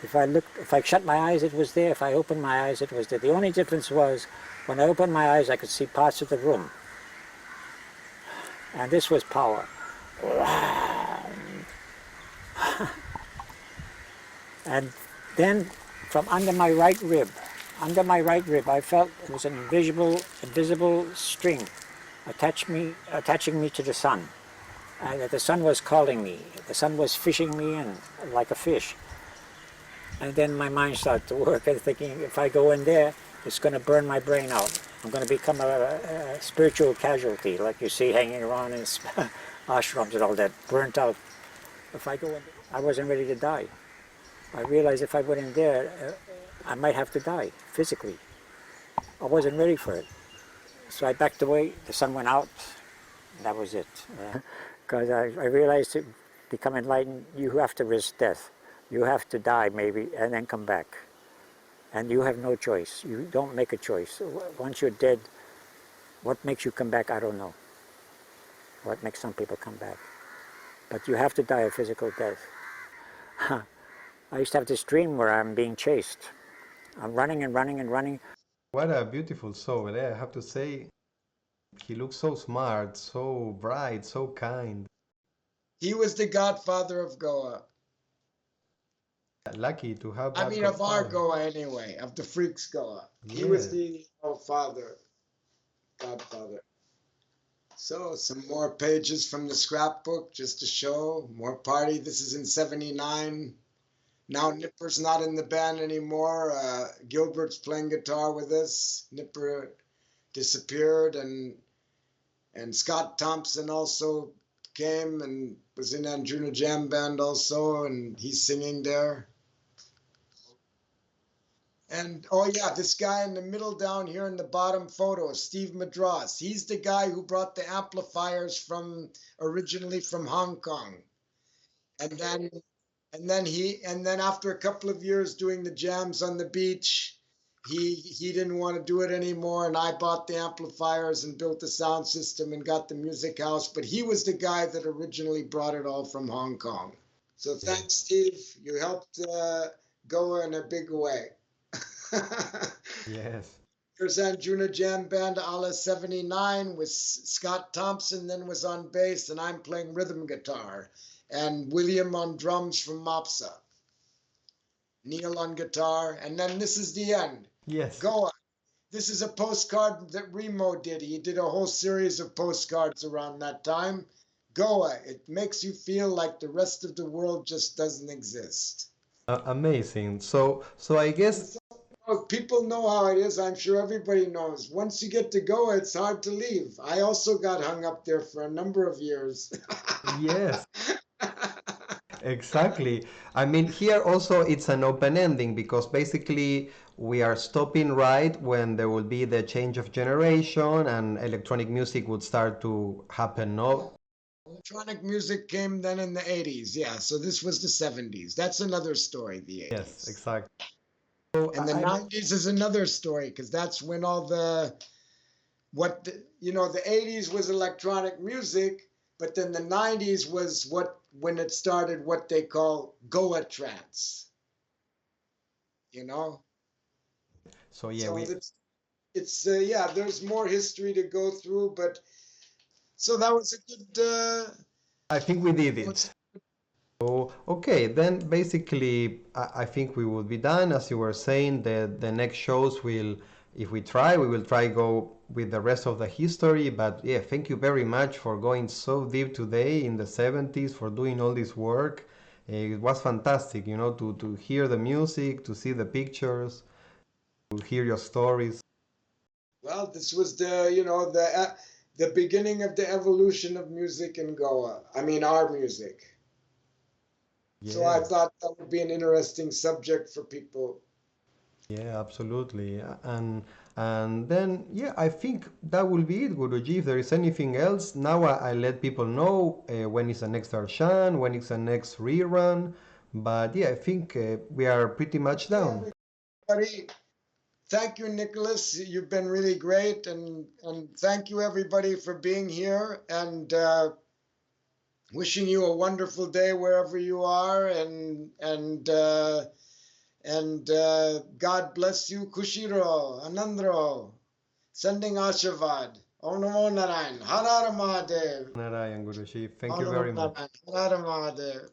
if I shut my eyes, it was there. If I opened my eyes, it was there. The only difference was when I opened my eyes, I could see parts of the room. And this was power. And then from under my right rib, I felt it was an invisible string attaching me to the sun. And the sun was calling me. The sun was fishing me in like a fish. And then my mind started to work and thinking, if I go in there, it's going to burn my brain out. I'm going to become a spiritual casualty, like you see hanging around in ashrams and all that, burnt out. If I go in, I wasn't ready to die. I realized if I went in there, I might have to die physically. I wasn't ready for it. So I backed away, the sun went out, and that was it. Because I realized to become enlightened, you have to risk death. You have to die maybe, and then come back. And you have no choice. You don't make a choice. Once you're dead, what makes you come back, I don't know. What makes some people come back. But you have to die a physical death. I used to have this dream where I'm being chased. I'm running and running and running. What a beautiful soul, I have to say. He looks so smart, so bright, so kind. He was the godfather of Goa. Lucky to have I that mean, of our godfather. Goa anyway, of the freaks Goa. He Yeah. was the godfather. So some more pages from the scrapbook just to show more party. This is in '79. Now Nipper's not in the band anymore. Gilbert's playing guitar with us. Nipper disappeared, and Scott Thompson also came and was in Andruna Jam Band also, and he's singing there. And oh yeah, this guy in the middle down here in the bottom photo, Steve Madras. He's the guy who brought the amplifiers from originally from Hong Kong. And then after a couple of years doing the jams on the beach, he didn't want to do it anymore, and I bought the amplifiers and built the sound system and got the music house. But he was the guy that originally brought it all from Hong Kong. So thanks, Steve. You helped Goa in a big way. Yes. Here's Andruna Jam Band a la '79 with Scott Thompson, then was on bass, and I'm playing rhythm guitar. And William on drums from Mopsa. Neil on guitar. And then this is the end. Yes. Goa. This is a postcard that Remo did. He did a whole series of postcards around that time. Goa. It makes you feel like the rest of the world just doesn't exist. Amazing. So I guess People know how it is. I'm sure everybody knows. Once you get to Goa, it's hard to leave. I also got hung up there for a number of years. yes. Exactly. I mean, here also it's an open ending because basically we are stopping right when there will be the change of generation and electronic music would start to happen, no? Electronic music came then in the '80s, yeah. So this was the '70s. That's another story, the '80s. Yes, exactly. So And the '90s is another story because that's when all the '80s was electronic music, but then the '90s was when it started what they call Goa trance. You know. So yeah, So it's there's more history to go through, but so that was a good. I think we did it. So, okay, then basically I think we will be done. As you were saying, the next shows will, if we will try go with the rest of the history. But yeah, thank you very much for going so deep today in the '70s, for doing all this work. It was fantastic, to hear the music, to see the pictures, to hear your stories. Well, this was the beginning of the evolution of music in Goa. I mean, our music. So I thought that would be an interesting subject for people. Yeah, absolutely. And then, yeah, I think that will be it, Guruji. If there is anything else, now I let people know when is the next darshan, when is the next rerun. But yeah, I think we are pretty much down. Everybody, thank you, Nicholas. You've been really great, and thank you everybody for being here. And wishing you a wonderful day wherever you are, and God bless you. Kushiro, Anandro, sending Ashirvad. Om Namo Narayan. Har Har Mahadev. Narayan Guruji, thank Om you Namo very much. Narayan. Har Har Mahadev.